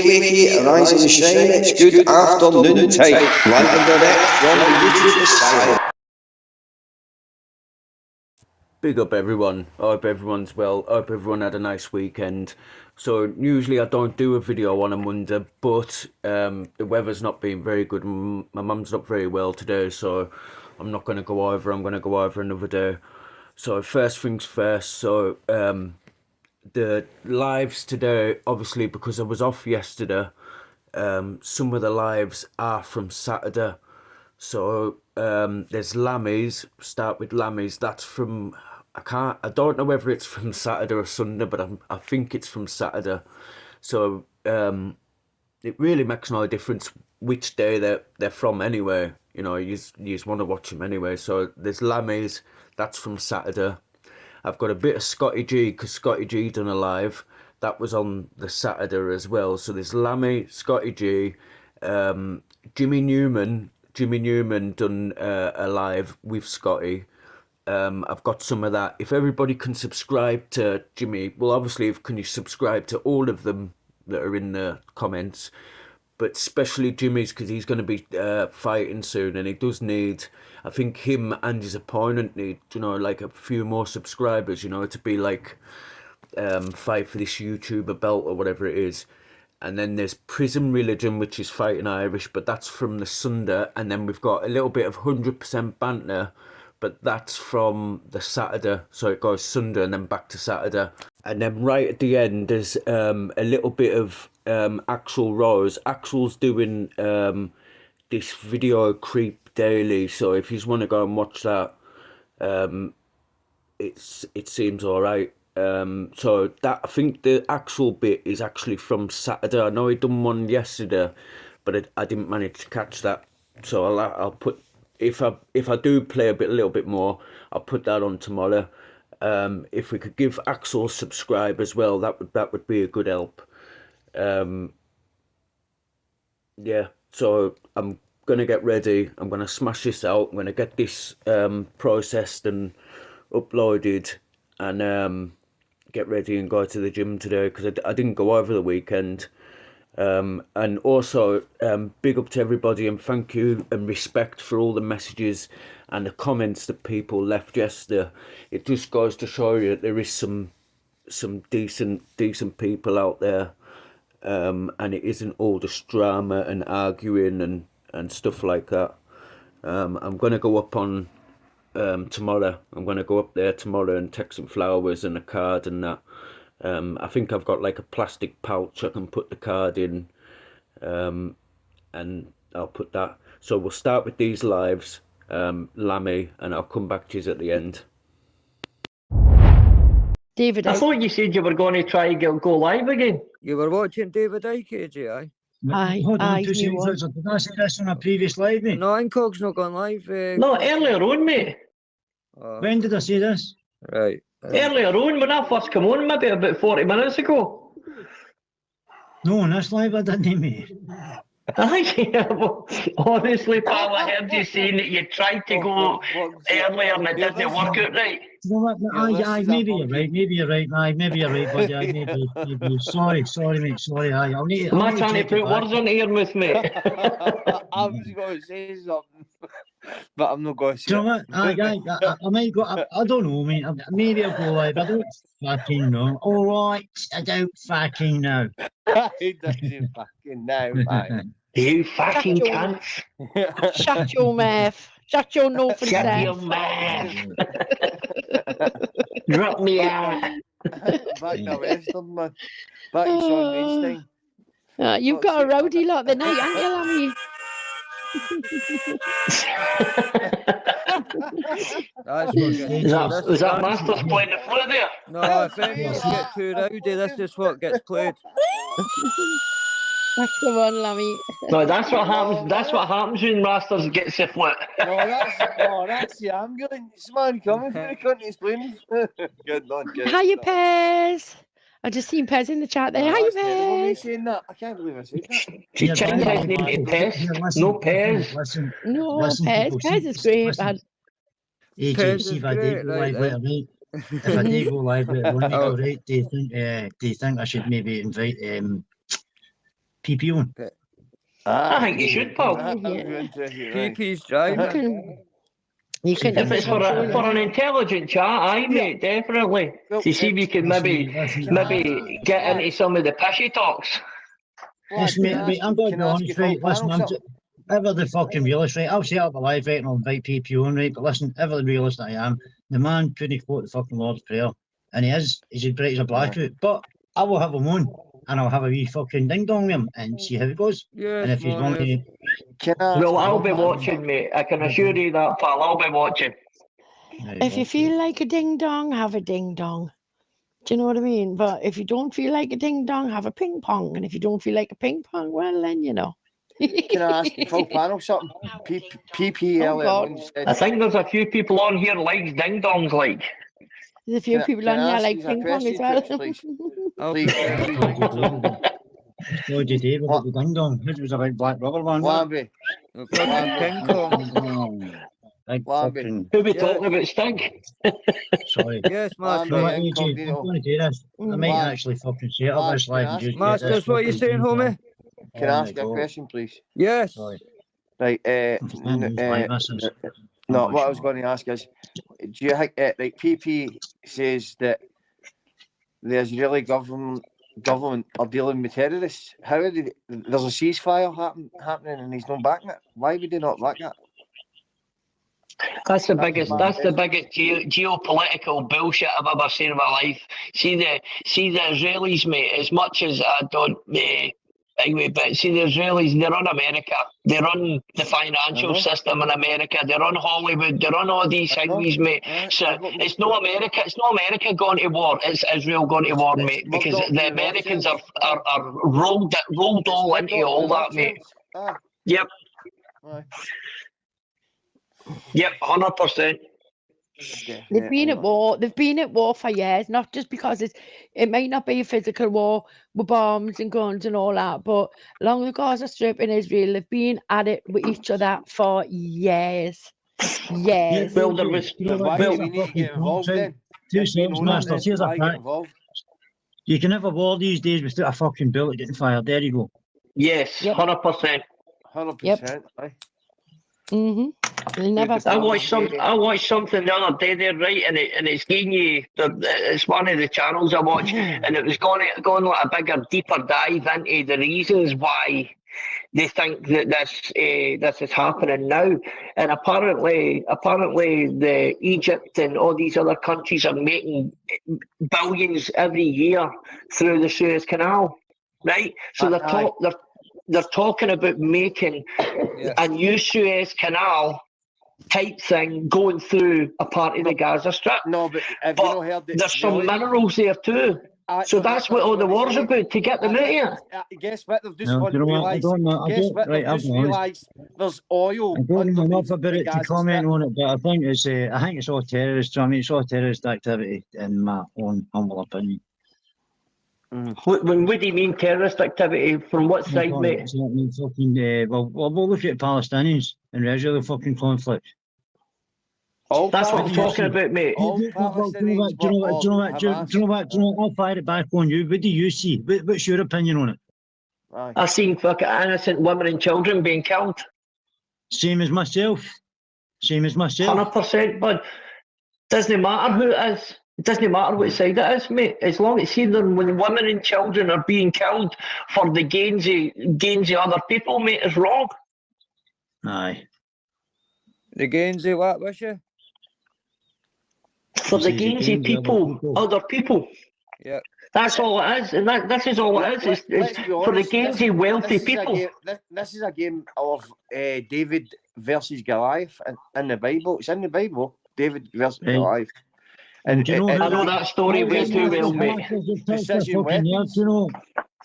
wakey, rise and shine, it's good afternoon time. Live and direct from the YouTube asylum. Big up everyone, I hope everyone's well, I hope everyone had a nice weekend. So usually I don't do a video on a Monday, but the weather's not been very good. My mum's not very well today, so I'm not going to go over, I'm going to go over another day. So first things first, so the lives today, obviously because I was off yesterday, some of the lives are from Saturday. So there's Lammies, start with Lammies, that's from, I don't know whether it's from Saturday or Sunday, but I think it's from Saturday. So it really makes no difference which day they're from anyway. You know, you just want to watch them anyway. So there's Lammies, that's from Saturday. I've got a bit of Scotty G, because Scotty G done a live. That was on the Saturday as well. So there's Lammy, Scotty G, Jimmy Newman done a live with Scotty. I've got some of that. If everybody can subscribe to Jimmy, well, obviously, can you subscribe to all of them that are in the comments? But especially Jimmy's, because he's going to be fighting soon, and he does need, I think him and his opponent need, you know, like a few more subscribers, you know, to be like fight for this YouTuber belt or whatever it is. And then there's Prison Religion, which is fighting Irish, but that's from the Sunday. And then we've got a little bit of 100% banter, but that's from the Saturday. So it goes Sunday and then back to Saturday. And then right at the end, there's a little bit of Axel Rose. Axel's doing this video Creep Daily. So if you just want to go and watch that, it seems all right. So that, I think the actual bit is actually from Saturday. I know he done one yesterday, but I didn't manage to catch that. So I'll put, if I do play a little bit more, I'll put that on tomorrow. If we could give Axel subscribe as well, that would be a good help. Yeah. So I'm gonna get ready. I'm gonna smash this out. I'm gonna get this processed and uploaded, and get ready and go to the gym today, because I didn't go over the weekend. And also big up to everybody, and thank you and respect for all the messages and the comments that people left yesterday. It just goes to show you that there is some decent people out there, and it isn't all just drama and arguing and stuff like that. I'm gonna go up on tomorrow. I'm going to go up there tomorrow and take some flowers and a card and that. I think I've got like a plastic pouch I can put the card in, and I'll put that. So we'll start with these lives, Lammy, and I'll come back to you at the end. David, I thought you said you were going to try and go live again. You were watching David Icke, AJ? Hold on 2 seconds. Did I say this on a previous live, mate? No, Incog's not gone live. No, earlier on, mate. When did I say this? Right. Earlier on, when I first come on, maybe about 40 minutes ago. No, on this live I didn't, mate. Yeah, well, honestly, pal, I heard you saying that you tried to go earlier and it didn't work out right. You know what? Maybe you're right, buddy. Maybe. Sorry, mate. Sorry, I'll need. Am I trying to put words into your mouth, mate? I was going to say something, but I'm not going to say. Do you know what? I might go. I don't know, mate. Maybe I'll go live. I don't fucking know. All right, I don't fucking know. He doesn't fucking know, man. You fucking cunts. shut your mouth. Shut your north and Shut south. your mouth. Drop me out. Back to Western, man. Back to Sean Weinstein. You've got a roadie like the night, haven't you, Lammy? Is that Masters playing the flute there? No, I think you get too rowdy. This is what gets played. That's the one, Lammy. No, that's what happens. That's what happens when Masters gets the flute. That's the ambulance man coming from the country explaining. Good on, good. Hiya, Pez. I just seen Pez in the chat there. Hiya, Pez. Saying that. I can't believe I said that. She changed his name to Pez. No Pez. No, Pez. Pez is great, man. AJ, see if I did go live later, mate. If I did go live later, right? Do you think I should maybe invite PP on? I think you should, Paul. PP's You driving. can If it's for an intelligent chat, aye, mate, definitely. Well, To see if you can maybe get into some of the pishy talks. Listen, mate, I'm going to be honest, right? Listen, ever the fucking realist, right? I'll set up a live, right, and I'll invite PP on, right? But listen, ever the realist I am, the man couldn't quote the fucking Lord's Prayer. And he's as bright as a blackout. But I will have him on, and I'll have a wee fucking ding-dong with him, and see how it goes. Yes, And if he's man, willing yes. to... Well, I'll be watching, mate. I can assure you that, pal. I'll be watching. If you feel like a ding dong, have a ding dong. Do you know what I mean? But if you don't feel like a ding dong, have a ping pong. And if you don't feel like a ping pong, well, then you know. Can I ask the full panel something? PPL. God. I think there's a few people on here likes ding dongs, like. There's a few people on here like ping pong as well. What did you do with the ding-dong? It was a big black rubber one. Wamby. Ping pong. Big Wamby. fucking... Who we talking about, Stig? Sorry. Yes, Wamby. No, Master. AJ, I'm going to do this. I might actually fucking say it up this live and just... Masters, what are you saying, homie? Can I ask you a question, please? Yes. Sorry. Right, no, what I was going to ask is, do you think, like, PP says that the Israeli government are dealing with terrorists? How are they, there's a ceasefire happening and he's not backing it? Why would they not back that? That's the biggest geopolitical bullshit I've ever seen in my life. See the Israelis, mate, as much as I don't anyway, but see the Israelis, they run America. They run the financial system in America. They run Hollywood. They run all these things, mate. So it's no America going to war. It's Israel going to war, mate. Because the Americans are rolled all into all that, mate. Yep. Yep, 100%. They've been at war. They've been at war for years, not just because it might not be a physical war with bombs and guns and all that, but along the Gaza Strip in Israel, they've been at it with each other for years. Years. Well, there was. Why do we need to get involved then? Two seconds, Masters. Here's a fact. You can have a war these days without a fucking bullet getting fired. There you go. Yes, 100%. 100%. Aye. I watched something the other day there, right, and it's getting you. It's one of the channels I watch, and it was going like a bigger, deeper dive into the reasons why they think that this is happening now. And apparently, the Egypt and all these other countries are making billions every year through the Suez Canal, right? So they're talking about making a new Suez Canal type thing going through a part of the Gaza Strip. No, but have you not heard that there's some minerals there too. So that's what all the war's about, to get them out here. Guess what? They've just realised. Guess what? They've just realised there's oil. I don't know enough about it to comment on it, but I think it's all terrorist. I mean, it's all terrorist activity, in my own humble opinion. What do you mean terrorist activity? From what side, mate? Well, we'll look at Palestinians and the Israeli fucking conflict. That's what I'm talking about, mate. Do you know what? I'll fire it back on you. What do you see? What's your opinion on it? I've seen fucking innocent women and children being killed. Same as myself. 100%, but doesn't matter who it is. It doesn't matter what side it is, mate. As long as when women and children are being killed for the gains of other people, mate, it's wrong. Aye. The gains of what, wish you? For the gains of people, other people. Yeah. That's all it is, and this is all it is. It's for the gains of wealthy people. This is a game of David versus Goliath in the Bible. It's in the Bible. David versus Goliath. And I know that story way too well, mate.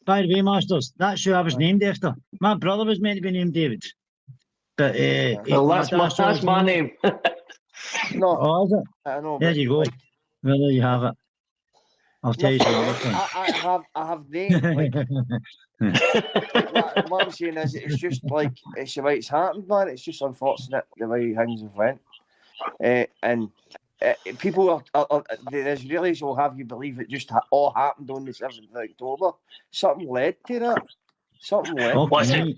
By the way, Masters, that's who I was named after. My brother was meant to be named David. But well, that's my name. No, oh, is it? I know. There you go. Well, there you have it. I'll tell you something. I have named. What I'm saying is, it's just like it's the way it's happened, man. It's just unfortunate the way things have went, and. People are the Israelis will have you believe it just all happened on the 7th of October. Something led to that. Something left. Listen,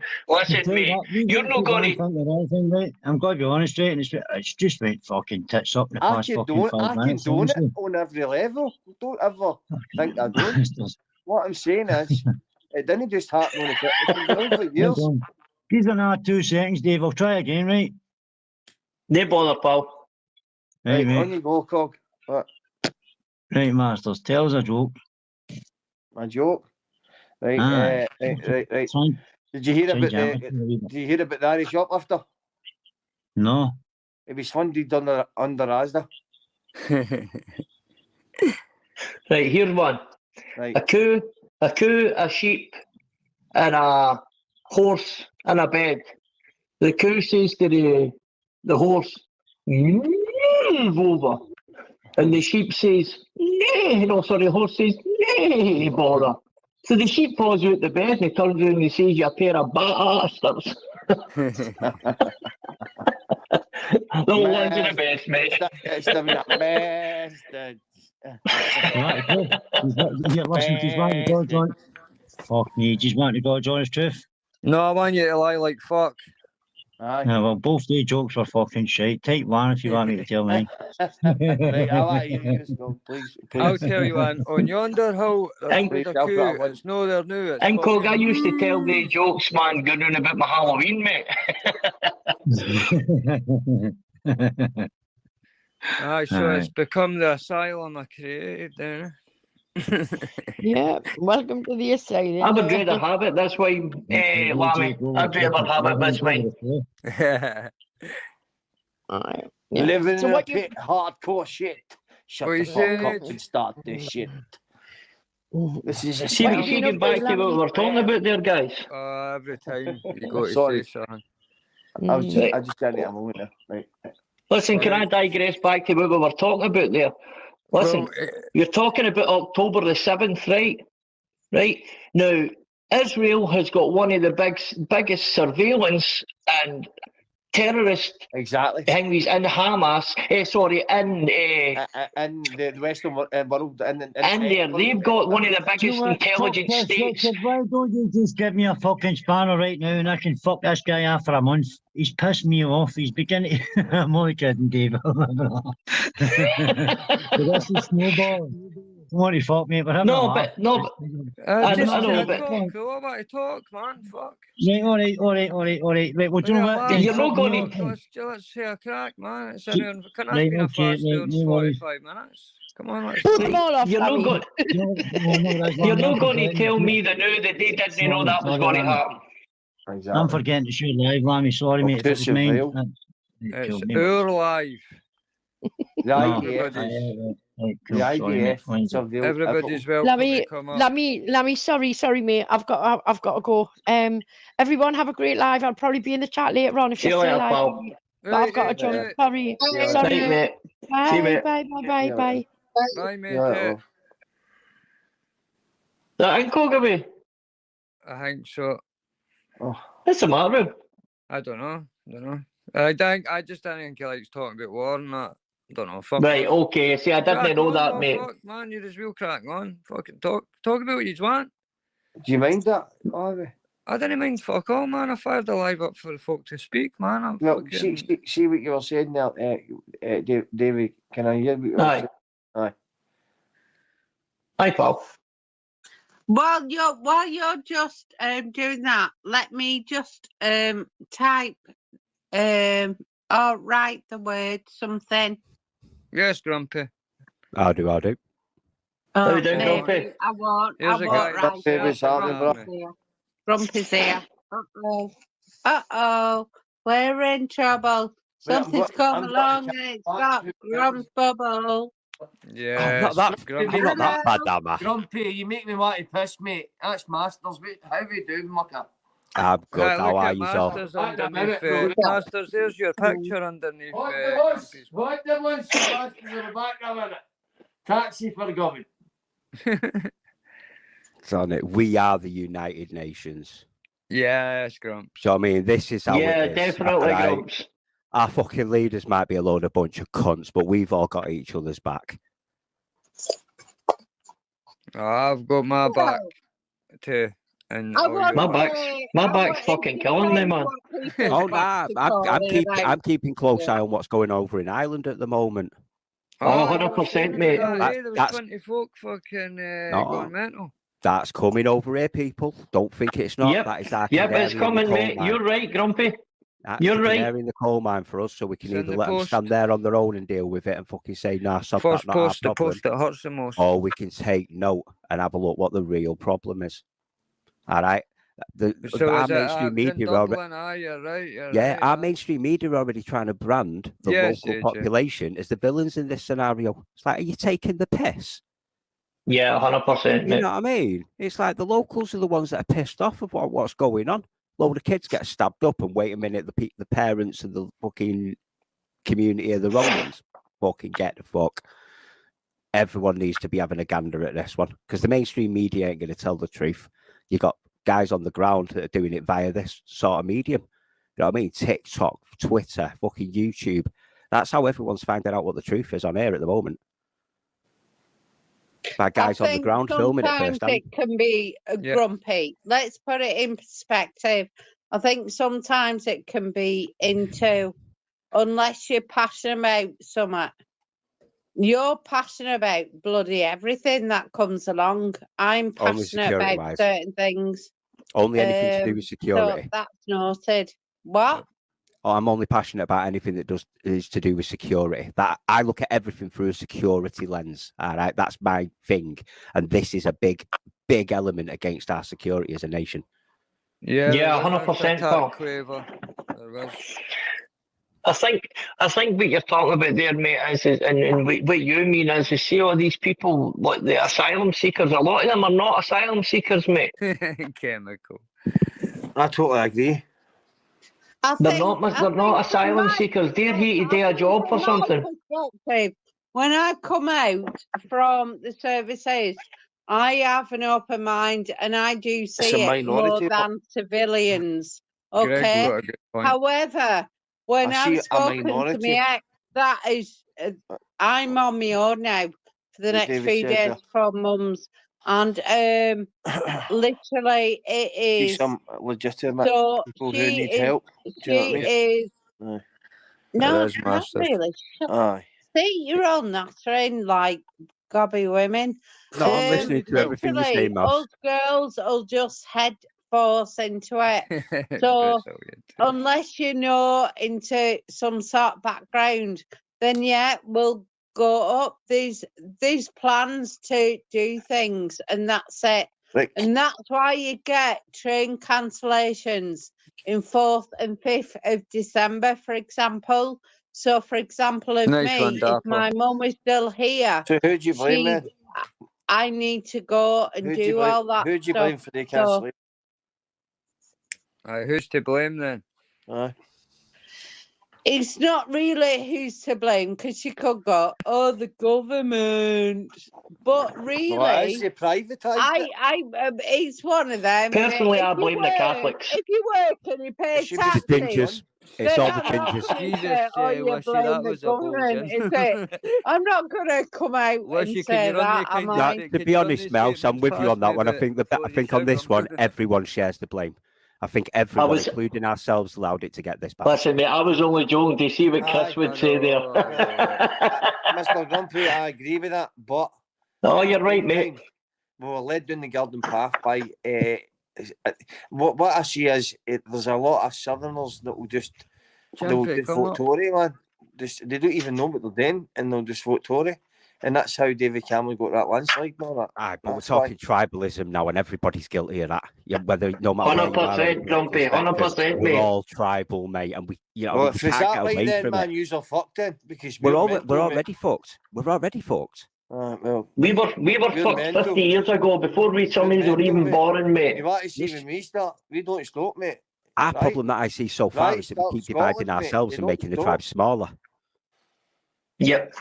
mate. You're not going to. Right? I'm going to be honest, right? And it's just went fucking tits up in the past fucking 5 minutes. I condone it on every level. Don't ever think I don't. What I'm saying is, it didn't just happen on the It's been going for years. Give me another 2 seconds, Dave. I'll try again, right? No bother, pal. Right, mate. On you go, Cog. What? Right, Masters. Tell us a joke. A joke. Right, right. Did you hear about the Irish shoplifter? No. It was funded under Asda. Right, here's one. Right. A cow, a sheep, and a horse in a bed. The cow says to the horse, "Move over," and the sheep says, "Nay." No, sorry, the horse says, "Nay, bother." So the sheep falls out the bed and he turns around and he says, "You a pair of bastards." The ones are the best, mate. It's the bastard. You listen, just want to go, John. Fuck me, just want to go, John, it's truth. No, I want you to lie like fuck. Aye. Yeah, well, both the jokes were fucking shite. Type 1 if you want me to tell mine. Right, I want you to go, please. I'll tell you one. On yonder hill, there's a queue. It's no there now. And Cog, I used to tell the jokes, man, going on about my Halloween, mate. Aye, so it's become the asylum I created there. Yeah, welcome to the asylum. I would rather have it this way, Lammy. I'd rather have it this way. Alright. Living So in a what you- pit, hardcore shit. Shut What the you fuck saying, up Ed? and start this shit. This is a See, Well, we you see know, getting back to what we were talking about there, guys. Every time you go to Sorry. say something. I just didn't have a moment there. Right. Listen, can I digress back to what we were talking about there? Listen, Well, you're talking about October the 7th, right? Right? Now, Israel has got one of the biggest surveillance and terrorist Exactly. things in Hamas, in the Western world, in there. They've got one of the biggest intelligence states. Why don't you just give me a fucking spanner right now and I can fuck this guy off for a month? He's pissed me off. He's beginning to... I'm only kidding, Dave. This is snowball. Don't worry, fuck me. But I know, but I know, but but- talk. I want to talk, man. Fuck. Right, all right. Right, well, do you know what? Man, You're not going to... Let's say a crack, man. It's in here. Can I Right, been a okay, fast right, there no worries. 45 minutes? Come on, let's Put them all off, You're not Lammy. going. You're not going to tell me that now that they didn't know that was going to happen. Exactly. I'm forgetting to shoot live, Lammy. Sorry, mate. If it was mine. Surveil. It's our life. The IDF. The IDF. Surveil. Everybody's welcome to come up. Lammy, sorry, mate. I've got to go. Everyone have a great live. I'll probably be in the chat later on if See you're you still later, live. pal. But I've got to jump. Sorry. Yeah. Sorry. Right, mate. See you, mate. Bye. Bye, mate. Yeah. That ain't Cogaway. I think so. What's the matter with him? I don't know. I just don't think he likes talking about war and that. I don't know. Fuck. Right, okay. See, I didn't Crack know on, that, though, mate. Fuck, man, you're as real crack on. Fucking talk about what you want. Do you mind that, Harvey? I didn't mind fuck all, man. I fired the live up for the folk to speak, man. I'm No, fucking... see what you were saying there, David. Can I hear what you were Aye. saying? Aye. Hi, pal. While you're just doing that, let me just type or write the word something. Yes, Grumpy. I'll do. How you doing, maybe Grumpy? I won't Here's a write guy. it. David's having, bro. Grumpy's here. Uh-oh. We're in trouble. Something's come along and it's got Grump's bubble. Yes, I'm not that bad, am I? Grumpy, you make me want to piss, mate. That's Masters, mate. How we doing, mucker? I'm good. Right, How look are at you, all? Masters Wait a underneath. minute, Masters, there's your picture underneath. Grumpy's. What the ones? Masters in the back of it. Taxi for the government. It's on it. We are the United Nations. Yes, Grump. So I mean, this is how Yeah, it is. definitely, Right? Grumps. Our fucking leaders might be a load of bunch of cunts, but we've all got each other's back. I've got my back too. And I all want your- My I back's want fucking him to killing me, say man. what people Oh, want nah, to call it about. I'm keeping close eye on what's going over in Ireland at the moment. Oh, you were 100%, saying about mate. that, That- eh? There was that's- 20 folk fucking No. going mental. That's coming over here, people. Don't think it's not. Yep. That is our Yep, canary it's in the coming, coal mate. mine. You're right, Grumpy. That's You're the right. canary in the coal mine for us, so we can Send either the let them post. stand there on their own and deal with it and fucking say, nah, sod that, First not our post, the problem. post that hurts the most. Or we can take note and have a look what the real problem is. All right? So Our is it mainstream media in are already, Dublin? Aye, you're right. You're yeah, right, our aye. mainstream media are already trying to brand the Yes, local AJ. population as the villains in this scenario. It's like, are you taking the piss? Yeah, 100%, You mate. know what I mean? It's like the locals are the ones that are pissed off of what's going on. Load of kids get stabbed up, and wait a minute, the parents and the fucking community are the wrong ones. Fucking get the fuck. Everyone needs to be having a gander at this one because the mainstream media ain't going to tell the truth. You got guys on the ground that are doing it via this sort of medium. You know what I mean? TikTok, Twitter, fucking YouTube. That's how everyone's finding out what the truth is on air at the moment. By guys on the ground filming it sometimes firsthand. it can be grumpy. Let's put it in perspective. I think sometimes it can be into, unless you're passionate about something, you're passionate about bloody everything that comes along. I'm Only passionate about security-wise. certain things. Only anything to do with So security. that's noted. What? Oh, I'm only passionate about anything that is to do with security. That I look at everything through a security lens. All right, that's my thing, and this is a big element against our security as a nation. Yeah, Yeah, there was 100%, attack pal. Quaver. There was. I think what you're talking about there, mate, is and what you mean is see all these people, what the asylum seekers. A lot of them are not asylum seekers, mate. Chemical. I totally agree. They're not asylum seekers. They're here to do a job for something. When I come out from the services, I have an open mind and I do see it more minority, but- than civilians. Greg's Okay. got a good point. However, when I see I've a spoken to minority. my ex, that is, I'm on my own now for the next David few said days that. from mum's, and literally it See is. some legitimate So people who she need is. help. Do you know what I She mean? is. Aye. No, is not massive. really. Aye. See, you're all nattering like gobby women. No, I'm listening to everything you're saying, Mouse. Us girls will just head force into it. So unless you know into some sort of background, then yeah, we'll go up these plans to do things, and that's it. Right. And that's why you get train cancellations in 4th and 5th of December, for example. So, for example, of Nice me, one, if Dapper. my mum is still here, So who do you blame then? I need to go and Who do you do blame? all that Who do you stuff. blame for the So, cancellation? Who's to blame then? Aye. it's not really who's to blame, because you could go, oh, the government. But really, Well, I say privatised it. it's one of them. Personally, If I you blame the work- Catholics. If you work and you pay It should be taxes, the Gingers. It's then all the I'm not gingers. gonna Jesus, say, oh, you Wishy, blame that the was a government, is bullshit. it? I'm not going to come out Wishy, and can say you run the that, am kind of I? thing? To Can be you run honest, these Mouse, I'm statements with you on past that me one. I bit think before you on this shout one, 'em? everyone shares the blame. I think everyone, was- including ourselves, allowed it to get this bad. Listen, mate, I was only joking to see what Chris Aye, would I say there. know, I Mr. Grumpy, I agree with that, but Oh, at the you're right, same mate. time, we were led down the garden path by what I see is there's a lot of Southerners that will just Chimpy, come vote up. Tory, man. They don't even know what they're doing, and they'll just vote Tory, and that's how David Cameron got that landslide and all that. Aye, but we're That's why. talking tribalism now, and everybody's guilty of that. Yeah, whether no matter where you are, 100%, Grumpy, 100%, we're mate. all tribal, mate, and we Well, we if it's can't that get way, away then from man, it. you're fucked then, because We're mental, mate. already fucked. We're already fucked. Well, We were you're fucked mental. 50 years ago before some of these were mental, even mate. born, mate. You want to see Yes. when we start? We don't stop, mate. Our Right. problem that I see so far Right, is that we start keep Scotland, dividing mate. ourselves They and don't making the stop. tribes smaller. Yep.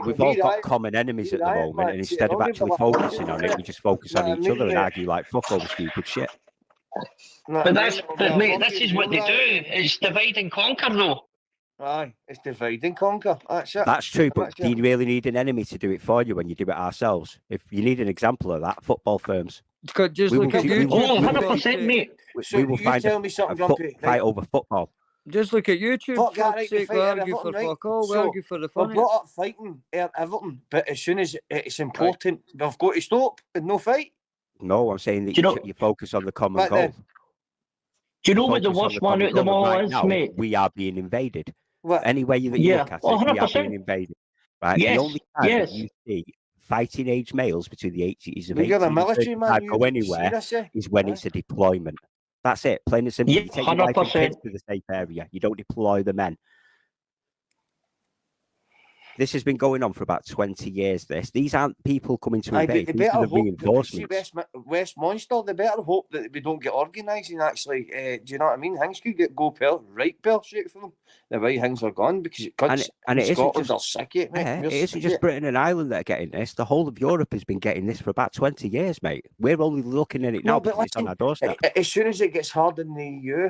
We've all got common enemies at the moment, and instead of actually focusing on it, we just focus on each other and argue like fuck over stupid shit. But mate, this is what they do. It's divide and conquer, though. Aye, it's divide and conquer. That's it. That's true, but That's do you it. really need an enemy to do it for you when you do it ourselves? If you need an example of that, football firms. Just We look will- at we will- YouTube. Oh, 100%, mate. So we will you find tell me something, a Grumpy. fight over football. Just look at YouTube. Fuck that, Fuck's right, we sake, fight we at argue Everton, for right? fuck all. We So, argue for the We're fun. brought up fighting at Everton, but as soon as it's important, we've got to stop and no fight. No, I'm saying that Do you know- you focus on the common Right goal. then. Do you know what the Focus on worst one common out of them goal, and all right is, now, mate? we are being invaded. What? Any way that you Yeah, look at it, well, we are 100%. being invaded. Right? Yes, The only time yes. that you see fighting age males between the ages of Well, 18 you're a and military 35 man, go you anywhere seriously? is when Right. it's a deployment. That's it, plain and simple. Yeah, You take your wife and 100%. kids to the safe area. You don't deploy the men. This has been going on for about 20 years. These aren't people coming to Aye, but invade. they These better are the hope that, see reinforcements. Westminster, they better hope that we don't get organised and actually, do you know what I mean? Things could go right pear-shaped for them. The way things are gone, because And it isn't Scotland just- are sick of it, mate. Yeah, We're it isn't sick just of it. Britain and Ireland that are getting this. The whole of Europe has been getting this for about 20 years, mate. We're only looking at it now No, but because it's on listen, our doorstep. as soon as it gets hard in the EU,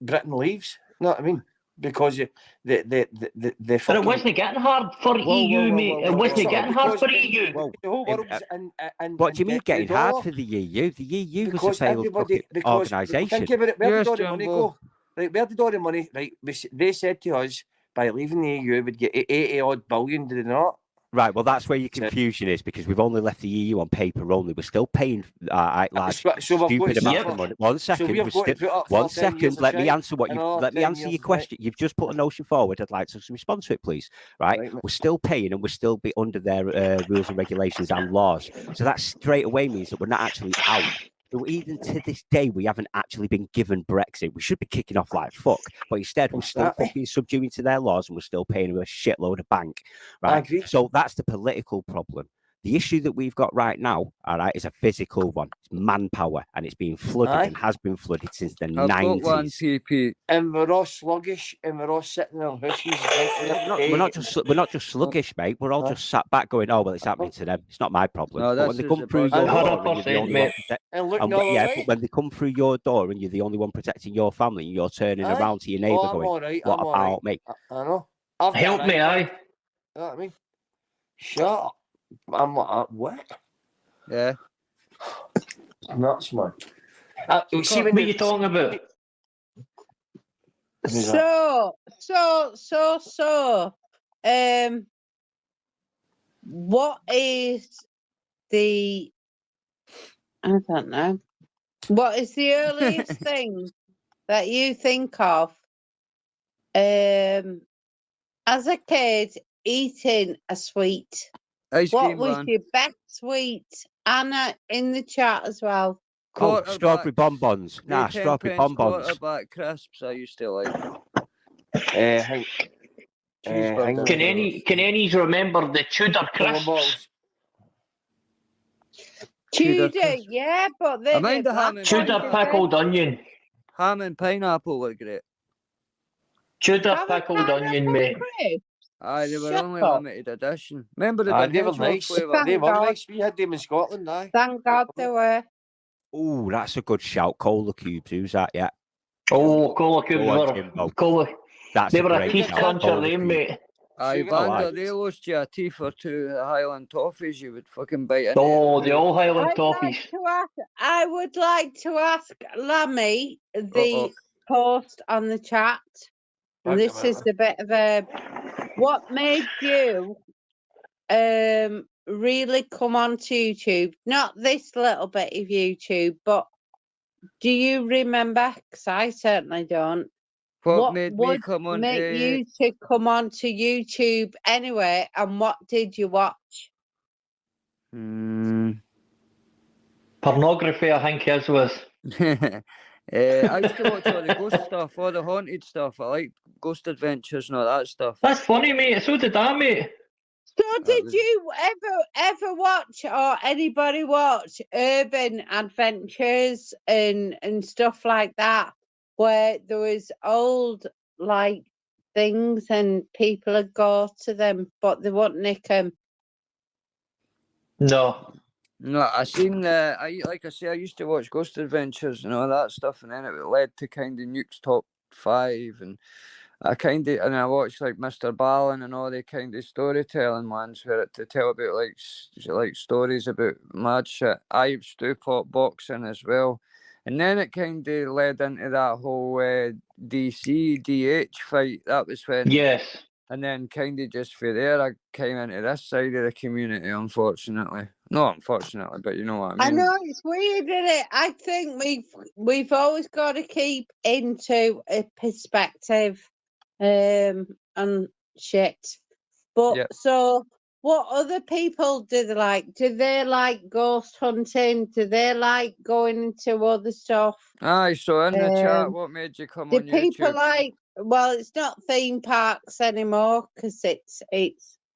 Britain leaves. You know what I mean? Because the But it fucking... wasn't getting hard for EU, mate. It wasn't Sorry, getting hard because for EU. Whoa. The whole If- world's in What do you mean debt to getting the hard dollar. for the EU? The EU was a Because failed everybody, fucking because organisation. think about it, where Yes, did all the money Jumbo. go? Right, where did all the money? Right, they said to us by leaving the EU we'd get 80 odd billion. Did they not? Right, well, that's where your confusion is, because we've only left the EU on paper only. We're still paying large, So we've got stupid to amounts suffer. of money. One So second, we've we're got to still, put up one for 10 years second. of Let me shite, answer what and you. another Let me 10 answer your years, question. You've just put a notion forward. I'd like to respond to it, please. Right, Right, mate. we're still paying, and we're still be under their rules and regulations and laws. So that straight away means that we're not actually out. So even to this day, we haven't actually been given Brexit. We should be kicking off like fuck, but instead we're still Exactly. fucking subduing to their laws, and we're still paying them a shitload of bank. I Right. agree. So that's the political problem. The issue that we've got right now, all right, is a physical one. It's manpower, and it's being flooded Aye. and has been flooded since the I've got one 90s. PP. And we're all sluggish, and we're all sitting in our houses. We're not just sluggish, mate. We're all Aye. just sat back going, "Oh well, it's happening to them. It's not my problem." No, But that's when they just come a through bad your idea. door, and you're the 100%, only mate. one And looking and all yeah, right. but when they come through your door and you're the only one protecting your family, and you're turning Aye. around to your neighbour Oh, I'm going, all right. "What I'm all about right. me?" I know. I've got Help an me, iPad. aye. You know what I mean? Shut up. I'm like, what? Yeah. Nuts, man. See What when are you talking about? What is the, I don't know, what is the earliest thing that you think of as a kid eating a sweet? Ice What cream was van. your best sweet? Anna in the chat as well. Oh, strawberry bonbons. Nah, They 10 strawberry pence bonbons. quarterback crisps I used to like. Can any remember the Tudor crisps? Tudor Tudor, crisps. yeah, but I they mind the ham and Tudor pineapple. pickled onion. Ham and pineapple were great. Tudor pickled onion, mate. Aye, they were Shut only up. limited edition. Remember the Aye, Big they were Hedgehog nice. flavour? They were God. nice. We had them in Scotland, aye. Thank God they were. Oh, that's a good shout. Cola cubes. Who's that? Yeah. Oh, cola cubes Go on, were Jimbo. cola. That's They a were a great teeth shout. cruncher, Cola them, cubes. mate. Aye, Sugar Vander, aye. they lost you a teeth or two Highland toffees, you would fucking bite into Oh, it. the all Highland I'd toffees. like to ask, I would like to ask Lammy the post on the chat. And this is a bit of a, what made you really come onto YouTube? Not this little bit of YouTube, but do you remember? Because I certainly don't. What made me would come on make you to come onto YouTube anyway? And what did you watch? Pornography, I think his was. I used to watch all the ghost stuff, all the haunted stuff. I like Ghost Adventures and all that stuff. That's funny, mate. So did I, mate. So did you ever watch, or anybody watch, Urban Adventures and stuff like that, where there was old like things and people would go to them, but they wouldn't nick them? No. No, I seen like I say, I used to watch Ghost Adventures and all that stuff, and then it led to kind of Nuke's top 5, and I kind of, and I watch like Mr. Ballin and all the kind of storytelling ones where to tell about like stories about mad shit. I used to do pop boxing as well, and then it kind of led into that whole DC DH fight. That was when, Yes. and then kind of just for there, I came into this side of the community. Unfortunately, not unfortunately, but you know what I I mean. know it's weird, isn't it? I think we've always got to keep into a perspective, and shit. But Yep. so, what other people do they like? Do they like ghost hunting? Do they like going into other stuff? Aye, so in the chat, what made you come Do on people YouTube? like? Well, it's not theme parks anymore because it's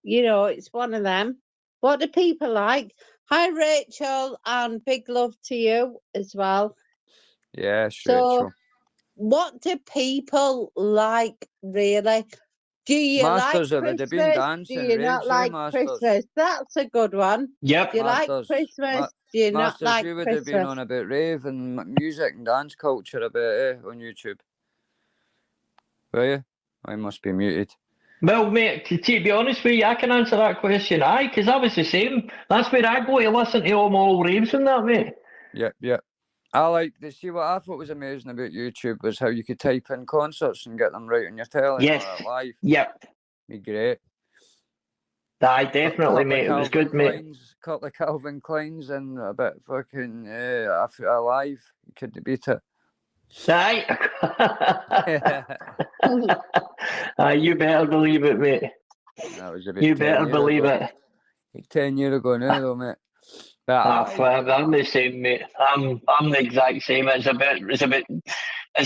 you know, it's one of them. What do people like? Hi, Rachel, and big love to you as well. Yes, So, Rachel. what do people like really? Do you Masters like have they been Christmas? dancing, Do you not raves, like Masters? Christmas? That's a good one. Yep. Do you like Masters. Christmas? Do you not Masters, like you would have been Christmas? on about rave and music and dance culture a bit on YouTube. Were you? I must be muted. Well, mate, to be honest with you, I can answer that question. Aye, because I was the same. That's where I go to listen to all my old raves and that, mate. Yep. I like to see what I thought was amazing about YouTube was how you could type in concerts and get them right on your telly and all that live. Yep. Be great. Aye, definitely, mate. It was good, mate. Couple of Calvin Kleins and a bit fucking alive. You couldn't beat it. Aye. Aye, you better believe it, mate. That was about You 10 better years believe ago. it. Like 10 years ago now, though, mate. But I'm the same, mate. I'm the exact same. It's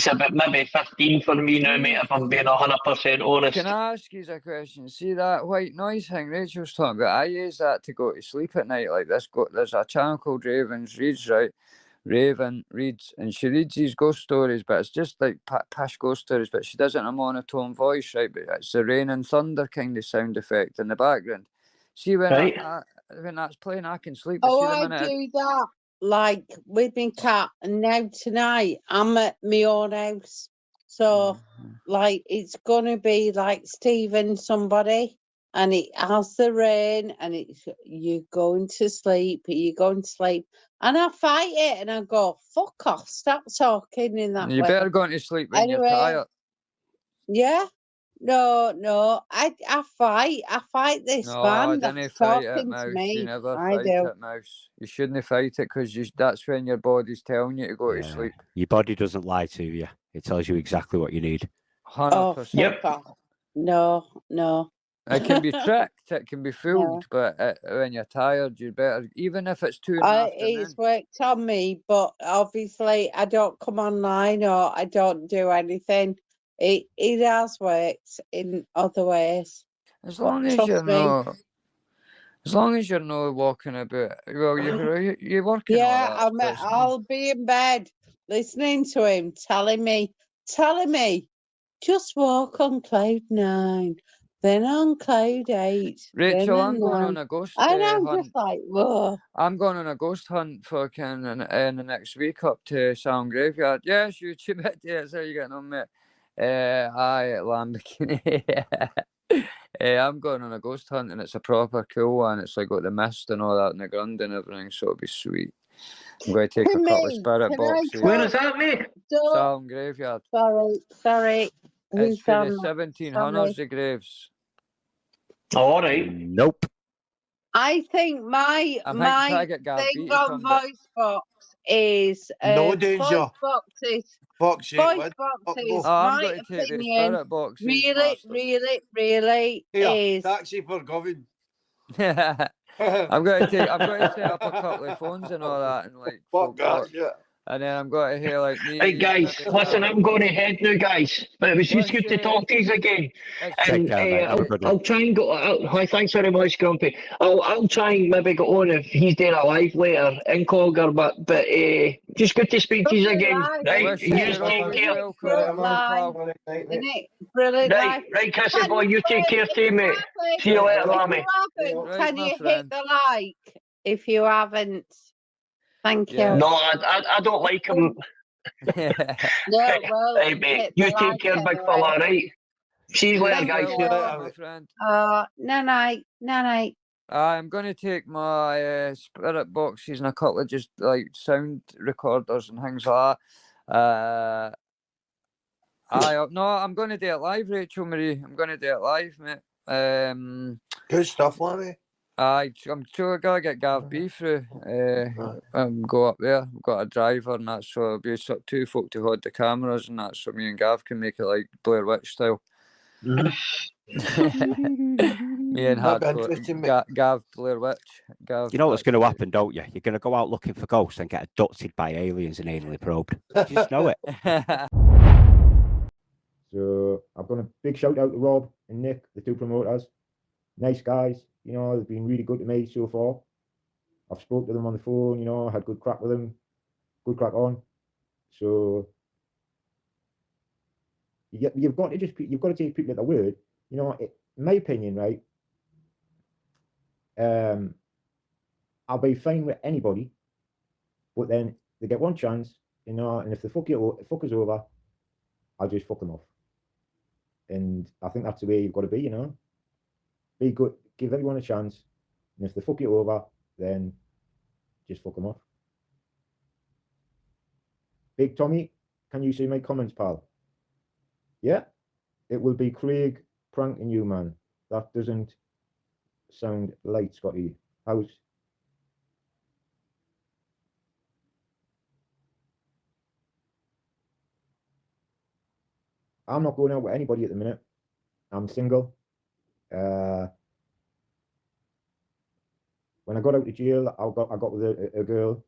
about maybe 15 for me now, mate. If I'm being 100% honest. Can I ask you a question? See that white noise thing Rachel's talking about? I use that to go to sleep at night. Like this, there's a channel called Raven's Reads, right? Raven reads, and she reads these ghost stories, but it's just like past ghost stories, but she does it in a monotone voice, right? But it's the rain and thunder kind of sound effect in the background. See when when that's playing, I can sleep. Oh, see the I minute do that like with my cat, and now tonight I'm at my own house, so like it's gonna be like Stephen somebody, and it has the rain, and it's you're going to sleep, and I fight it, and I go fuck off, stop talking in that you way. better go into sleep when you're tired. Yeah. No, I fight this man Don't that's fight it, talking to Mouse. me. You never I fight do. it, Mouse. You shouldn't fight it because that's when your body's telling you to go to sleep. Your body doesn't lie to you. It tells you exactly what you need. 100%. Fuck off. No. It can be tricked, it can be fooled, but when you're tired, you better, even if it's 2 in the afternoon. It's worked on me, but obviously I don't come online or I don't do anything. It has worked in other ways. As long as you're not walking about, well, you're working Yeah, all that. I'll be in bed listening to him telling me, just walk on cloud 9, then on cloud 8. Rachel, I'm going on a ghost and I'm hunt. just like, whoa. I'm going on a ghost hunt fucking in the next week up to Sound Graveyard. Yes, YouTube it. Yes, how you getting on, mate? Aye, Lamborghini. I'm going on a ghost hunt and it's a proper cool one. It's like got the mist and all that and the ground and everything, so it'll be sweet. I'm going to take a couple of spirit boxes. Where is that, mate? Sound Graveyard. Sorry. It's for the 1700s, the graves. All right. Nope. I think my thing on voice box is no danger. Voice boxes. Voice boxes. I'm my going to take the opinion, spirit boxes. really Here, is. taxi for Govin. I'm going to set up a couple of phones and all that, and like fuck that, yeah. And then I'm going to hear like me. Right, guys, listen, I'm going to head now, guys. But it was just good to talk to you again. And I'll try and go. Hi, thanks very much, Grumpy. I'll try and maybe go on if he's doing a live later in Cogger, but just good to speak to you again. Right, you take care. Brilliant. Right, Chrissy boy, you take care too, mate. See you later, Lammy. Can you hit the like if you haven't? Thank you. No, I don't like him. No, well, hey, mate, you take care, big fella, right? See you later, Cheers, guys. well, See you later, my mate. friend. Night. I'm gonna take my spirit boxes and a couple of just like sound recorders and things like that. No, I'm gonna do it live, Rachel Marie. I'm gonna do it live, mate. Good stuff, Larry. I'm sure I gotta get Gav B through. Go up there. I've got a driver and that, so it'll be two folk to hold the cameras and that, so me and Gav can make it like Blair Witch style. Me and That'd be Hardcore. interesting, mate. Gav Blair Witch. Gav. You know what's going to happen, don't you? You're going to go out looking for ghosts and get abducted by aliens and anally probed. You just know it. So I've done a big shout out to Rob and Nick, the two promoters. Nice guys, you know, they've been really good to me so far. I've spoke to them on the phone, you know, had good crack with them, good crack on. So you've got to take people at their word. You know, in my opinion, right? I'll be fine with anybody, but then they get one chance, you know, and if the fuck us over, I'll just fuck them off. And I think that's the way you've got to be, you know. Be good, give everyone a chance, and if they fuck you over, then just fuck them off. Big Tommy, can you see my comments, pal? Yeah, it will be Craig pranking you, man. That doesn't sound light, Scotty. How's... I'm not going out with anybody at the minute. I'm single. When I got out of jail, I got with a girl.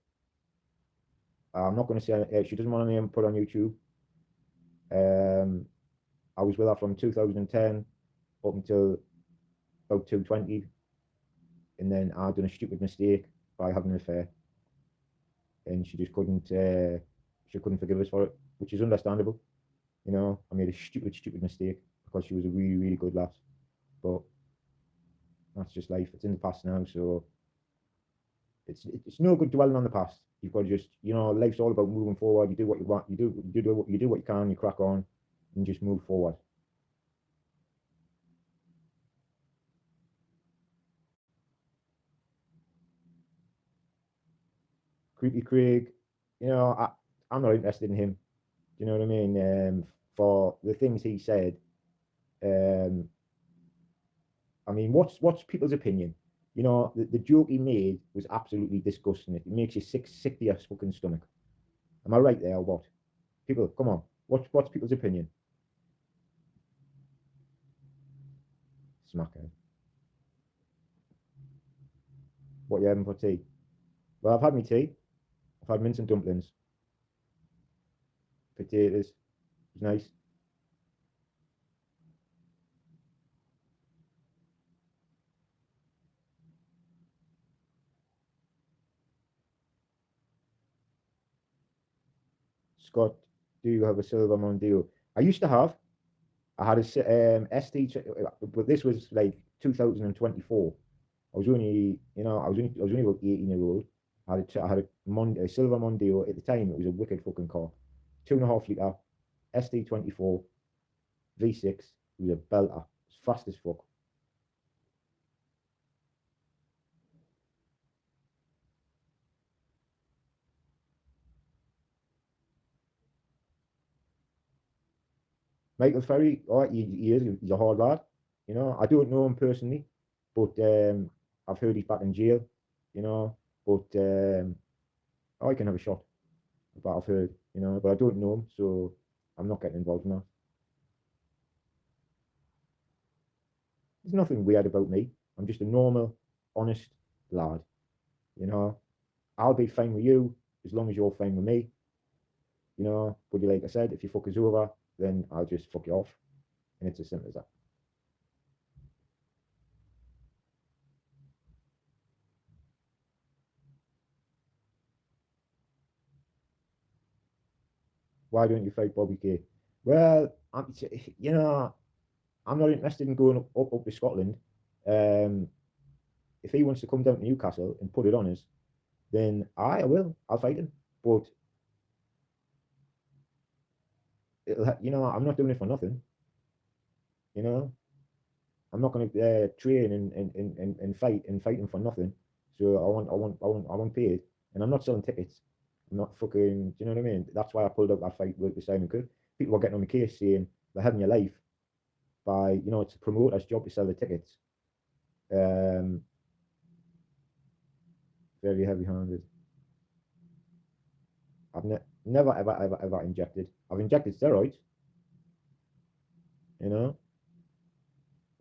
I'm not going to say she doesn't want her name put on YouTube. I was with her from 2010 up until about 2020, and then I done a stupid mistake by having an affair, and she just couldn't forgive us for it, which is understandable. You know, I made a stupid mistake because she was a really, really good lass, but that's just life. It's in the past now, so it's no good dwelling on the past. You've got to just, you know, life's all about moving forward. You do what you want. You do what you can. You crack on, and just move forward. Creepy Craig, you know, I'm not interested in him. Do you know what I mean? For the things he said, I mean, what's people's opinion? You know, the joke he made was absolutely disgusting. It makes you sick to your fucking stomach. Am I right there or what? People, come on. What's people's opinion? Smacker. What you having for tea? Well, I've had my tea. I've had mince and dumplings. Potatoes. It's nice. Scott, do you have a silver Mondeo? I used to have. I had a ST, but this was like 2024. I was only, you know, I was only about 18-year-old. I had a silver Mondeo at the time. It was a wicked fucking car, 2.5 litre, ST24 V6. It was a belter. It's fast as fuck. Michael Ferry, he's a hard lad. You know, I don't know him personally, but I've heard he's back in jail. You know, but I can have a shot. But I've heard, you know, but I don't know him, so I'm not getting involved in that. There's nothing weird about me. I'm just a normal, honest lad. You know, I'll be fine with you as long as you're fine with me. You know, but like I said, if you fuck us over, then I'll just fuck you off. And it's as simple as that. Why don't you fight Bobby K? Well, you know, I'm not interested in going up to Scotland. If he wants to come down to Newcastle and put it on us, then I will. I'll fight him. But you know, I'm not doing it for nothing. You know, I'm not going to train and fighting for nothing. So I want paid, and I'm not selling tickets. I'm not fucking. Do you know what I mean? That's why I pulled out that fight with Simon Cook. People were getting on my case saying they're having your life by, you know, it's a promoter's job to sell the tickets. Very heavy-handed. I've never ever injected. I've injected steroids. You know,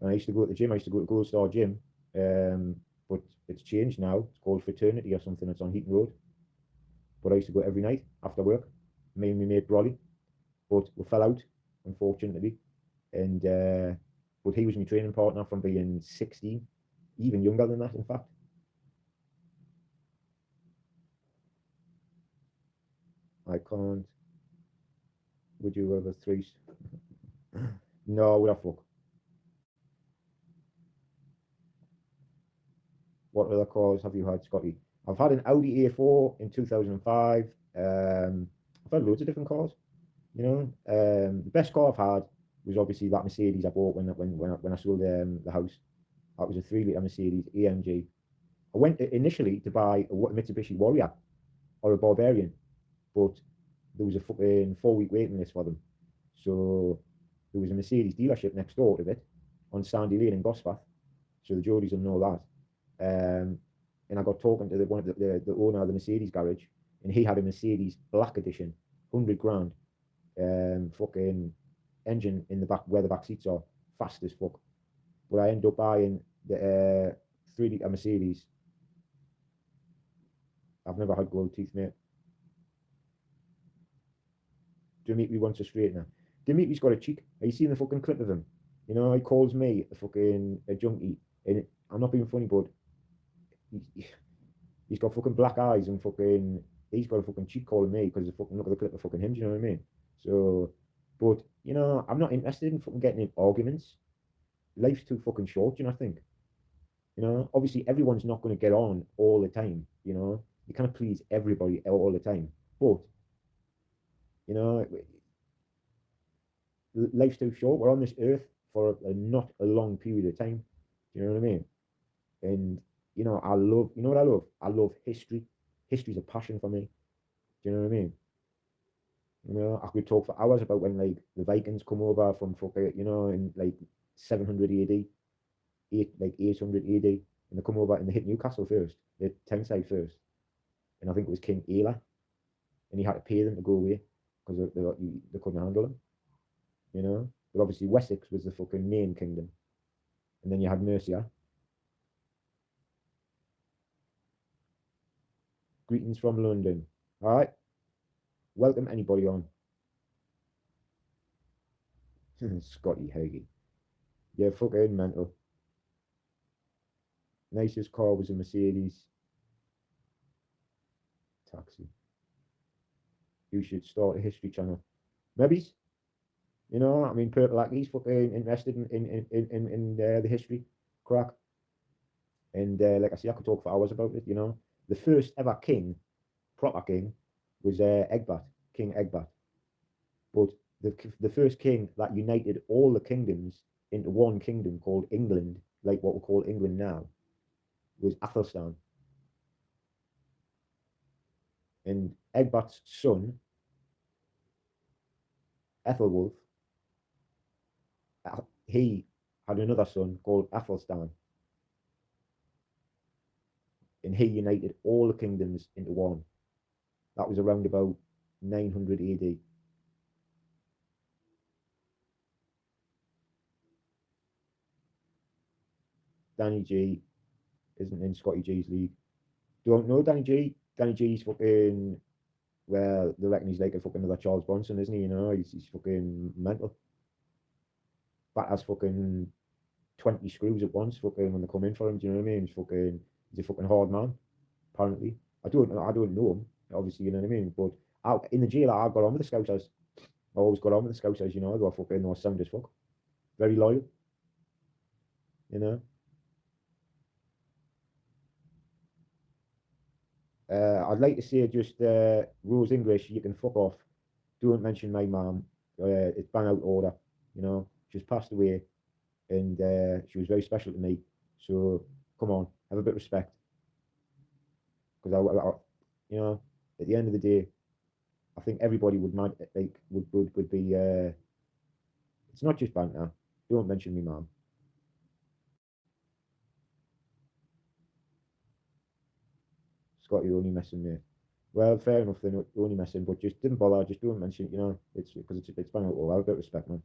and I used to go to the gym. I used to go to Gold Star Gym, but it's changed now. It's called Fraternity or something. It's on Heaton Road. But I used to go every night after work. Me and my mate Brolly, but we fell out, unfortunately. And but he was my training partner from being 16, even younger than that, in fact. I can't. Would you ever three? No, what the fuck? What other cars have you had, Scotty? I've had an Audi A4 in 2005. I've had loads of different cars. You know, the best car I've had was obviously that Mercedes I bought when I sold the house. That was a 3-litre Mercedes AMG. I went initially to buy a Mitsubishi Warrior or a Barbarian, but there was a fucking 4-week waiting list for them. So there was a Mercedes dealership next door to it on Sandy Lane in Gosforth. So the Geordies will know that. And I got talking to the owner of the Mercedes garage, and he had a Mercedes Black Edition, 100 grand, fucking engine in the back where the back seats are, fast as fuck. But I ended up buying the 3-litre Mercedes. I've never had gold teeth, mate. Dimitri wants a straightener. Dimitri's got a cheek. Have you seen the fucking clip of him? You know, he calls me a junkie, and I'm not being funny, but he's got fucking black eyes and fucking, he's got a fucking cheek calling me because fucking look at the clip of fucking him. Do you know what I mean? So, but you know, I'm not interested in fucking getting in arguments. Life's too fucking short, you know. I think, you know, obviously everyone's not going to get on all the time. You know, you can't please everybody all the time, but you know, life's too short. We're on this earth for not a long period of time. Do you know what I mean? And you know, you know what I love? I love history. History's a passion for me. Do you know what I mean? You know, I could talk for hours about when like the Vikings come over from fucking, you know, in like 700 AD, 800 AD, and they come over and they hit Newcastle first, the Tyneside first, and I think it was King Aila, and he had to pay them to go away because they couldn't handle him. You know, but obviously Wessex was the fucking main kingdom, and then you had Mercia. Greetings from London. All right. Welcome anybody on. Scotty Hagee. Yeah, fucking mental. Nicest car was a Mercedes. Taxi. You should start a history channel. Maybe. You know, I mean, Purple Lackey's fucking interested in the history crack. And like I say, I could talk for hours about it, you know. The first ever king, proper king, was Egbert, King Egbert. But the first king that united all the kingdoms into one kingdom called England, like what we call England now, was Athelstan. And Egbert's son, Ethelwulf, he had another son called Athelstan. And he united all the kingdoms into one. That was around about 900 AD. Danny G isn't in Scotty G's league. Don't know Danny G. Danny G's fucking, well, they reckon he's like a fucking another Charles Bronson, isn't he? You know, he's fucking mental. But has fucking 20 screws at once, fucking when they come in for him. Do you know what I mean? He's a fucking hard man, apparently. I don't know him, obviously, you know what I mean? But in the jail, I got on with the Scousers. I always got on with the Scousers, you know. They were fucking, they were sound as fuck. Very loyal, you know. I'd like to say just Rose English, you can fuck off. Don't mention my mom. It's bang out order, you know. She's passed away. and she was very special to me. So come on, have a bit of respect, because I, you know, at the end of the day, I think everybody would would be. It's not just banter. Don't mention me, mum. Scott, you're only messing, mate. Well, fair enough. Then you're only messing, but just didn't bother. Just don't mention it. You know, it's because it's banter. Oh, have a bit of respect, man.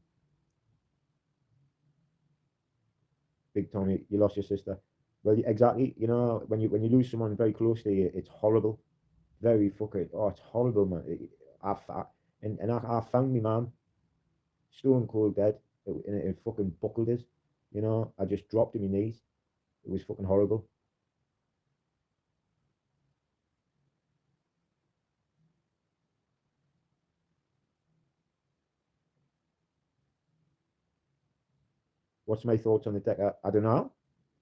Big Tommy, you lost your sister. Well, exactly. You know, when you lose someone very close to you, it's horrible. Very fucking. Oh, it's horrible, man. I found my mum stone cold dead, and it fucking buckled us. You know, I just dropped to my knees. It was fucking horrible. What's my thoughts on the deck? I don't know.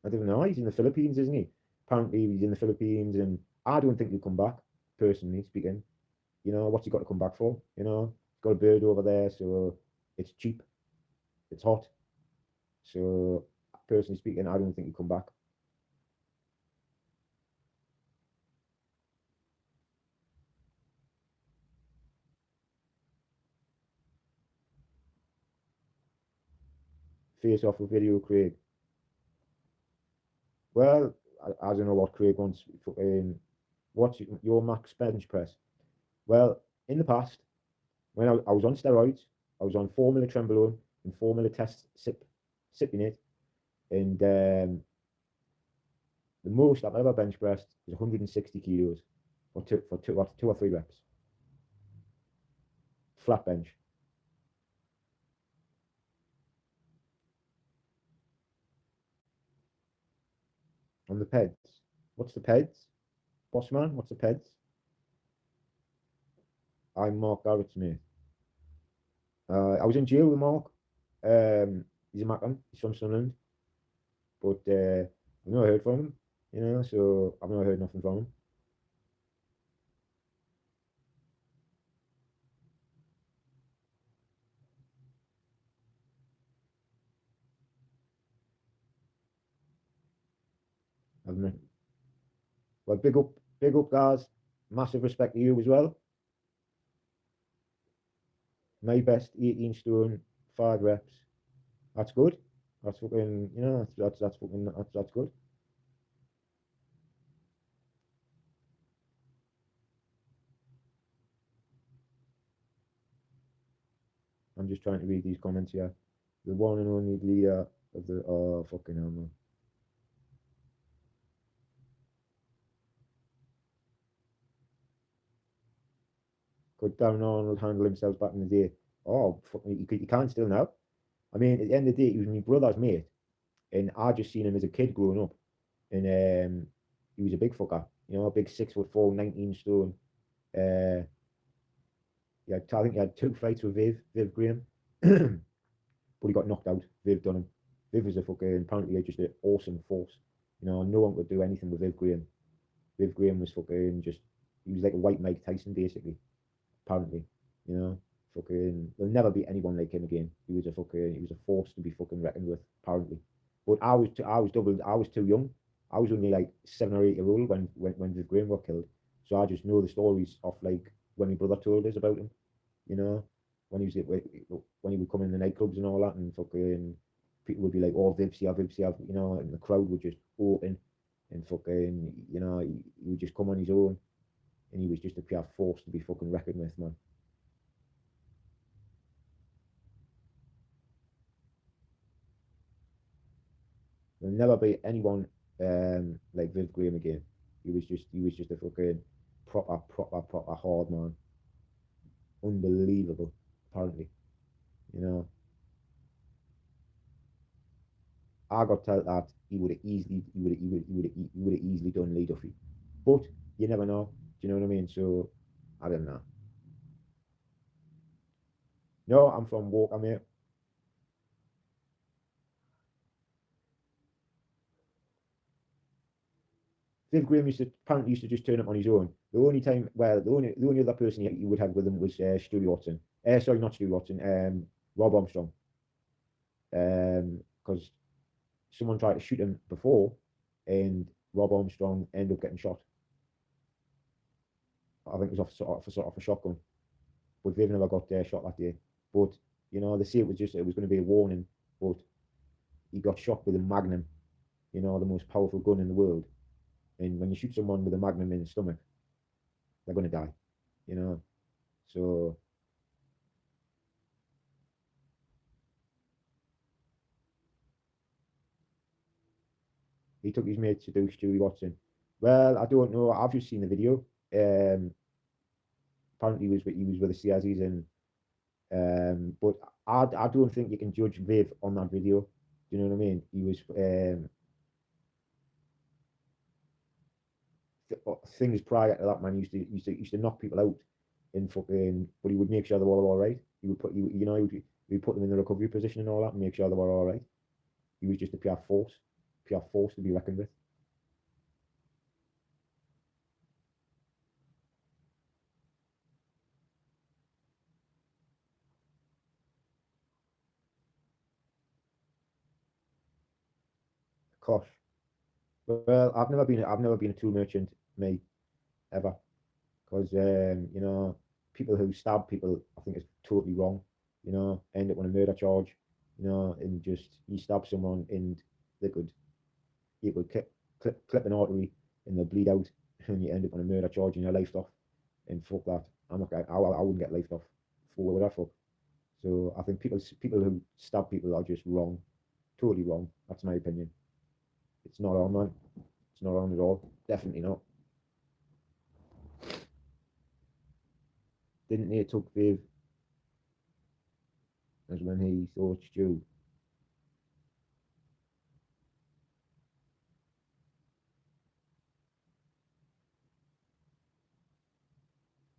I don't know. He's in the Philippines, isn't he? Apparently, he's in the Philippines, and I don't think he'll come back. Personally speaking, you know, what's he got to come back for? You know, he's got a bird over there, so it's cheap, it's hot. So, personally speaking, I don't think he'll come back. Face off with video, Craig. Well, I don't know what Craig wants. What's your max bench press? Well, in the past, when I was on steroids, I was on 4 mil Trembolone and 4 mil test sipping it, and the most I've ever bench pressed is 160 kilos for two or three reps. Flat bench. On the PEDs. What's the PEDs? Boss man, what's the PEDs? I'm Mark Garrett Smith. I was in jail with Mark. He's a Mackin, he's from Sunderland. But I've never heard from him, you know, so I've never heard nothing from him. Well, big up, guys. Massive respect to you as well. My best 18 stone, 5 reps. That's good. That's fucking, you know, that's fucking, that's good. I'm just trying to read these comments here. The one and only leader of the, oh, fucking hell, man. Could Darren Arnold handle himself back in the day? Oh, fucking, you can't still now. I mean, at the end of the day, he was my brother's mate, and I just seen him as a kid growing up, and he was a big fucker, you know, a big 6'4", 19 stone. Yeah, I think he had 2 fights with Viv Graham, but he got knocked out. Viv done him. Viv was a fucking, apparently just an awesome force. You know, no one could do anything with Viv Graham. Viv Graham was fucking just, he was like a white Mike Tyson, basically. Apparently, you know, fucking, there'll never be anyone like him again. He was a force to be fucking reckoned with, apparently. But I was too young. I was only like 7 or 8 years old when Viv Graham got killed. So I just know the stories of like when my brother told us about him. You know, when he would come in the nightclubs and all that, and fucking people would be like, "Oh, Viv's here," you know, and the crowd would just open, and fucking, you know, he would just come on his own, and he was just a pure force to be fucking reckoned with, man. There'll never be anyone like Viv Graham again. He was just a fucking proper hard man. Unbelievable, apparently. You know, I got told that he would have easily done Lee Duffy, but you never know. Do you know what I mean? So I don't know. No, I'm from Walker, mate. Viv Graham apparently used to just turn up on his own. The only time, well, the only other person he would have with him was Stu Watson. Sorry, not Stu Watson. Rob Armstrong. Because because someone tried to shoot him before, and Rob Armstrong ended up getting shot. I think it was off a shotgun, but Viv never got shot that day. But you know, they say it was going to be a warning, but he got shot with a Magnum, you know, the most powerful gun in the world. And when you shoot someone with a Magnum in the stomach, they're going to die, you know. So he took his mate to do Stewie Watson. Well, I don't know. I've just seen the video. Apparently he was with the CISs, and but I don't think you can judge Viv on that video. Do you know what I mean? He was things prior to that, man, used to knock people out in fucking, but he would make sure they were all right. He would put he would put them in the recovery position and all that, and make sure they were all right. He was just a pure force to be reckoned with. Gosh. Well, I've never been a tool merchant, me, ever, because you know, people who stab people, I think it's totally wrong. You know, end up on a murder charge. You know, and just you stab someone and it could clip an artery and they'll bleed out, and you end up on a murder charge and you're lifed off. And fuck that, I'm not. I wouldn't get lifed off. For what I fuck. So I think people who stab people are just wrong, totally wrong. That's my opinion. It's not on, man. It's not on at all. Definitely not. Didn't he took Viv as when he thought Stu?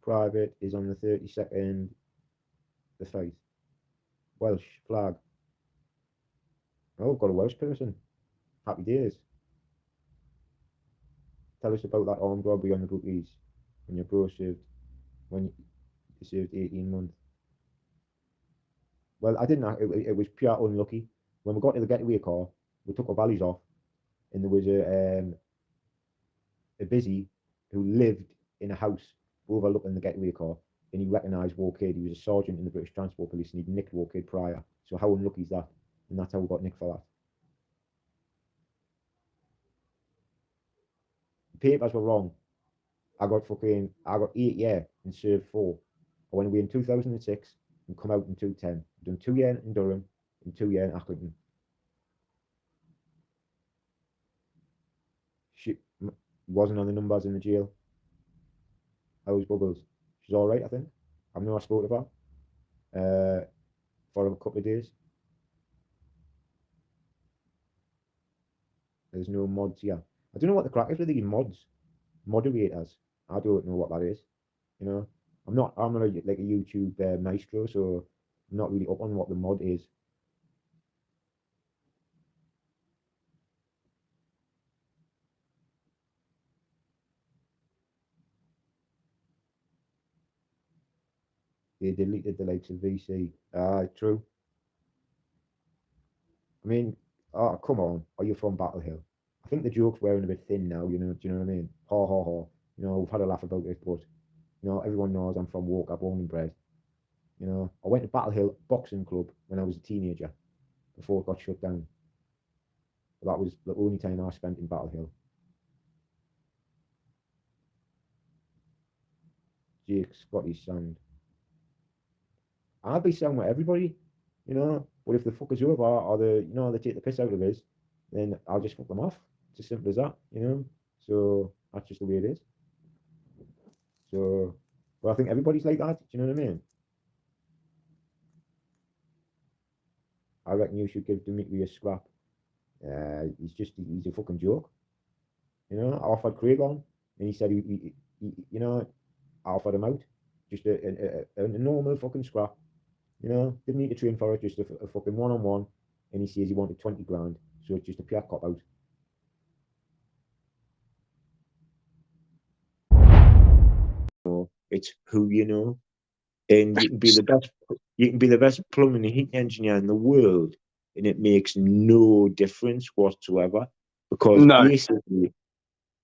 Private is on the 32nd. The fight. Welsh flag. Oh, got a Welsh person. Happy days. Tell us about that armed robbery on the bookies when your bro served 18 months. Well, I didn't. It was pure unlucky. When we got to the getaway car, we took our valleys off, and there was a busy who lived in a house overlooking the getaway car, and he recognised Walkade. He was a sergeant in the British Transport Police, and he'd nicked Walkade prior. So how unlucky is that? And that's how we got nicked for that. Papers were wrong. I got 8 years and served 4. I went away in 2006 and come out in 2010. I've done 2 years in Durham and 2 years in Accrington. She wasn't on the numbers in the jail. How was Bubbles? She's all right, I think. I've never spoken to her for a couple of days. There's no mods here. I don't know what the crack is with these moderators. I don't know what that is. You know, I'm not like a YouTube maestro, so I'm not really up on what the mod is. They deleted the likes of VC. True. I mean, oh, come on. Are you from Battle Hill? I think the joke's wearing a bit thin now, you know. Do you know what I mean? Ha ha ha. You know, we've had a laugh about it, but you know, everyone knows I'm from Walker, born and bred. You know, I went to Battle Hill Boxing Club when I was a teenager before it got shut down. That was the only time I spent in Battle Hill. Jake Scotty's sound. I'll be sound with everybody, you know. But if the fuck is over or they take the piss out of us, then I'll just fuck them off. It's as simple as that, you know. So that's just the way it is. So, well, I think everybody's like that. Do you know what I mean? I reckon you should give Dimitri a scrap. He's a fucking joke. You know, I offered Craig on, and he said he you know, I offered him out, just a normal fucking scrap. You know, didn't need to train for it, just a fucking one-on-one, and he says he wanted 20 grand, so it's just a pure cop out. It's who you know, and you can be the best plumbing and heating engineer in the world, and it makes no difference whatsoever. Because No. basically,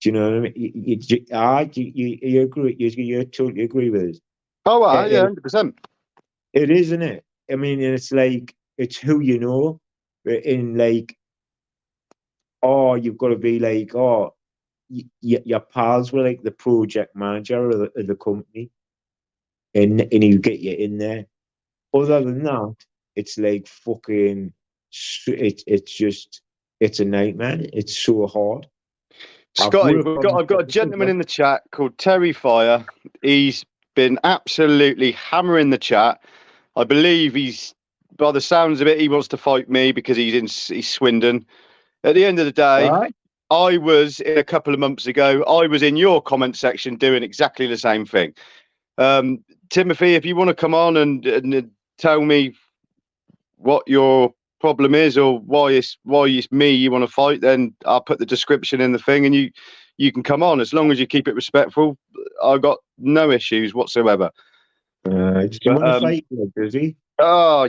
do you know what I mean? You agree? You totally agree with us. Oh, yeah, 100%. It is, isn't it? I mean, it's like it's who you know, but in like, oh, you've got to be like, oh, your pals were like the project manager of the company, and he'll get you in there. Other than that, it's like fucking. It's a nightmare. It's so hard. Scotty, I've got a gentleman in the chat called Terry Fire. He's been absolutely hammering the chat. I believe he's, by the sounds of it, he wants to fight me because he's Swindon. At the end of the day, Right. I was a couple of months ago. I was in your comment section doing exactly the same thing. Timothy, if you want to come on and tell me what your problem is or why it's me you want to fight, then I'll put the description in the thing and you can come on as long as you keep it respectful. I've got no issues whatsoever. Do you want to fight, Busy? Oh,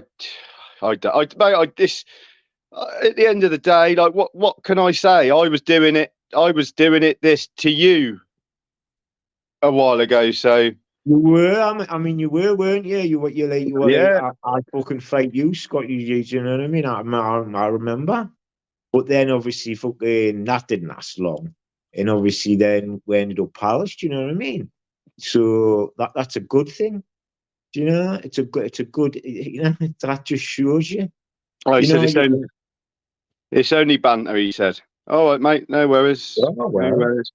at the end of the day, like what can I say? I was doing it this to you a while ago, so. You were, I mean, you were, weren't you? You were Yeah. like, I fucking fight you, Scott. You know what I mean? I remember. But then obviously, fucking that didn't last long, and obviously then we ended up Palace. Do you know what I mean? So that's a good thing. Do you know? It's a good. You know, that just shows you. I said it's only banter. He said, "All right, mate. No worries. Oh, well. No worries."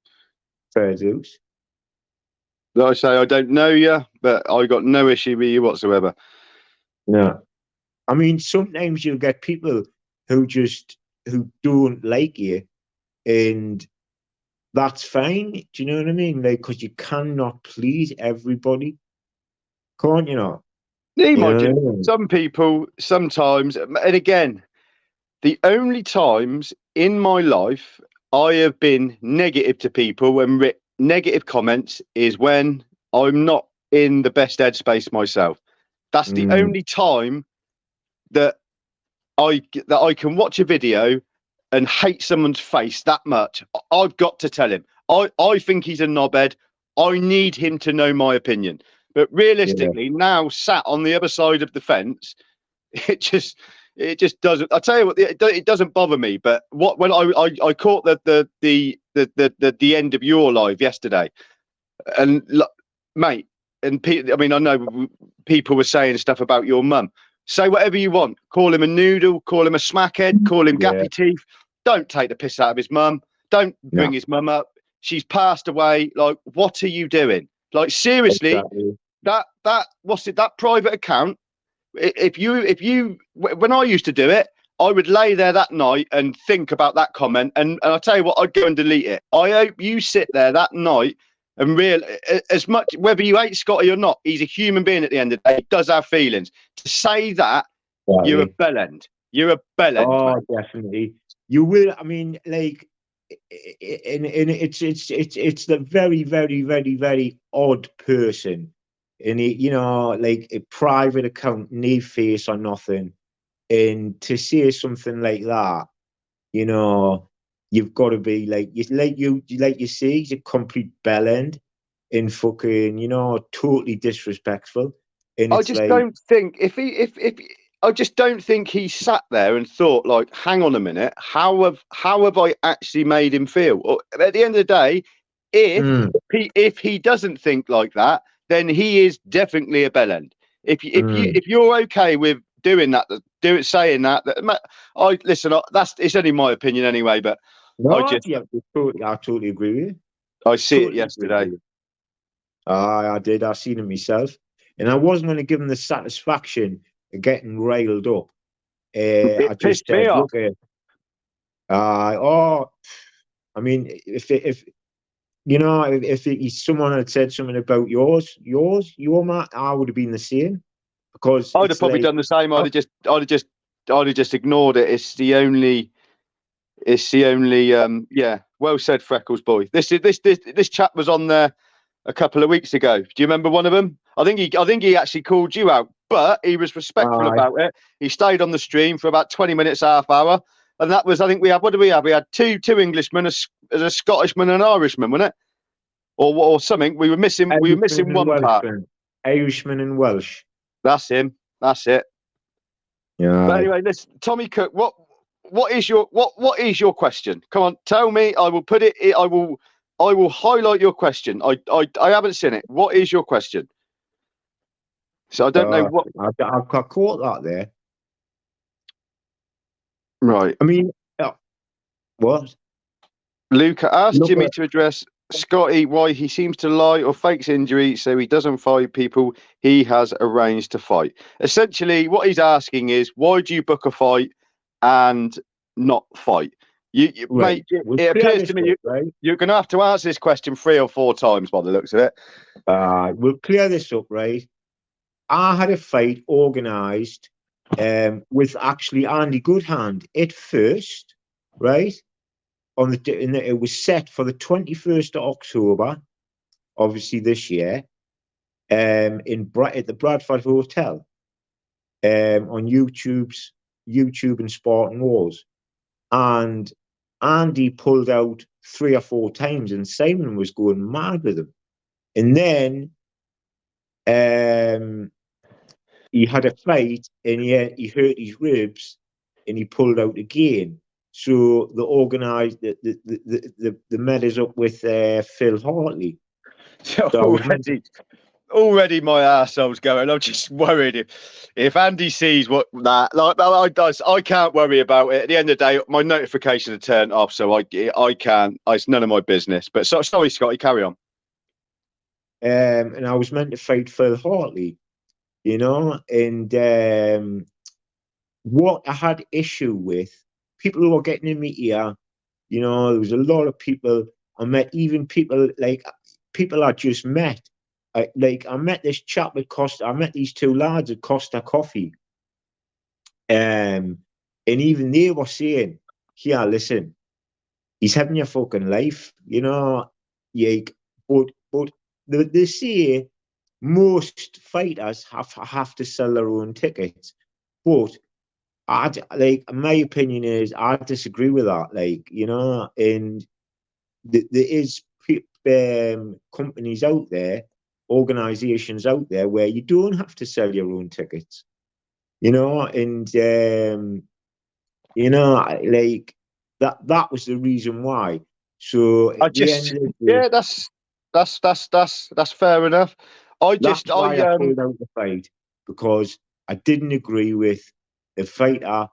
Fair dues. Like I say, I don't know you, but I got no issue with you whatsoever. No, I mean sometimes you'll get people who don't like you, and that's fine. Do you know what I mean? Like, because you cannot please everybody, can't you? Know? Imagine some people sometimes, and again, the only times in my life I have been negative to people and negative comments is when I'm not in the best headspace myself. That's the only time that I can watch a video and hate someone's face that much. I've got to tell him. I think he's a knobhead. I need him to know my opinion. But realistically, now sat on the other side of the fence, it just doesn't. I tell you what, it doesn't bother me. But when I caught the end of your live yesterday, and mate, and I mean, I know people were saying stuff about your mum. Say whatever you want. Call him a noodle. Call him a smackhead. Call him gappy teeth. Don't take the piss out of his mum. Don't bring his mum up. She's passed away. Like, what are you doing? Like, seriously, exactly. that private account. If you when I used to do it, I would lay there that night and think about that comment, and I'll tell you what, I'd go and delete it. I hope you sit there that night and as much, whether you hate Scotty or not, he's a human being at the end of the day. He does have feelings. To say that, you're a bellend. You're a bellend. Oh, man. Definitely. You will. I mean, like, and it's the very, very, very, very odd person. And you know, like a private account, no face or nothing, and to say something like that, you know, you've got to be like you say, he's a complete bellend and fucking, you know, totally disrespectful. And I just don't think if I just don't think he sat there and thought, like, hang on a minute, how have I actually made him feel? Or, at the end of the day, if he doesn't think like that, then he is definitely a bellend. If you're okay with doing that, saying that it's only my opinion anyway. But I totally agree with you. I see it yesterday. I did. I seen it myself, and I wasn't going to give him the satisfaction of getting riled up. I just said, look, I mean, if you know, if someone had said something about your mat, I would have been the same, because I'd have probably done the same. I'd have just ignored it. It's the only yeah. Well said, Freckles boy. This chat was on there a couple of weeks ago. Do you remember one of them? I think he actually called you out, but he was respectful about it. He stayed on the stream for about 20 minutes, half hour, and that was, I think we had, what did we have? We had two Englishmen, a Scottishman and an Irishman, wasn't it? Or something. We were missing one part. Irishman and Welsh. That's him. That's it. Yeah. But anyway, listen, Tommy Cook, what is your question? Come on, tell me. I will put it. I will highlight your question. I haven't seen it. What is your question? So I don't know what. I've caught that there. Right. I mean, what? Luca asked Jimmy to address Scotty why he seems to lie or fakes injury so he doesn't fight people he has arranged to fight. Essentially, what he's asking is, why do you book a fight and not fight? Mate, it appears to me you're going to have to answer this question 3 or 4 times by the looks of it. We'll clear this up, right? I had a fight organised with actually Andy Goodhand at first, right? It was set for the 21st of October, obviously this year, at the Bradford Hotel, on YouTube and Spartan Wars, and Andy pulled out 3 or 4 times, and Simon was going mad with him, and then he had a fight, and he hurt his ribs, and he pulled out again. So they organised the met us up with Phil Hartley. So already my arsehole's going. I'm just worried if Andy sees what that does. I can't worry about it. At the end of the day, my notifications are turned off, so I can't. It's none of my business. But sorry, Scotty, carry on. And I was meant to fight Phil Hartley, you know, and what I had issue with. People who were getting in my ear, you know, there was a lot of people. I met even people I just met. I met this chap at Costa. I met these 2 lads at Costa Coffee, and even they were saying, "Here, listen, he's having your fucking life, you know." But they say most fighters have to sell their own tickets, but. My opinion is I disagree with that, you know, and there is companies out there, organizations out there where you don't have to sell your own tickets, you know, and you know, that was the reason why. So that's fair enough. I pulled out the fight because I didn't agree with the fighter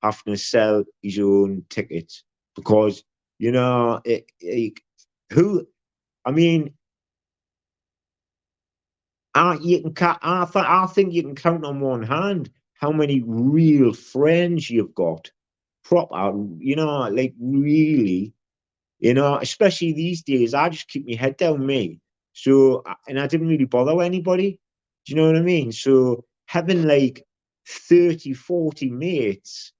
having to sell his own tickets, because, you know, I think you can count on one hand how many real friends you've got, proper, you know, really, you know, especially these days. I just keep my head down, me. So, and I didn't really bother with anybody. Do you know what I mean? So having 30, 40 mates,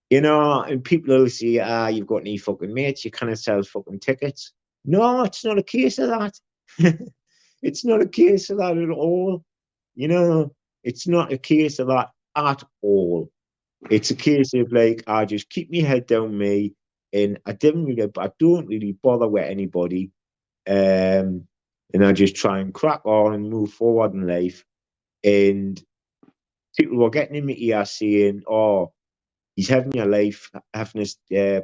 you know, and people will say, you've got any fucking mates, you can't sell fucking tickets. No, it's not a case of that. It's not a case of that at all. You know, it's not a case of that at all. It's a case of I just keep my head down, me, and I don't really bother with anybody. And I just try and crack on and move forward in life. And people were getting in my ear saying, "Oh, he's having your life, having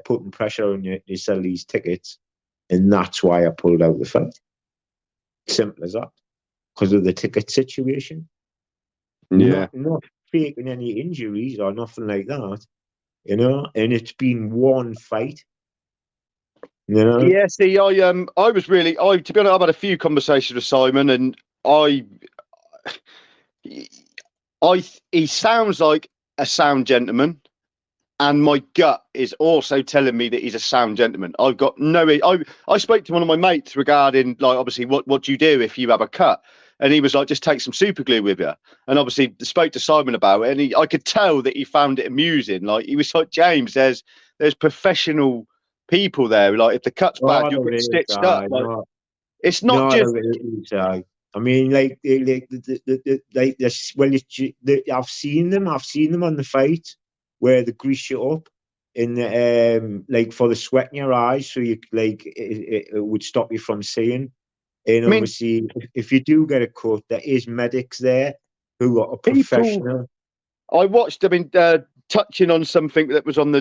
putting pressure on you to sell these tickets," and that's why I pulled out the fight. Simple as that, because of the ticket situation. Yeah, not faking any injuries or nothing like that, you know. And it's been one fight, you know. Yeah, see, I was really, to be honest, I've had a few conversations with Simon, and he sounds like a sound gentleman, and my gut is also telling me that he's a sound gentleman. I've got I spoke to one of my mates regarding, obviously, what do you do if you have a cut? And he was like, just take some super glue with you. And obviously spoke to Simon about it, and I could tell that he found it amusing. He was like, James, there's professional people there. If the cut's bad, you'll get stitched up. It's not just. I mean, like well, I've seen them on the fight where they grease you up in the, like for the sweat in your eyes, so you like it would stop you from seeing. And obviously, if you do get a cut, there is medics there who are professional. I watched. I mean, touching on something that was on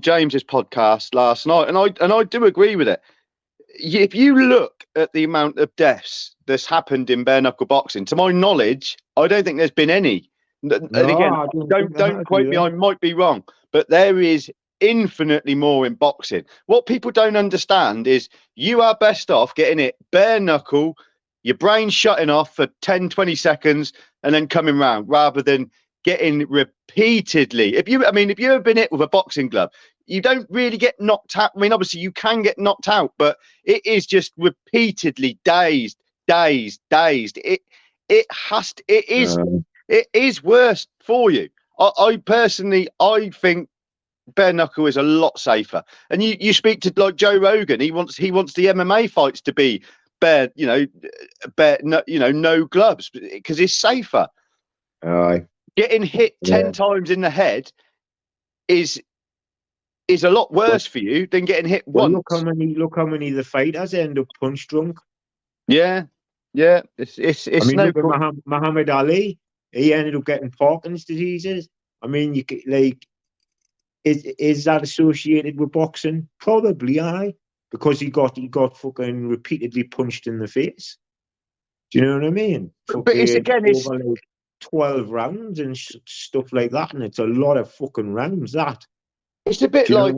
James's podcast last night, and I do agree with it. If you look at the amount of deaths that's happened in bare knuckle boxing, to my knowledge, I don't think there's been any. And again, don't quote me. I might be wrong, but there is infinitely more in boxing. What people don't understand is you are best off getting it bare knuckle, your brain shutting off for 10, 20 seconds, and then coming round, rather than getting repeatedly. If you've ever been hit with a boxing glove, you don't really get knocked out. I mean, obviously you can get knocked out, but it is just repeatedly dazed. It is worse for you. I personally think bare knuckle is a lot safer. And you speak to like Joe Rogan, he wants the MMA fights to be bare, no gloves, because it's safer. Getting hit 10 times in the head is a lot worse for you than getting hit once. Look how many of the fighters end up punch drunk. Yeah. It's I mean, no. look at Muhammad Ali. He ended up getting Parkinson's diseases. I mean, you could, like, is that associated with boxing? Probably, aye, because he got fucking repeatedly punched in the face. Do you know what I mean? But it's over like 12 rounds and stuff like that, and it's a lot of fucking rounds. That it's a bit like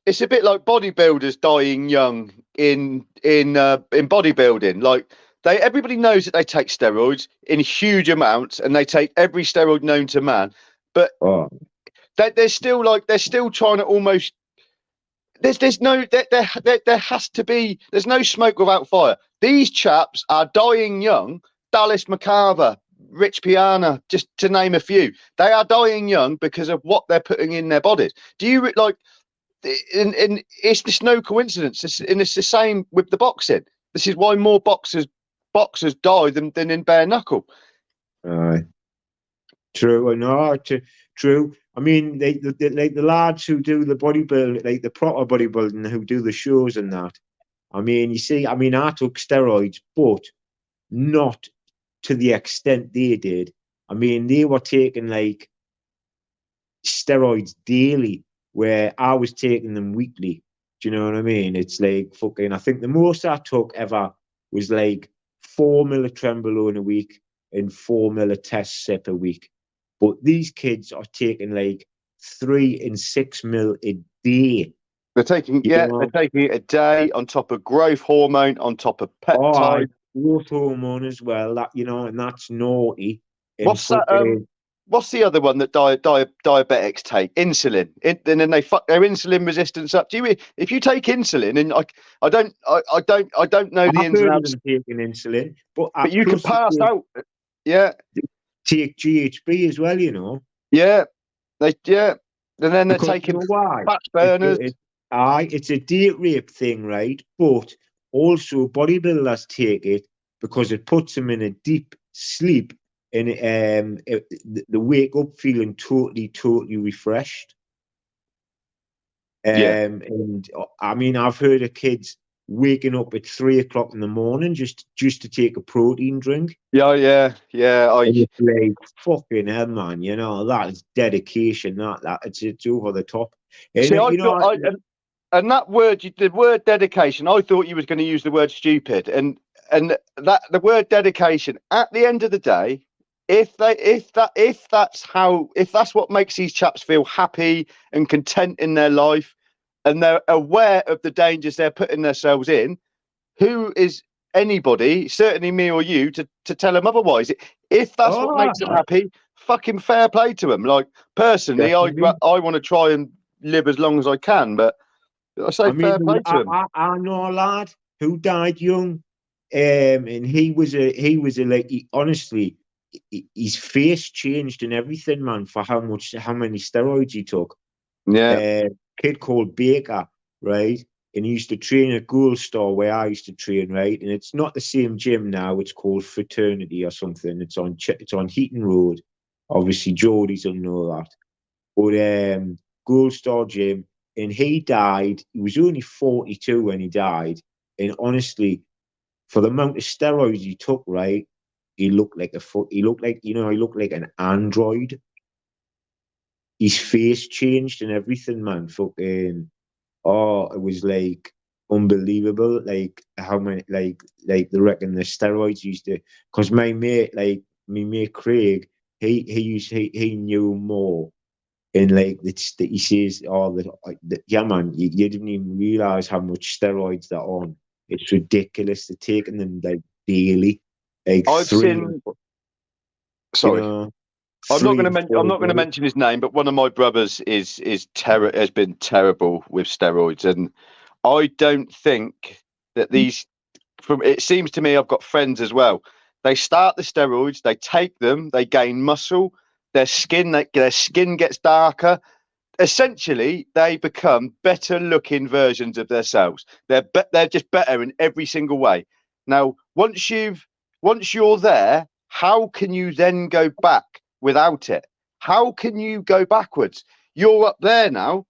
it's a bit like bodybuilders dying young in bodybuilding. Like everybody knows that they take steroids in huge amounts, and they take every steroid known to man. But they're still trying to almost. There's no smoke without fire. These chaps are dying young. Dallas McCarver, Rich Piana, just to name a few. They are dying young because of what they're putting in their bodies. Do you like? And it's just no coincidence. It's the same with the boxing. This is why more boxers die than in bare knuckle. True. No, true. I mean, the lads who do the bodybuilding, like the proper bodybuilding, who do the shows and that. I mean, you see, I took steroids, but not to the extent they did. I mean, they were taking like steroids daily, where I was taking them weekly. Do you know what I mean? It's like fucking. I think the most I took ever was like 4 ml of Trenbolone a week and 4 ml of Test Sip a week. But these kids are taking like 3 and 6 ml a day. They're taking they're taking it a day on top of growth hormone, on top of peptide. Growth hormone as well. That and that's naughty. And what's that? What's the other one that diabetics take? Insulin. And then they fuck their insulin resistance up. If you take insulin, and I don't know the ins and outs. Taking insulin, but you can pass out. Yeah. Take GHB as well, Yeah, and then they're taking fat burners. It's a date rape thing, right? But also bodybuilders take it because it puts them in a deep sleep, and they wake up feeling totally refreshed. And I mean, I've heard of kids waking up at 3 o'clock in the morning just to take a protein drink. Yeah. It's like fucking hell, man. That is dedication. It's over the top. And, and that word, the word dedication, I thought you was going to use the word stupid, and that the word dedication. At the end of the day, if that's what makes these chaps feel happy and content in their life, and they're aware of the dangers they're putting themselves in, who is anybody, certainly me or you, to tell them otherwise? If that's what makes them happy, fucking fair play to them. Like, personally, I want to try and live as long as I can, but I say fair play to them. I know a lad who died young, and he was honestly, his face changed and everything, man, for how many steroids he took. Yeah. Kid called Baker, right? and he used to train at Gold Star where I used to train, right? And it's not the same gym now. It's called Fraternity or something. It's on Heaton Road. Obviously, Geordie's will know that. But Gold Star gym, and he died. He was only 42 when he died. And honestly, for the amount of steroids he took, right, he looked like he looked like an android. His face changed and everything, man. Fucking, oh, it was like unbelievable. Like how many, like they reckon the steroids used to. Because my mate Craig, he knew more. And like he says, oh, yeah, man, you didn't even realize how much steroids they're on. It's ridiculous. They're taking them like daily, like I've three. seen. Sorry, I'm not going to mention his name, but one of my brothers has been terrible with steroids, and I don't think that these. It seems to me, I've got friends as well. They start the steroids, they take them, they gain muscle, their skin gets darker. Essentially, they become better looking versions of themselves. They're just better in every single way. Now, once you're there, how can you then go back without it? How can you go backwards? You're up there now.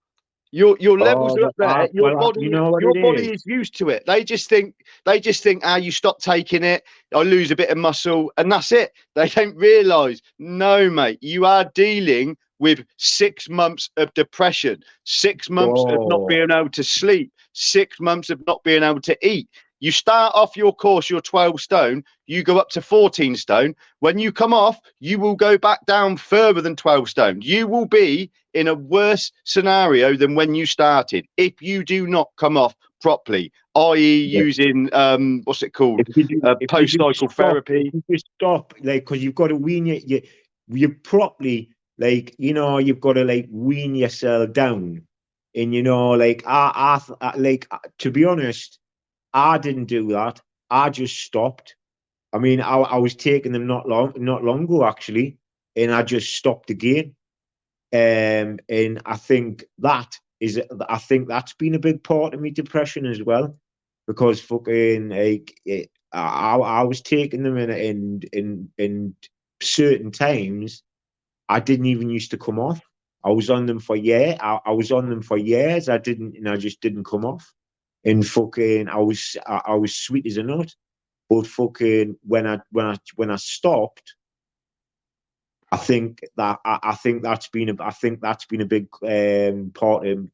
Your levels are up there. Your body is used to it. They just think, you stop taking it, I lose a bit of muscle, and that's it. They don't realise, no, mate, you are dealing with 6 months of depression, 6 months of not being able to sleep, 6 months of not being able to eat. You start off your course, you're 12 stone, you go up to 14 stone. When you come off, you will go back down further than 12 stone. You will be in a worse scenario than when you started if you do not come off properly, i.e. using, what's it called? Post-cycle therapy. If you stop, like, because you've got to wean you properly, like, you've got to, like, wean yourself down. And, like, to be honest, I didn't do that. I just stopped. I mean, I was taking them not long ago, actually, and I just stopped again. And I think that's been a big part of my depression as well, because fucking like I was taking them in certain times. I didn't even used to come off. I was on them for years. I was on them for years. I just didn't come off. And fucking, I was sweet as a nut. But fucking, when I stopped, I think that's been a big part of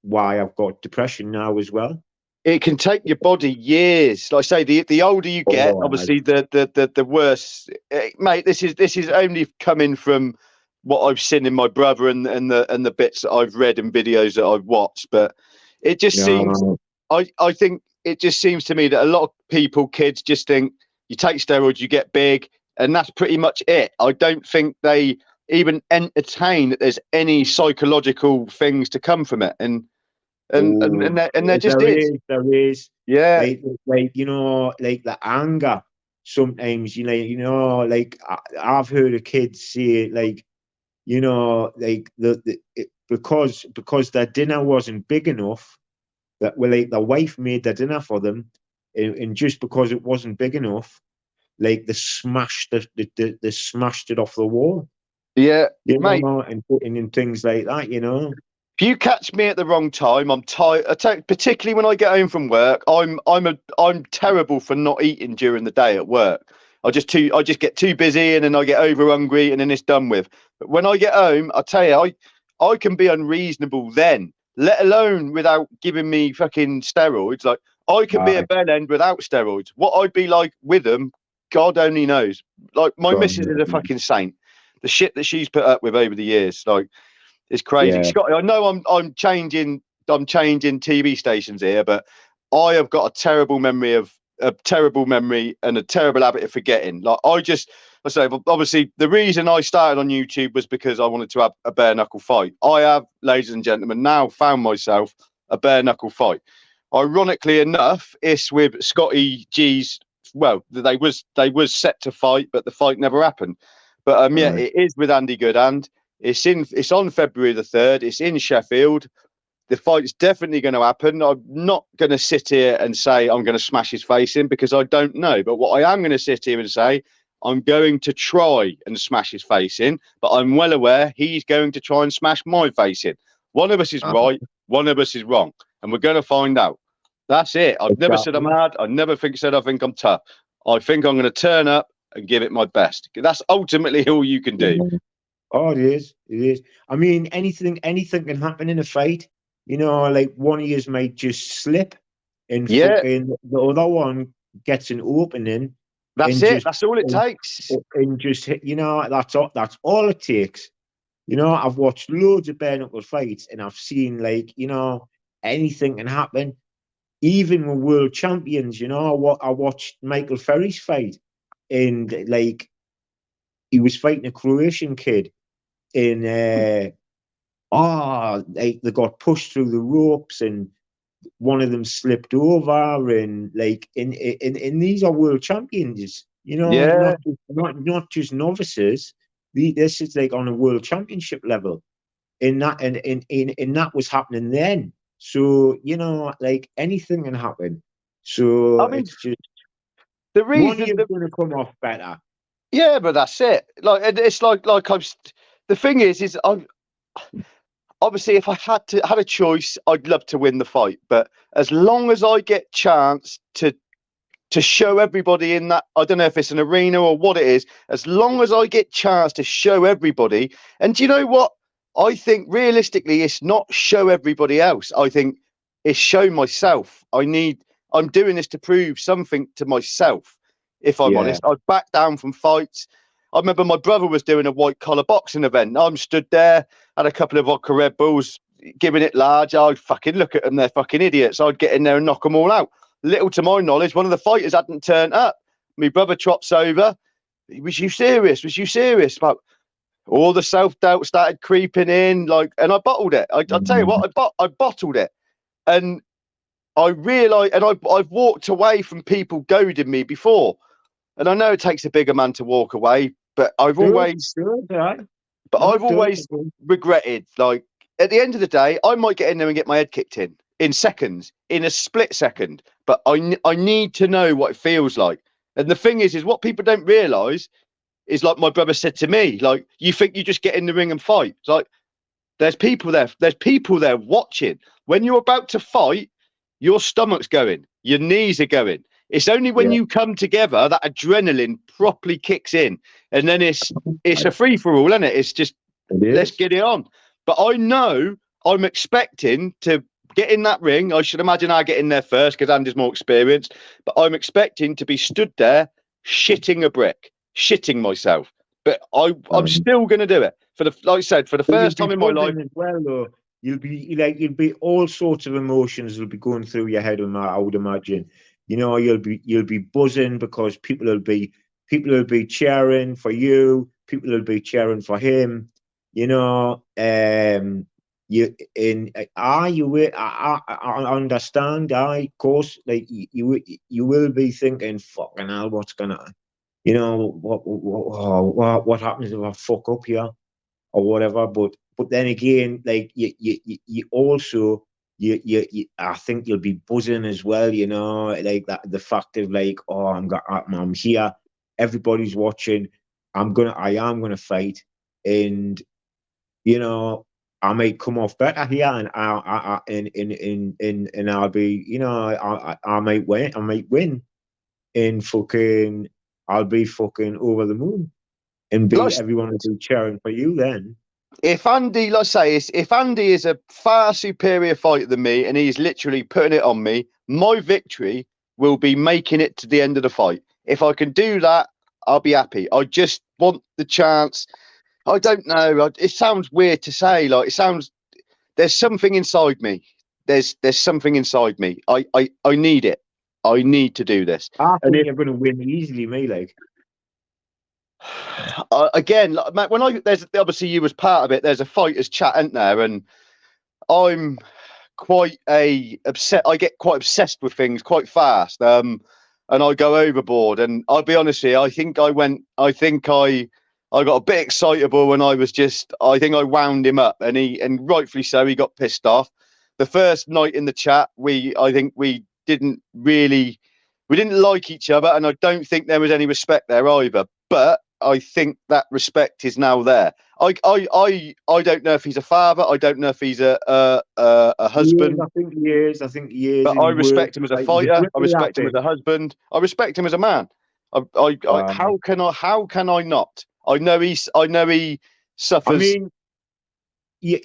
why I've got depression now as well. It can take your body years. Like I say, the older you get, obviously the worse. Mate, this is only coming from what I've seen in my brother and the bits that I've read and videos that I've watched. But it just seems, I think it just seems to me that a lot of people, kids, just think you take steroids, you get big, and that's pretty much it. I don't think they even entertain that there's any psychological things to come from it, and there just is. There is. Yeah. Like like the anger. Sometimes like I've heard of kids say like like because their dinner wasn't big enough, that like the wife made their dinner for them, and just because it wasn't big enough, like they smashed it off the wall. Yeah, mate, and things like that. If you catch me at the wrong time, I'm tired. Particularly when I get home from work, I'm terrible for not eating during the day at work. I just get too busy, and then I get over hungry, and then it's done with. But when I get home, I tell you, I can be unreasonable then, let alone without giving me fucking steroids. Like I can be a bell end without steroids. What I'd be like with them, God only knows. Like my missus is a fucking saint. The shit that she's put up with over the years, like, it's crazy. Yeah. Scott, I know I'm changing TV stations here, but I have got a terrible memory and a terrible habit of forgetting. Like I say, obviously the reason I started on YouTube was because I wanted to have a bare knuckle fight. I have, ladies and gentlemen, now found myself a bare knuckle fight. Ironically enough, it's with Scotty G's. Well, they was set to fight, but the fight never happened. But yeah, it is with Andy Goodhand. It's on February the 3rd. It's in Sheffield. the fight's definitely going to happen. I'm not going to sit here and say I'm going to smash his face in because I don't know. But what I am going to sit here and say, I'm going to try and smash his face in, but I'm well aware he's going to try and smash my face in. One of us is right, one of us is wrong, and we're going to find out. That's it. I've never said I'm mad. I never said I think I'm tough. I think I'm going to turn up and give it my best. That's ultimately all you can do. Oh, it is. It is. I mean, anything can happen in a fight. You know, like one of yous might just slip, and fucking the other one gets an opening. That's it. That's all it takes. And just hit. You know, that's all it takes. You know, I've watched loads of bare knuckle fights, and I've seen, like, you know, anything can happen. Even with world champions, you know, I watched Michael Ferry's fight, and like he was fighting a Croatian kid, and they got pushed through the ropes, and one of them slipped over, and like and these are world champions, you know, not just novices. This is like on a world championship level, and that was happening then. So, you know, like anything can happen. So I mean, it's just the reason you're going to come off better. Yeah, but that's it. Like it's like I'm. The thing is I'm obviously if I had a choice, I'd love to win the fight. But as long as I get chance to show everybody in that, I don't know if it's an arena or what it is. As long as I get chance to show everybody, and do you know what? I think realistically, it's not show everybody else. I think it's show myself. I'm doing this to prove something to myself. If I'm honest, I've backed down from fights. I remember my brother was doing a white collar boxing event. I'm stood there, had a couple of vodka Red Bulls, giving it large. I'd fucking look at them. They're fucking idiots. I'd get in there and knock them all out. Little to my knowledge, one of the fighters hadn't turned up. My brother trots over. Was you serious? Was you serious? But all the self-doubt started creeping in, like, and I bottled it. I'll tell you what, I bottled it. And I realised, and I've walked away from people goading me before. And I know it takes a bigger man to walk away, but I've always regretted, like, at the end of the day, I might get in there and get my head kicked in seconds, in a split second. But I need to know what it feels like. And the thing is what people don't realise is, like my brother said to me, like, you think you just get in the ring and fight. It's like, there's people there watching. When you're about to fight, your stomach's going, your knees are going. It's only when you come together that adrenaline properly kicks in. And then it's a free-for-all, isn't it? It's just, let's get it on. But I know I'm expecting to get in that ring. I should imagine I get in there first because Andy's more experienced. But I'm expecting to be stood there shitting a brick. Shitting myself, but I'm still going to do it like I said, for the first time in my life. As well, though, you'll be all sorts of emotions will be going through your head. I would imagine, you know, you'll be buzzing because people will be cheering for you. People will be cheering for him. You know, I understand. Of course, like you will be thinking, fucking hell, what's gonna. You know, what happens if I fuck up here or whatever? But then again, like you also I think you'll be buzzing as well. You know, like that the fact of like, oh, I'm here, everybody's watching. I am gonna fight, and you know, I might come off better here, and I'll be, you know, I might win, and fucking. I'll be fucking over the moon, and everyone will be cheering for you then. If Andy, let's say, if Andy is a far superior fighter than me, and he's literally putting it on me, my victory will be making it to the end of the fight. If I can do that, I'll be happy. I just want the chance. I don't know. It sounds weird to say. Like, it sounds. There's something inside me. There's something inside me. I need it. I need to do this. I think you're going to win easily, me. Like again, like, when there's obviously you was part of it. There's a fighters chat, isn't there? And I'm quite upset. I get quite obsessed with things quite fast. And I go overboard. And I'll be honest here. I think I got a bit excitable when I think I wound him up, and rightfully so. He got pissed off. the first night in the chat, I think we didn't like each other, and I don't think there was any respect there either. But I think that respect is now there. I don't know if he's a father. I don't know if he's a husband. I think he is. I think he is. But I respect him as a fighter. I respect him as a husband. I respect him as a man. How can I not? I know he suffers. I mean, yeah.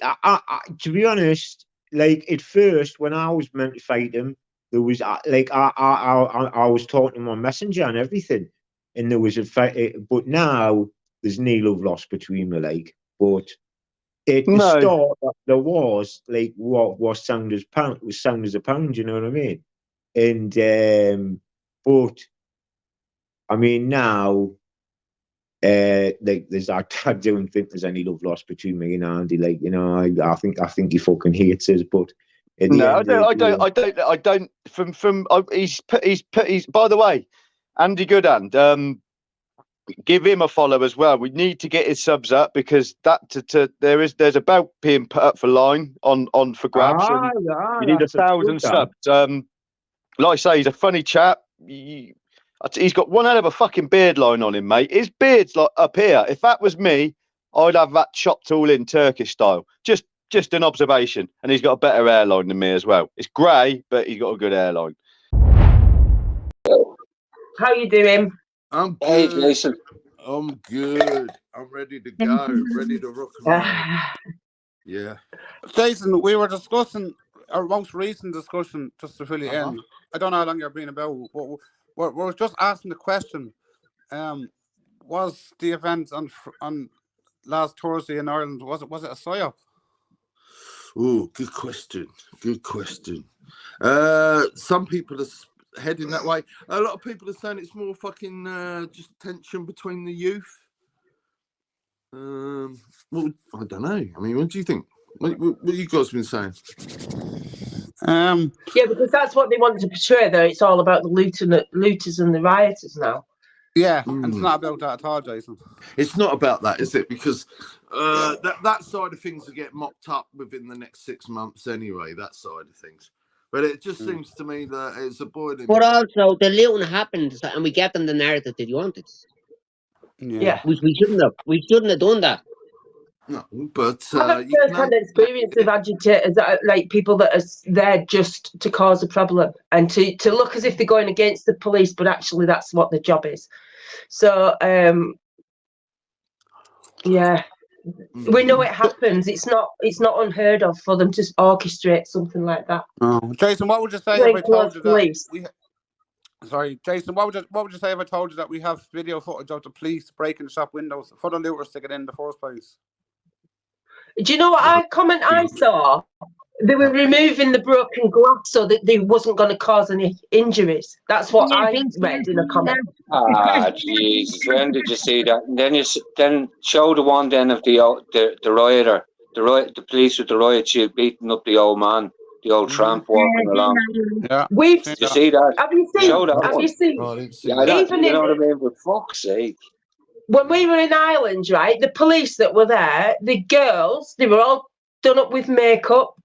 To be honest, like at first when I was meant to fight him, there was like I was talking to him on Messenger and everything, and there was a fight. But now there's no love lost between me. Like, but at the start there was like what was sound as pound was sound as a pound. You know what I mean? And but I mean now. Like I don't think there's any love lost between me and Andy. Like, you know, I think he fucking hates us. But no, I don't. He's by the way, Andy Goodhand. Give him a follow as well. We need to get his subs up because there's about being put up for line on for grabs. You need 1,000 subs. Like I say, he's a funny chap. He's got one hell of a fucking beard line on him, mate. His beard's like up here. If that was me, I'd have that chopped all in Turkish style. Just an observation. And he's got a better hairline than me as well. It's grey, but he's got a good hairline. How you doing? I'm good. Hey, Jason. I'm good. I'm ready to go. Ready to rock and roll. Yeah. Jason, we were discussing our most recent discussion, just to fill you in. I don't know how long you've been about, but we're just asking the question. Was the event on last Thursday in Ireland, was it a psyop? Oh, good question. Good question. Some people are heading that way. A lot of people are saying it's more fucking just tension between the youth. Well, I don't know. I mean, what do you think? What you guys been saying? Yeah, because that's what they want to portray, though. It's all about the looters and the rioters now. Yeah, and it's not about that at all, Jason. It's not about that, is it? Because that side of things will get mopped up within the next 6 months anyway, that side of things. But it just seems to me that it's a boiling. But also, the looting happened, and we gave them the narrative that you wanted. Yeah. We shouldn't have done that. No, but I've had first-hand experience of agitators, like people that are there just to cause a problem and to look as if they're going against the police, but actually that's what the job is. So, yeah, we know it happens. It's not unheard of for them to orchestrate something like that. Jason, what would you say if I told you that? Sorry, Jason, what would you say if I told you that we have video footage of the police breaking shop windows for the looters to get in the first place? Do you know what I saw? They were removing the broken glass so that they wasn't going to cause any injuries. That's what I read in a comment. Ah, Jesus! When did you see that? And then show the one then of the rioter, the police with the riot shield beating up the old man, the old tramp walking along. Yeah, did you see that? Have you seen? Show that Have one. you seen? Oh, I didn't see Yeah, that. Even you know what I mean? For fuck's sake. When we were in Ireland, right, the police that were there, the girls, they were all done up with makeup,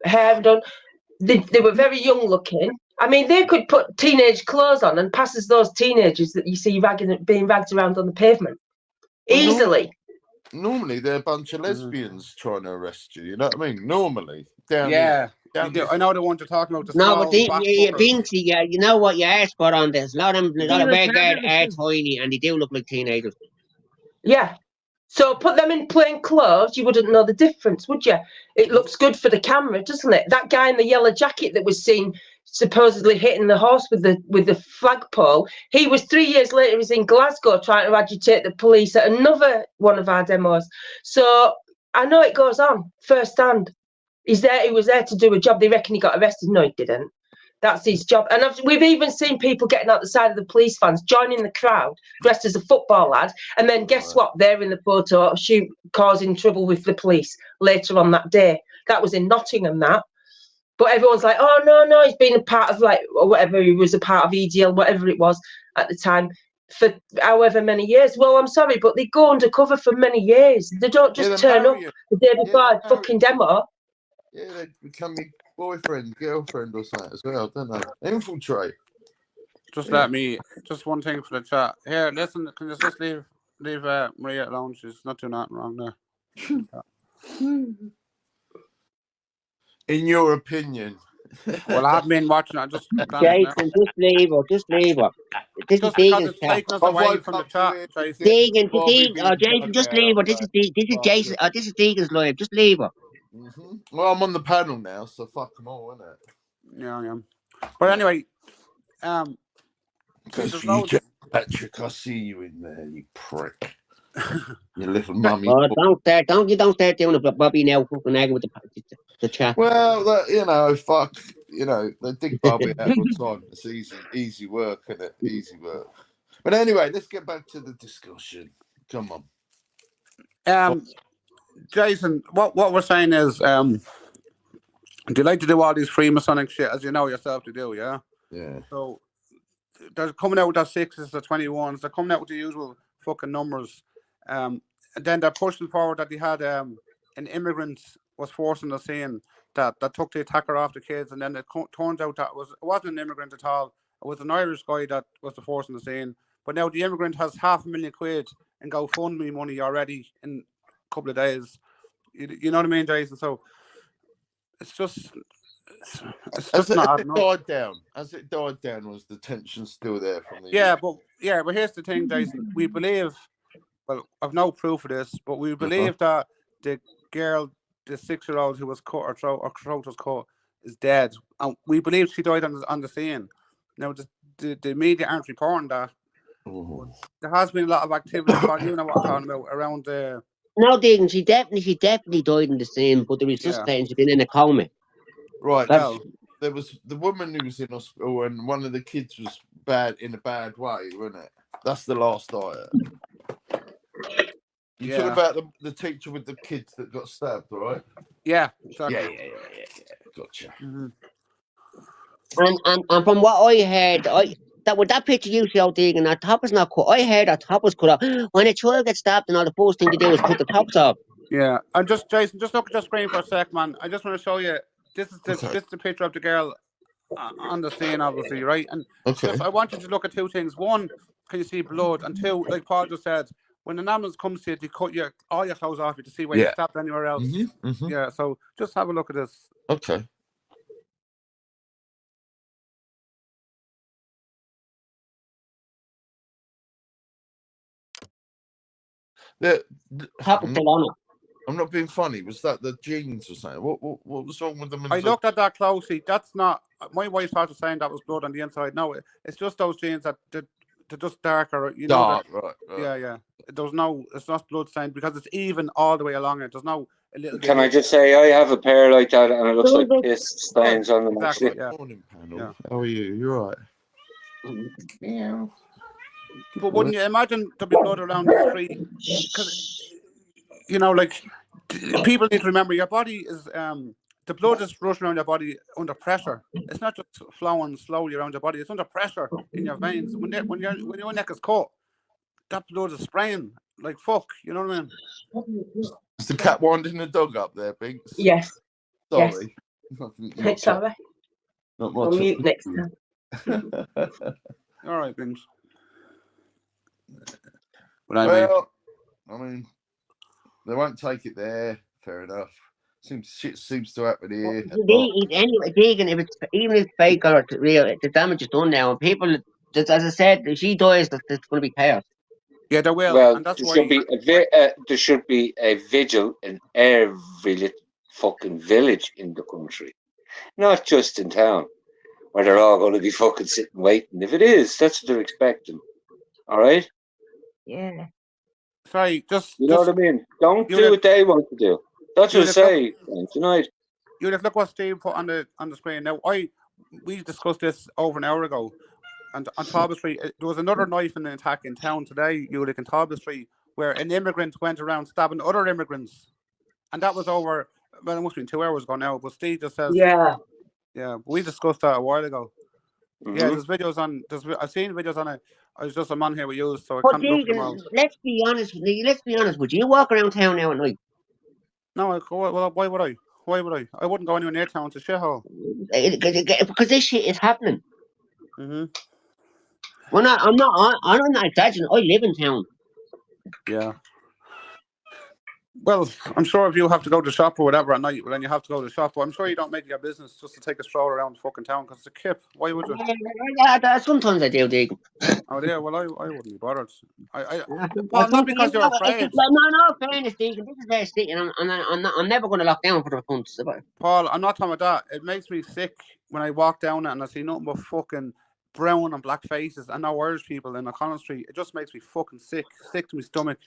hair done. They were very young looking. I mean, they could put teenage clothes on and pass as those teenagers that you see being ragged around on the pavement. Easily. Normally, they're a bunch of lesbians trying to arrest you. You know what I mean? Normally. I know the one you're talking about. No, but Vinci, you know what you asked for on this. A lot of them, are tiny, and they do look like teenagers. Yeah. So put them in plain clothes, you wouldn't know the difference, would you? It looks good for the camera, doesn't it? That guy in the yellow jacket that was seen supposedly hitting the horse with the flagpole, he was 3 years later, he was in Glasgow trying to agitate the police at another one of our demos. So I know it goes on firsthand. He was there to do a job. They reckon he got arrested. No, he didn't. That's his job. And we've even seen people getting out the side of the police vans, joining the crowd, dressed as a football lad. And then guess what? They're in the photo, causing trouble with the police later on that day. That was in Nottingham, that. But everyone's like, oh, no, he's been a part of, like, or whatever, he was a part of EDL, whatever it was at the time, for however many years. Well, I'm sorry, but they go undercover for many years. They don't just turn up the day before a fucking demo. Yeah, they become boyfriend, girlfriend, or something as well, don't they? Infiltrate. Just let me. Just one thing for the chat. Here, listen. Can you just leave Maria alone? She's not doing nothing wrong there. In your opinion. Well, I haven't been watching. I just Jason, just leave her. Just leave her. This just is because Deegan's it's chat. taking us away from the chat, Jason. Deegan, Jason, just leave her. This is Jason. This is Deegan's live. Just leave her. Well, I'm on the panel now, so fuck them all, isn't it? Yeah, yeah. But anyway, Goes there's for you, loads of- Patrick. I see you in there, you prick. You little mummy. Oh, don't start doing it, Bobby. Now fucking arguing with the chat. Well, you know, fuck. You know, they dig Bobby out all the time. It's easy work, isn't it? Easy work. But anyway, let's get back to the discussion. Come on. Jason, what we're saying is, do you like to do all these Freemasonic shit, as you know yourself to do, yeah? Yeah. So they're coming out with their 6s, their 21s, they're coming out with the usual fucking numbers. And then they're pushing forward that they had an immigrant was forcing the scene that took the attacker off the kids, and then it turns out that it wasn't an immigrant at all. It was an Irish guy that was the forcing the scene. But now the immigrant has £500,000 in GoFundMe money already in a couple of days. You know what I mean, Jason? So it's just not adding up. As it died down, was the tension still there from the but here's the thing, Jason. We believe, well, I've no proof of this, but we believe that the girl, the 6-year-old who was cut, her throat was cut, is dead. And we believe she died on the scene. Now the media aren't reporting that. There has been a lot of activity, you know what I'm talking about, around the. No, Deegan, she definitely died in the scene, but the resuscitation, she's been in a coma. Right. There was the woman who was in hospital, and one of the kids was in a bad way, wasn't it? That's the last I heard. You're talking about the teacher with the kids that got stabbed, right? Yeah, exactly. Yeah. Gotcha. And from what I heard, that picture you showed, Deegan, that top is not cut. I heard that top was cut off. When a child gets stabbed, and all the first thing to do is cut the tops off. Yeah, and Jason, just look at the screen for a sec, man. I just want to show you. This is the picture of the girl on the scene, obviously, right? And I want you to look at two things. One, can you see blood? And two, like Paul just said, when an ambulance comes to you, they cut all your clothes off you to see where you stabbed anywhere else. Yeah, so just have a look at this. Okay. I'm not being funny. Was that the jeans or something? What was wrong with them? I looked at that closely. That's not. My wife started saying that was blood on the inside. No, it's just those jeans that they're just darker. You know. Right. Yeah. There's no. It's not blood stained because it's even all the way along it. There's no. Can I just say I have a pair like that, and it looks like piss stains on them. Exactly. Actually. Morning panel. How are you? You're right. Yeah. But wouldn't you imagine there'd be blood around the street? Because like people need to remember, your body is the blood is rushing around your body under pressure. It's not just flowing slowly around your body. It's under pressure in your veins. When your neck is cut, that blood is spraying like fuck. You know what I mean? Is the cat winding the dog up there, Binks? Yes. Sorry. Yes. Sorry. Not much. I'll mute next time. All right, Binks. Well, I mean, they won't take it there. Fair enough. Shit seems to happen here. Anyway, Deegan, even if it's fake or it's real, the damage is done now. And people, as I said, if she dies, there's going to be chaos. Yeah, there will. Well, and that's there should be a vigil in every fucking village in the country, not just in town, where they're all going to be fucking sitting waiting. If it is, that's what they're expecting. All right. Yeah. Sorry, you know what I mean. Don't do what they want to do. That's what I say tonight. You look what Steve put on the screen. Now, we discussed this over an hour ago, and on Talbot Street, there was another knife in an attack in town today, in Talbot Street, where an immigrant went around stabbing other immigrants, and that was over. Well, it must have been 2 hours ago now. But Steve just says, yeah. We discussed that a while ago. Yeah, there's videos on. I've seen videos on it. I was just a man here with you, so I can't look at them all. Let's be honest. Would you walk around town now at night? No, why would I? Why would I? I wouldn't go anywhere near town. It's a shithole. Because this shit is happening. Mm-hmm. I'm not exaggerating. I live in town. Yeah. Well, I'm sure if you have to go to the shop or whatever at night, then you have to go to the shop. But I'm sure you don't make your business just to take a stroll around the fucking town because it's a kip. Why would you? Yeah, sometimes I do, Deacon. Oh, yeah. Well, I wouldn't be bothered. Well, not because you're afraid. No, fairness, Deacon. This is their city, and I'm never going to lock down for the cunts. Paul, I'm not talking about that. It makes me sick when I walk down it and I see nothing but fucking brown and black faces and no Irish people in O'Connell Street. It just makes me fucking sick to my stomach.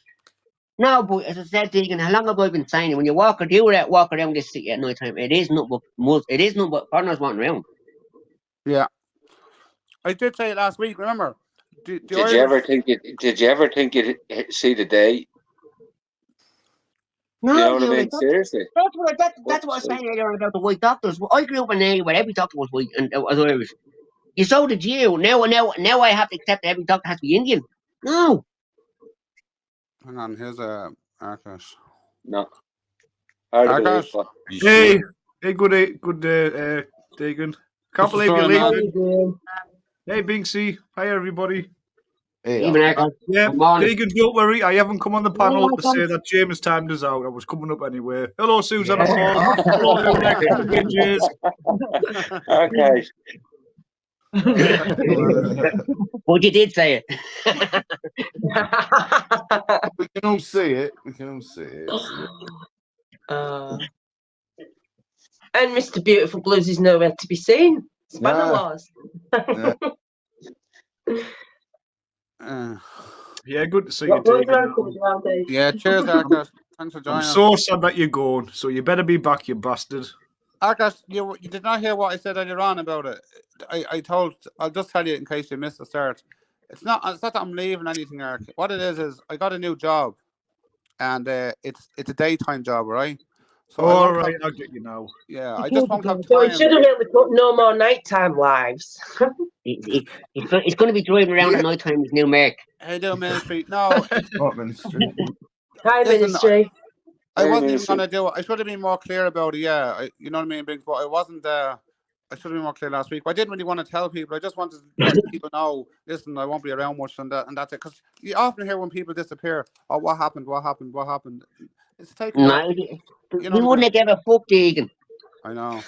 No, but as I said, Deacon, how long have I been saying it? When you walk around this city at night time, it is not but foreigners walking around. Yeah, I did say it last week. Remember? Did you ever think you'd see the day? No, you know what I dude, mean? Seriously. That's what I was saying earlier about the white doctors. I grew up in an area where every doctor was white and was Irish. You so did you. Now I have to accept that every doctor has to be Indian. No. Hang on, here's Arkash. No. Arkash. Hey, good day, Deacon. Can't believe you're leaving. Hey, Binksy. Hi, everybody. Hey, yeah, Deacon, don't worry. I haven't come on the panel to say that James timed us out. I was coming up anyway. Hello, Susanna Paul. Hello, James. Okay. Well, you did say it. We can all see it. And Mr. Beautiful Blues is nowhere to be seen. Spanner laws. Yeah, good to see you, Deacon. Yeah, cheers, Arkash. Thanks for joining I'm us. so sad that you're going, so you better be back, you bastard. Arkash, you did not hear what I said earlier on about it. I'll just tell you in case you missed the start. It's not that I'm leaving anything, Ark. What it is I got a new job, and it's a daytime job, right? So all right, I'll get you now. Yeah, I just won't have time. So he should have really put no more nighttime lives. It's going to be driving around at night time with new Merc. Hey, do Ministry. No, not Ministry. Hi, Ministry. I wasn't even gonna do it. I should have been more clear about it. Yeah, you know what I mean, Biggs. But I wasn't. I should have been more clear last week. But I didn't really want to tell people. I just wanted to let people know. Listen, I won't be around much, and that's it. Because you often hear when people disappear, "Oh, what happened? What happened? What happened?" It's taking. No, we wouldn't have given a fuck, Deacon. I know.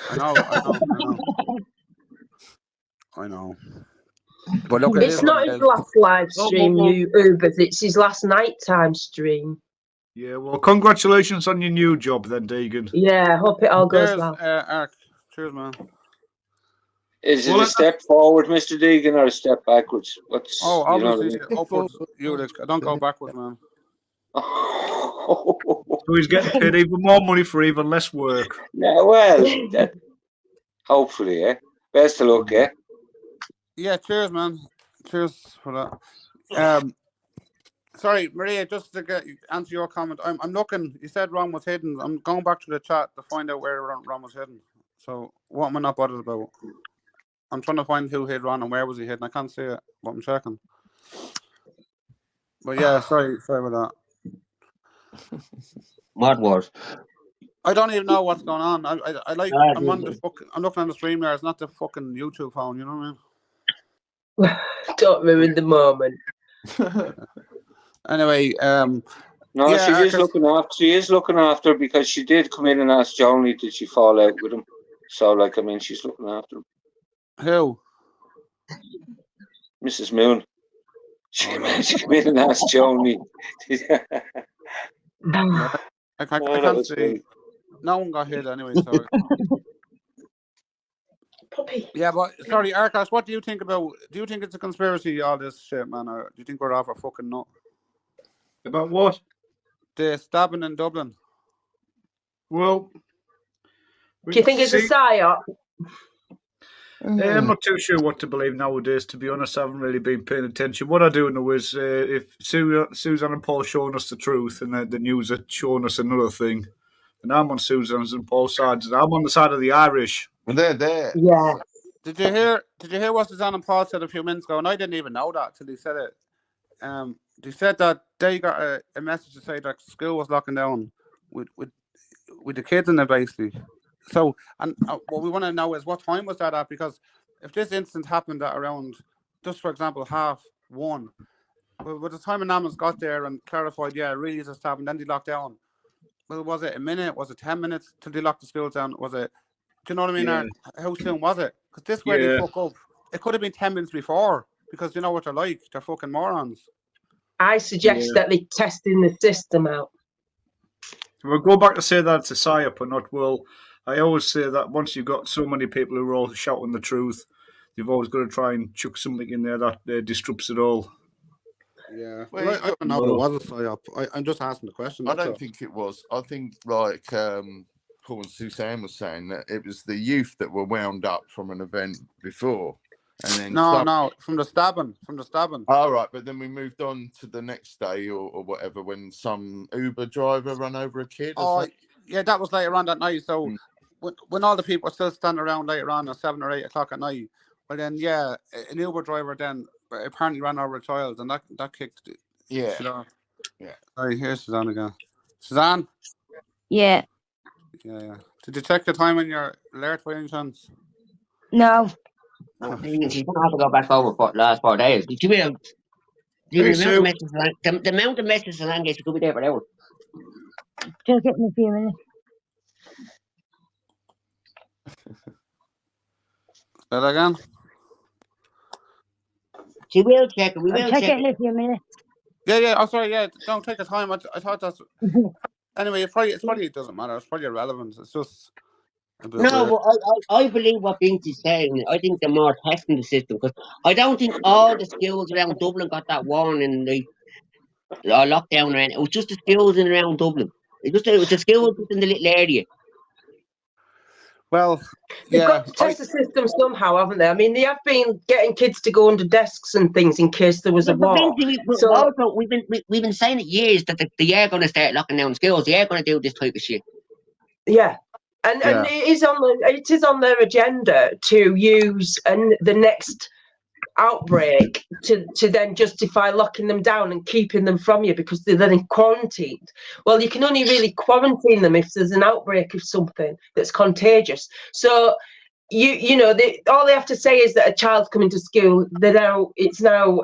I know. But look, it's not his last live stream, you Ubers. It's his last nighttime stream. Yeah, well, congratulations on your new job, then, Deacon. Yeah, hope it all goes well. Ark. Cheers, man. Is it a step forward, Mr. Deacon, or a step backwards? What's obviously upwards. I don't go backwards, man. So he's getting paid even more money for even less work. Yeah, well, hopefully, eh? Best of luck, eh? Yeah, cheers, man. Cheers for that. Sorry, Maria, just to answer your comment, I'm looking. You said Ron was hidden. I'm going back to the chat to find out where Ron was hidden. So what am I not bothered about? I'm trying to find who hid Ron and where was he hidden. I can't see it, but I'm checking. But yeah, sorry about that. Mad Wars. I don't even know what's going on. I'm on the I'm looking on the stream there. It's not the fucking YouTube phone. You know what I mean? Don't ruin the moment. Anyway, no, yeah, she is looking after because she did come in and ask Joni, did she fall out with him? So, she's looking after him. Who? Mrs. Moon. She came in and asked Joni. I can't see. No one got hit anyway. So. Puppy. Yeah, but sorry, Arkash, what do you think about? Do you think it's a conspiracy, all this shit, man, or do you think we're off our fucking nut? About what? The stabbing in Dublin. Well, do you think it's a psyop? I'm not too sure what to believe nowadays, to be honest. I haven't really been paying attention. What I do know is if Susan and Paul showing us the truth and the news are showing us another thing, and I'm on Susan's and Paul's sides, and I'm on the side of the Irish. And they're there. Yeah. Did you hear what Susan and Paul said a few minutes ago? And I didn't even know that till he said it. They said that they got a message to say that school was locking down with the kids in there basically. So, and what we want to know is what time was that at? Because if this incident happened at around, just for example, 1:30, well, by the time an ambulance got there and clarified, yeah, it really is a stab, and then they locked down. Well, was it a minute? Was it 10 minutes till they locked the schools down? Was it? Do you know what I mean? Yeah. How soon was it? Because this where they Yeah. fuck up. It could have been 10 minutes before, because you know what they're like. They're fucking morons. I suggest that they testing the system out. We'll go back to say that it's a psyop or not. Well, I always say that once you've got so many people who are all shouting the truth, you've always got to try and chuck something in there that disrupts it all. Yeah. Well, Well, I don't know if it was a psyop. I'm just asking the question. I that's don't all. think it was. I think, like Paul and Suzanne was saying, that it was the youth that were wound up from an event before. And then No, from the stabbing. All right, but then we moved on to the next day or whatever when some Uber driver ran over a kid. Or Oh, something. yeah, that was later on that night. So when all the people are still standing around later on at 7 or 8 o'clock at night, well then, yeah, an Uber driver then apparently ran over a child, and that kicked Yeah. shit off. Yeah. Sorry, here's Suzanne again. Suzanne? Yeah. Yeah. Did you check the time on your alert by any chance? No. You're going to have to go back over for the last 4 days. Did you mean the amount of messages? The amount of messages and gets you could be there for hours. Just get in a few minutes. Say that again? She will check it. We will Check check it in a few minutes. Yeah. Oh, sorry. Yeah, don't take the time. I thought that's. Anyway, it's probably it doesn't matter. It's probably irrelevant. It's just. No, but I believe what Vince is saying. I think they're more testing the system because I don't think all the schools around Dublin got that warning, like lockdown or anything. It was just the schools in around Dublin. It was the schools in the little area. Well, they've got to test the system somehow, haven't they? I mean, they have been getting kids to go under desks and things in case there was a But war. Vince, we've been saying it years that they are going to start locking down schools. They are going to do this type of shit. Yeah. And it is on their agenda to use the next outbreak to then justify locking them down and keeping them from you because they're then quarantined. Well, you can only really quarantine them if there's an outbreak of something that's contagious. So you know all they have to say is that a child's coming to school. It's now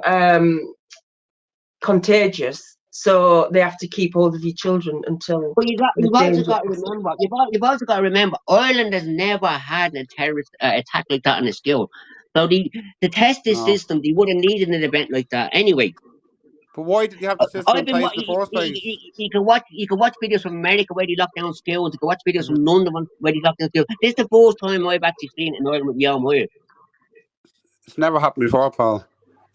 contagious. So they have to keep hold of your children until. But you've also got to remember. You've also got to remember. Ireland has never had a terrorist attack like that in a school. So to test this system, they would have needed an event like that anyway. But why did you have the system in place in the first place? You can watch videos from America where they lock down schools. You can watch videos from London where they lock down schools. This is the first time I've actually seen it in Ireland with my own eyes. It's never happened before, Paul.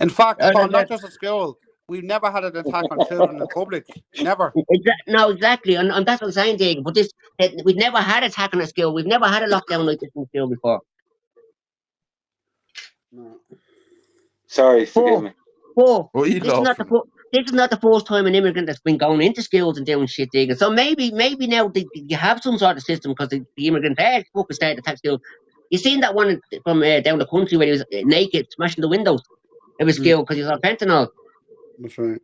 In fact, Paul, not just at school. We've never had an attack on children in public. Never. No, exactly. And that's what I'm saying, Diego. But we've never had an attack on a school. We've never had a lockdown like this in the school before. No. Sorry, forgive me. This is not the first time an immigrant that's been going into schools and doing shit, Diego. So maybe now you have some sort of system because the immigrants are fucking starting to attack schools. You seen that one from down the country where he was naked, smashing the windows of his school because he was on fentanyl. That's right.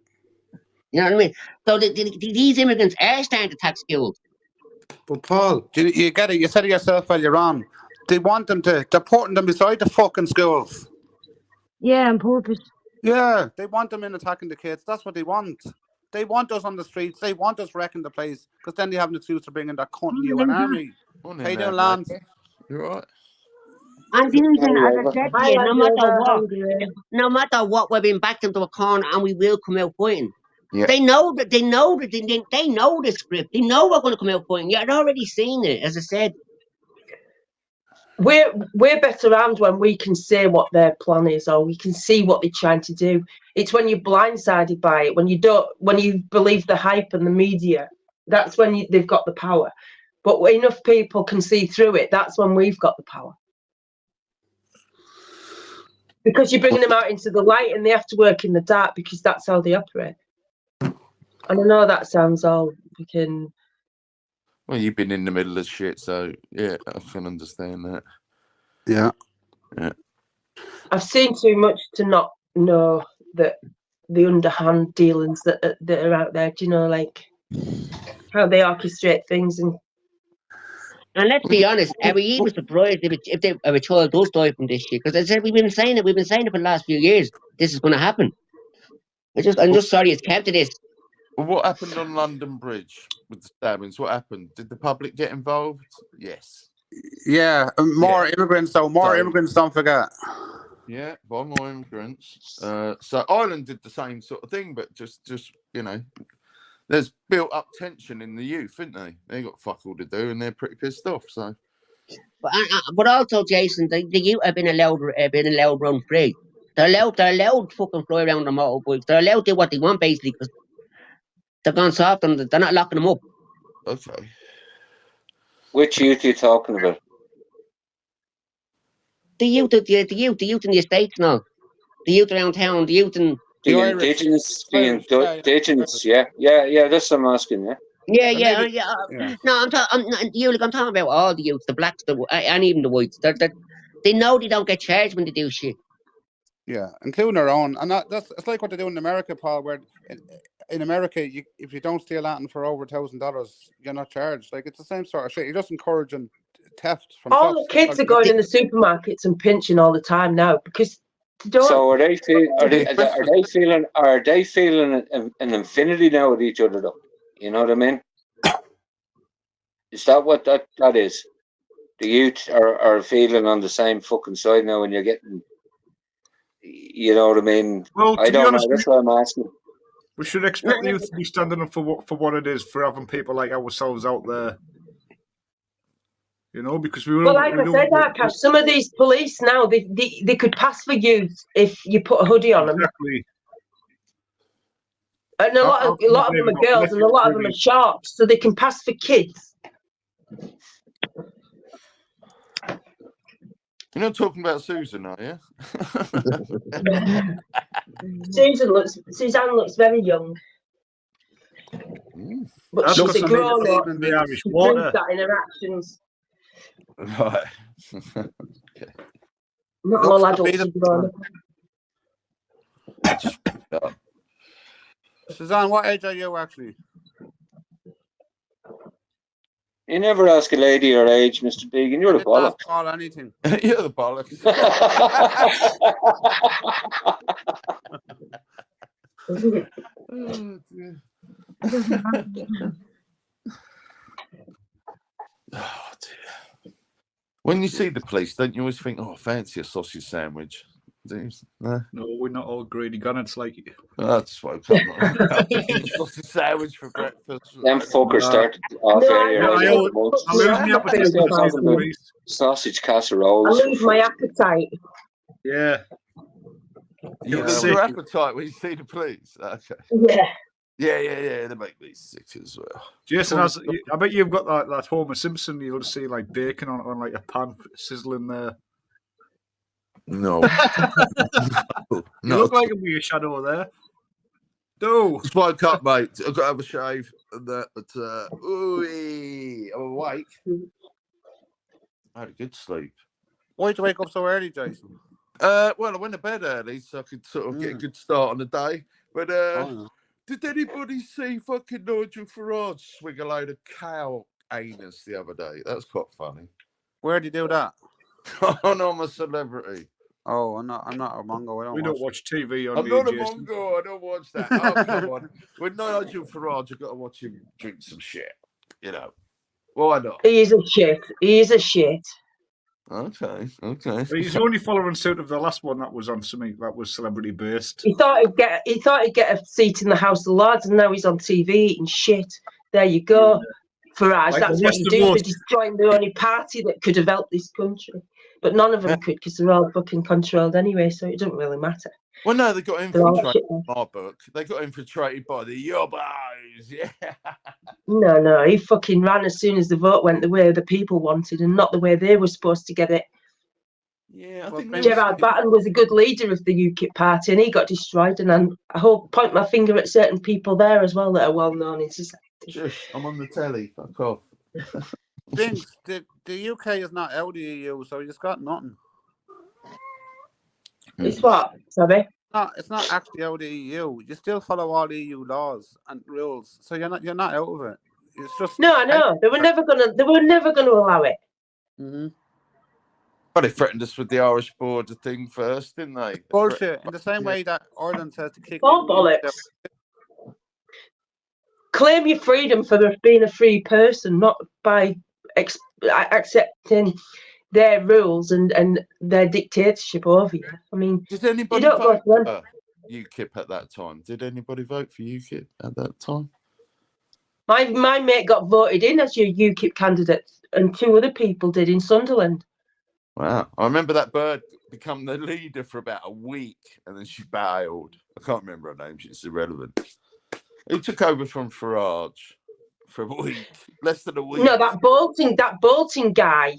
You know what I mean? So these immigrants are starting to attack schools. But Paul, you get it. You said it yourself earlier on. They want them they're putting them beside the fucking schools. Yeah, on purpose. Yeah, they want them in attacking the kids. That's what they want. They want us on the streets. They want us wrecking the place because then they have an excuse to bring in that cunt UN army. How you doing, Lance? You're right. And Susan, as I said to you, no matter what, we've been backed into a corner and we will come out fighting. Yeah. They know they know the script. They know we're going to come out fighting. You've already seen it, as I said. We're better armed when we can say what their plan is or we can see what they're trying to do. It's when you're blindsided by it, when you believe the hype and the media, that's when they've got the power. But when enough people can see through it, that's when we've got the power. Because you're bringing them out into the light and they have to work in the dark because that's how they operate. And I know that sounds all freaking... Well, you've been in the middle of shit, so yeah, I can understand that. Yeah. I've seen too much to not know that the underhand dealings that are out there. Do you know, like how they orchestrate things and And let's be honest, are we even surprised if a child does die from this shit? Because I said we've been saying it for the last few years. This is going to happen. I'm just sorry it's kept to this. Well, what happened on London Bridge with the stabbings? What happened? Did the public get involved? Yes. Yeah, more immigrants. So more immigrants, don't forget. Yeah, by more immigrants. So Ireland did the same sort of thing, but just you know, there's built up tension in the youth, isn't they? They got fuck all to do, and they're pretty pissed off. So, But also, Jason, the youth have been allowed run free. They're allowed to fucking fly around the motorbikes. They're allowed to do what they want basically because they've gone soft and they're not locking them up. Okay. Which youth are you talking about? The youth in the estates now. The youth around town. The youth in The indigenous, yeah. That's what I'm asking. Yeah. No, I'm talking about all the youths, the blacks, and even the whites. They know they don't get charged when they do shit. Yeah, including their own, and it's like what they do in America, Paul. Where in America, if you don't steal anything for over $1,000, you're not charged. Like it's the same sort of shit. You're just encouraging theft from all the kids are going in the supermarkets and pinching all the time now because they don't. So are they feeling an infinity now with each other though? You know what I mean? Is that what that is? The youth are feeling on the same fucking side now when you're getting, you know what I mean? Well, I don't know. That's what I'm asking. We should expect the youth to be standing up for what it is, for having people like ourselves out there. You know, because we Well, like I said, Akash, some of these police now they could pass for youth if you put a hoodie on them. Exactly. And a lot of them are girls, and a lot of them are sharps, so they can pass for kids. You're not talking about Susan, are you? Suzanne looks very young. But she's a grown up. She proves that in her actions. Right. Okay. Not all adults are grown up. Suzanne, what age are you actually? You never ask a lady her age, Mr. Deegan. You're the bollocks. Paul anything. You're the bollocks. Oh, dear. Oh, dear. When you see the police, don't you always think, "Oh, fancy a sausage sandwich"? No, we're not all greedy gunners like you. I just woke up. Sausage sandwich for breakfast. Them fuckers started off earlier. Sausage casserole. I lose my appetite. Yeah. You lose your appetite when you see the police. Okay. Yeah. Yeah. They make me sick as well. Jason, I bet you've got that Homer Simpson. You'll see like bacon on like a pan sizzling there. No. You look like a weird shadow there. No. Just woke up, mate. I've got to have a shave and that, but I'm awake. I had a good sleep. Why'd you wake up so early, Jason? Well, I went to bed early so I could sort of get a good start on the day. But did anybody see fucking Nigel Farage swing a load of cow anus the other day? That was quite funny. Where'd you do that? Oh no, I'm a celebrity. Oh, I'm not a Mongo. We don't watch TV on I'm not a Jason. Mongo. I don't watch that. Oh, come on. With Nigel Farage, I've got to watch him drink some shit. You know. Why not? He is a shit. Okay. But he's only following suit of the last one that was on something that was celebrity based. He thought he'd get a seat in the House of Lords, and now he's on TV eating shit. There you go. Yeah. Farage, like that's what you do for destroying the only party that could have helped this country. But none of them could because they're all fucking controlled anyway, so it doesn't really matter. Well, no, they got infiltrated in my book. They got infiltrated by the Yobbos, yeah. No, he fucking ran as soon as the vote went the way the people wanted and not the way they were supposed to get it. Yeah, I think Gerard Batten was a good leader of the UKIP party and he got destroyed, and I point my finger at certain people there as well that are well known in society. Shush, I'm on the telly, fuck off. Things, the UK is not out of the EU, so you just got nothing. It's what, sorry? No, it's not actually out of the EU. You still follow all the EU laws and rules, so you're not out of it. It's just No, I know. They were never gonna allow it. Mm-hmm. But they threatened us with the Irish border thing first, didn't they? Bullshit. In the same way that Ireland says to kick All bollocks. Claim your freedom for being a free person, not by accepting their rules and their dictatorship over you. I mean, did anybody you don't vote go to them. for UKIP at that time? Did anybody vote for UKIP at that time? My mate got voted in as your UKIP candidate, and 2 other people did in Sunderland. Wow. I remember that bird become the leader for about a week and then she bailed. I can't remember her name, she's irrelevant. Who took over from Farage for a week? Less than a week. No, that Bolton guy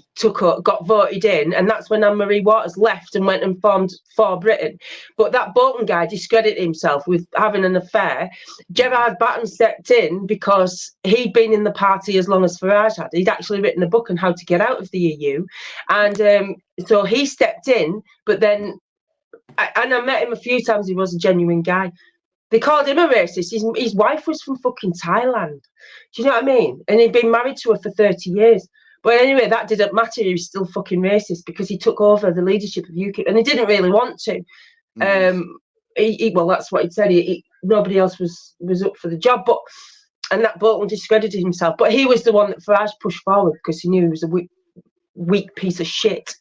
got voted in, and that's when Anne-Marie Waters left and went and formed For Britain. But that Bolton guy discredited himself with having an affair. Gerard Batten stepped in because he'd been in the party as long as Farage had. He'd actually written a book on how to get out of the EU, and so he stepped in. But then, I met him a few times. He was a genuine guy. They called him a racist. His wife was from fucking Thailand. Do you know what I mean? And he'd been married to her for 30 years. But anyway, that didn't matter. He was still fucking racist because he took over the leadership of UKIP, and he didn't really want to. Well, that's what he'd said. Nobody else was up for the job. And that Bolton discredited himself. But he was the one that Farage pushed forward because he knew he was a weak piece of shit.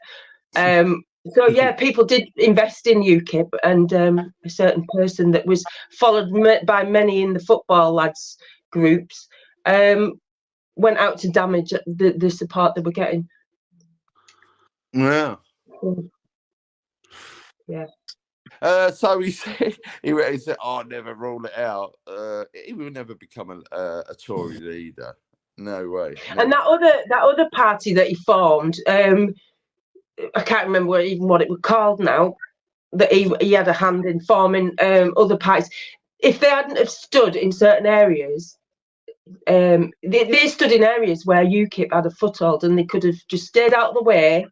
So yeah, people did invest in UKIP, and a certain person that was followed by many in the football lads groups went out to damage the support they were getting. Yeah. Yeah. So he said, "I'll never rule it out." He will never become a Tory leader. No way. No. And that other party that he formed, I can't remember even what it was called now. That he had a hand in forming other parties. If they hadn't have stood in certain areas, they stood in areas where UKIP had a foothold, and they could have just stayed out of the way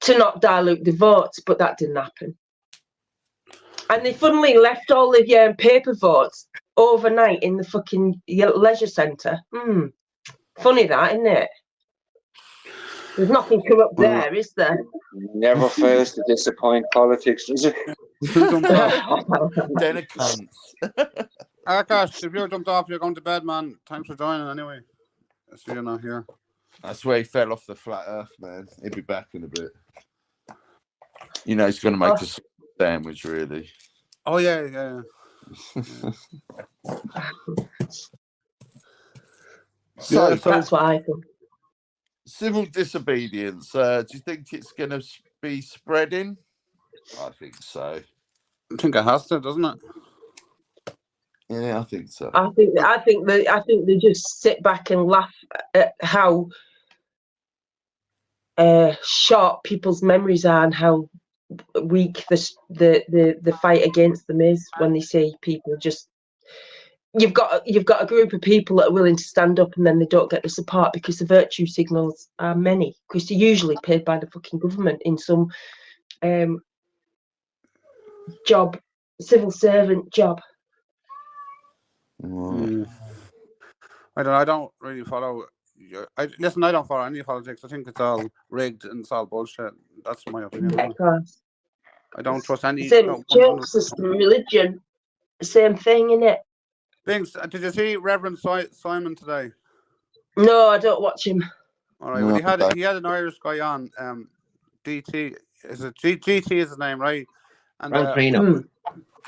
to not dilute the votes, but that didn't happen. And they funnily left all the paper votes overnight in the fucking leisure centre. Funny that, isn't it? There's nothing corrupt there, is there? Never fails to disappoint politics, does it? Then it comes. Akash, if you're jumped off, you're going to bed, man. Thanks for joining anyway. I see you're not here. I swear he fell off the flat earth, man. He'll be back in a bit. You know, he's going to make a sandwich, really. Oh, yeah. So that's what I think. Civil disobedience. Do you think it's going to be spreading? I think so. I think it has to, doesn't it? Yeah, I think so. I think they just sit back and laugh at how short people's memories are and how weak the fight against them is when they see people just. You've got a group of people that are willing to stand up, and then they don't get the support because the virtue signals are many, because they're usually paid by the fucking government in some job, civil servant job. I don't really follow. I don't follow any politics. I think it's all rigged and it's all bullshit. That's my opinion. Yeah, of course. I don't trust any. Same church system, religion, same thing, innit? Things. Did you see Reverend Simon today? No, I don't watch him. All right. Well, he had an Irish guy on. DT is it GT is his name, right? And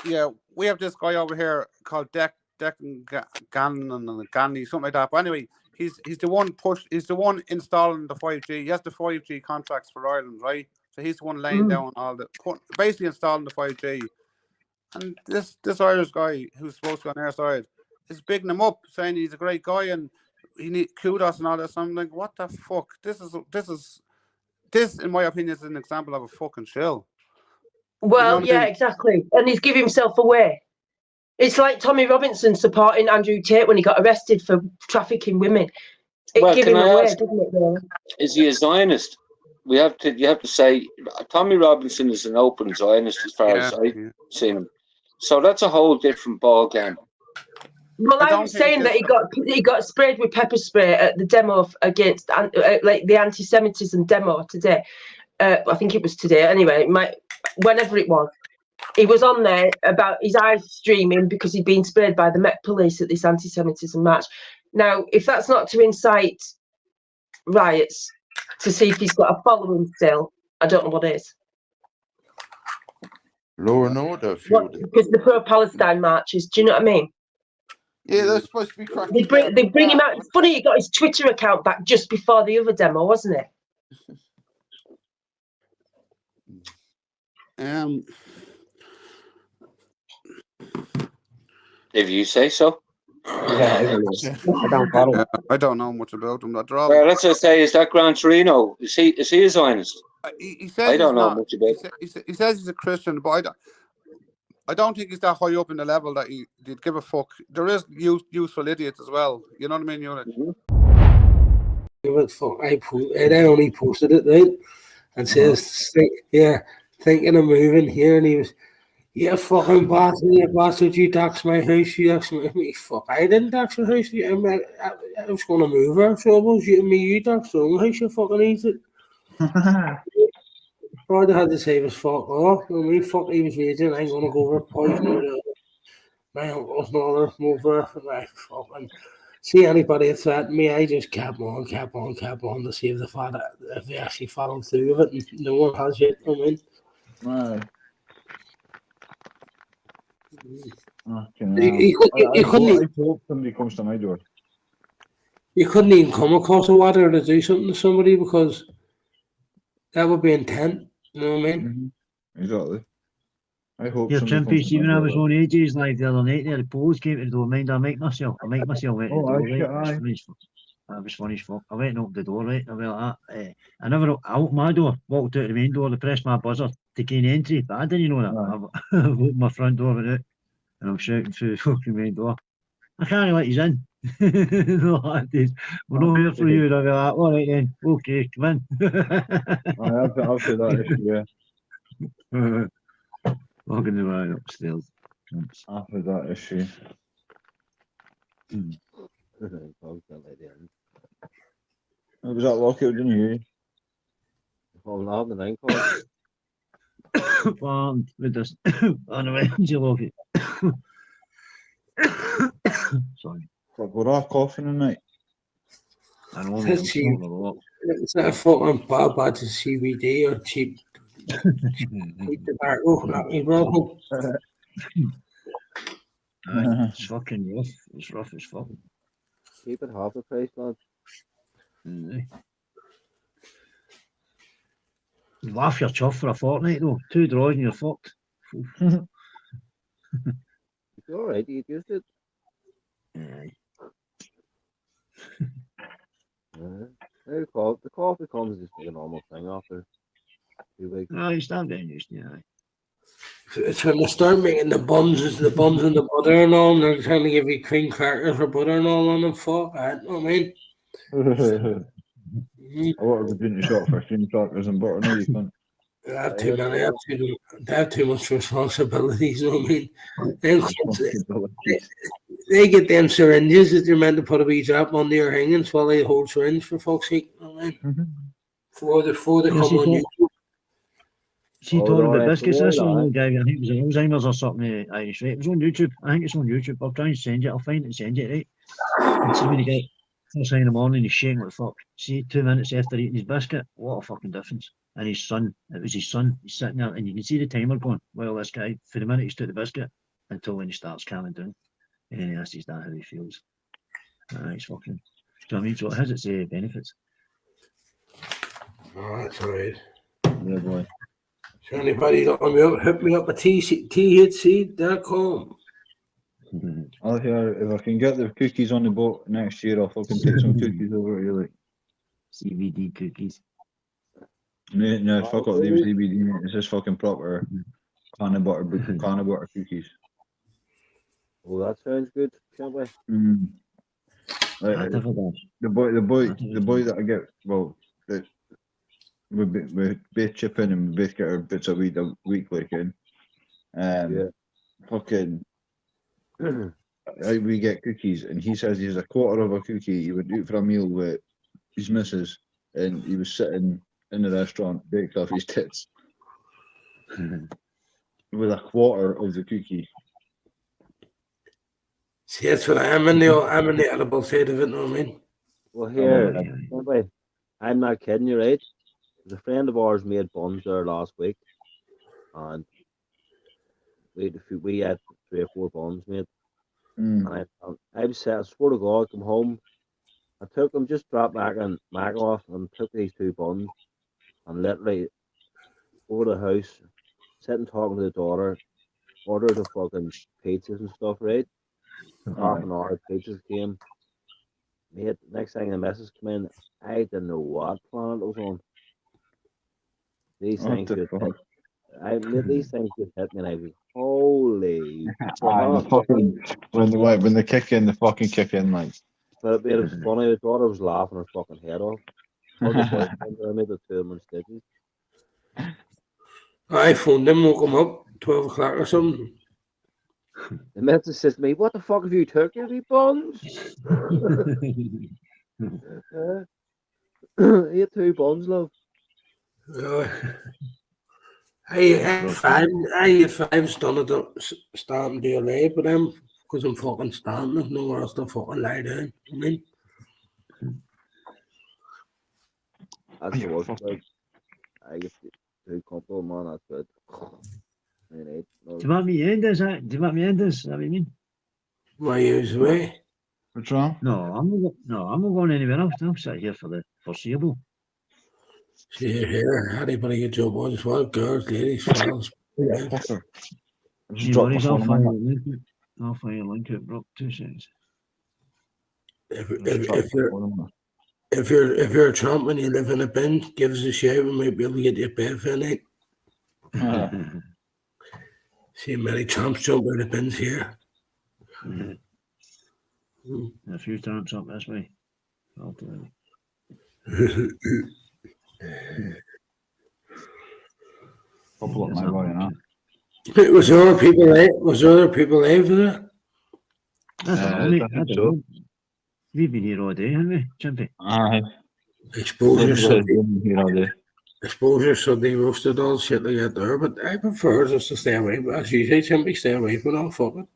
yeah, we have this guy over here called Declan Gandhi, something like that. But anyway, he's the one installing the 5G. He has the 5G contracts for Ireland, right? So he's the one laying down basically installing the 5G. And this Irish guy who's supposed to be on our side is bigging him up, saying he's a great guy and he needs kudos and all this. I'm like, what the fuck? This, in my opinion, is an example of a fucking shill. Well, yeah, exactly. And he's giving himself away. It's like Tommy Robinson supporting Andrew Tate when he got arrested for trafficking women. It gave him away, doesn't it? Really? Is he a Zionist? You have to say Tommy Robinson is an open Zionist as far as I've seen him. So that's a whole different ball game. Well, I'm saying that he got sprayed with pepper spray at the demo against like the anti-Semitism demo today. I think it was today. Anyway, whenever it was, he was on there about his eyes streaming because he'd been sprayed by the Met Police at this anti-Semitism march. Now, if that's not to incite riots, to see if he's got a following still, I don't know what is. Law and order. Because the pro-Palestine marches, do you know what I mean? Yeah, they're supposed to be cracking. They bring him out. It's funny, he got his Twitter account back just before the other demo, wasn't it? If you say so. Yeah, I don't follow. Yeah, I don't know much about him. I'd rather. Well, let's just say, is that Gran Torino? Is he a Zionist? He says I don't he's know not. much about. He says he's a Christian, but I don't think he's that high up in the level that he'd give a fuck. There is useful idiots as well. You know what I mean, Unit? I only posted it, right? And says, thinking of moving here, and he was, fucking bastard, you doxed my house, you doxed me. Fuck, I didn't dox your house. I was going to move her, so it was you doxed your own house, you fucking idiot. All I had to say was fuck off. I mean, fuck, he was raging. I'm going to go over poison. My uncle's mother over. Like, fucking see anybody threaten me, I just kept on to see if they actually followed through with it. And no one has yet. I mean, I hope somebody comes to my door. You couldn't even come across a water to do something to somebody because that would be intent. You know what I mean? Exactly. I hope. Your Chimpy, see when I was on AJ's live the other night, there the police came to the door. Mind, I make myself went to the door. Right? That was funny as fuck. I went and opened the door, right? I went like that. I opened my door, walked out the main door, they pressed my buzzer to gain entry, but I didn't know that. I opened my front door and out, and I'm shouting through the fucking main door. I can't let you in. We're not here for you. And I'll be like, all right then, okay, come in. I've said that issue, yeah. Walking the way upstairs. After that issue. It was that lockout, didn't you? Oh, no, the name card. With this. Anyway, you look it. Sorry. We're all coughing tonight. I know. Is that a fucking bad to CBD or cheap tobacco? Not me, bro. It's fucking rough. It's rough as fuck. Keep it half the price, lad. You laugh your chuff for a fortnight though. 2 draws and you're fucked. It's alright, you used it. The coffee comes just like a normal thing after 2 weeks. No, you start getting used to it. It's when they start making the buns and the butter and all, and they're trying to give you cream crackers or butter and all on them. Fuck that, you know what I mean? I want to go doing the shop for cream crackers and butter. No, you can't. They have too many. They have too much responsibilities. You know what I mean? They get them syringes that you're meant to put a wee drop under your hangings while they hold syringe for fuck's sake. You know what I mean? Before they come on YouTube. She told about biscuits. This one guy, I think it was Alzheimer's or something, Irish, right? It was on YouTube. I think it's on YouTube. I'll try and send it. I'll find it and send it, right? And see when you get first thing in the morning, he's shaking like fuck. See, 2 minutes after eating his biscuit, what a fucking difference. And his son, it was his son, he's sitting there, and you can see the timer going, well, this guy, for the minute he's took the biscuit, until when he starts calming down. And he asks his dad how he feels. He's fucking, do you know what I mean? So it has its benefits. Oh, that's alright. Yeah, boy. So anybody looking me up, hit me up at thc.com. I'll hear if I can get the cookies on the boat next year. I'll fucking take some cookies over to you, like CBD cookies. No, fuck up these CBD. Mate. It's just fucking proper can of butter cookies. Well, that sounds good, can't we? Like, the boy that I get. Well, we both chip in and we both get our bits of weed a week, like in. Fucking. right, we get cookies, and he says he's a quarter of a cookie. He went out for a meal with his missus, and he was sitting in the restaurant, baked off his tits, with a quarter of the cookie. See, that's what I'm in the edible side of it, know what I mean? Well, here, anyway, I'm not kidding you, right? There's a friend of ours made buns there last week, and we had 3 or 4 buns made. And I was I swear to God, I come home, I took them, just dropped Mac off, and took these 2 buns, and literally over the house, sitting talking to the daughter, ordered the fucking pizzas and stuff, right? Half an hour, pizzas came. Mate, next thing the missus come in, I didn't know what planet it was on. These What things the just fuck? hit, these things just hit me, and I was holy The fuck. fucking when they kick in, the fucking kick in, like. But it was funny. His daughter was laughing her fucking head off. All the boyfriend, I made the 2 of them in stitches. I phoned him, woke him up, 12 o'clock or something. The missus says to me, "What the fuck have you took? Have you buns?" He had 2 buns, love. I had 5 starting to lay, but I'm because I'm fucking standing, there's nowhere else to fucking lie down. I mean, That's the worst. Like, I get too comfortable, man. That's good. Do you want me in this? Do you want me in this? Is that what you mean? Why use away? What's wrong? No, I'm not going anywhere else. I'm sitting here for the foreseeable. See here, anybody get job on as well, girls, ladies, fellas. Yeah, fucker. No worries, I'll find a link. I'll find a link at Brock 2 seconds. If you're a tramp and you live in a bin, give us a shout. We might be able to get you a bed for the night. See many tramps jump out of bins here. A few tramps up this way. I'll do Couple up my way, you know. Was there other people there? Was there other people there for that? That's all. We've been here all day, haven't we, Chimpy? Aye. Exposure Sunday roasted all shit like that there, but I prefer just to stay away. But as you say, Chimpy, stay away from all fucking.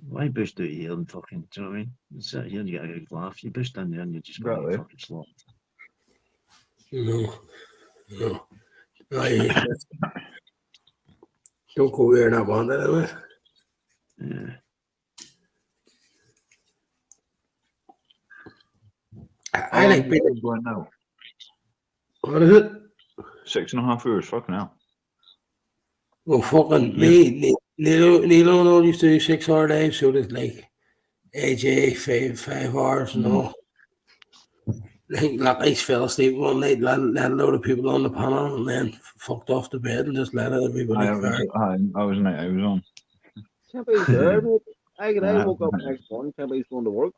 Why bust out here and fucking, do you know what I mean? You sit here and you get a good laugh. You bust in there and you just got a fucking slot. No. Don't go here and I want that, anyway. Yeah. I like being going now. What is it? 6.5 hours, fucking hell. Well, fucking me, Neil and used to do 6-hour days, so there's like AJ 5 hours and all. I think Lucky's fell asleep one night, let a load of people on the panel, and then fucked off to bed and just let everybody I was night I was on. Chimpy's there, mate. I woke up next morning, Chimpy's going to work.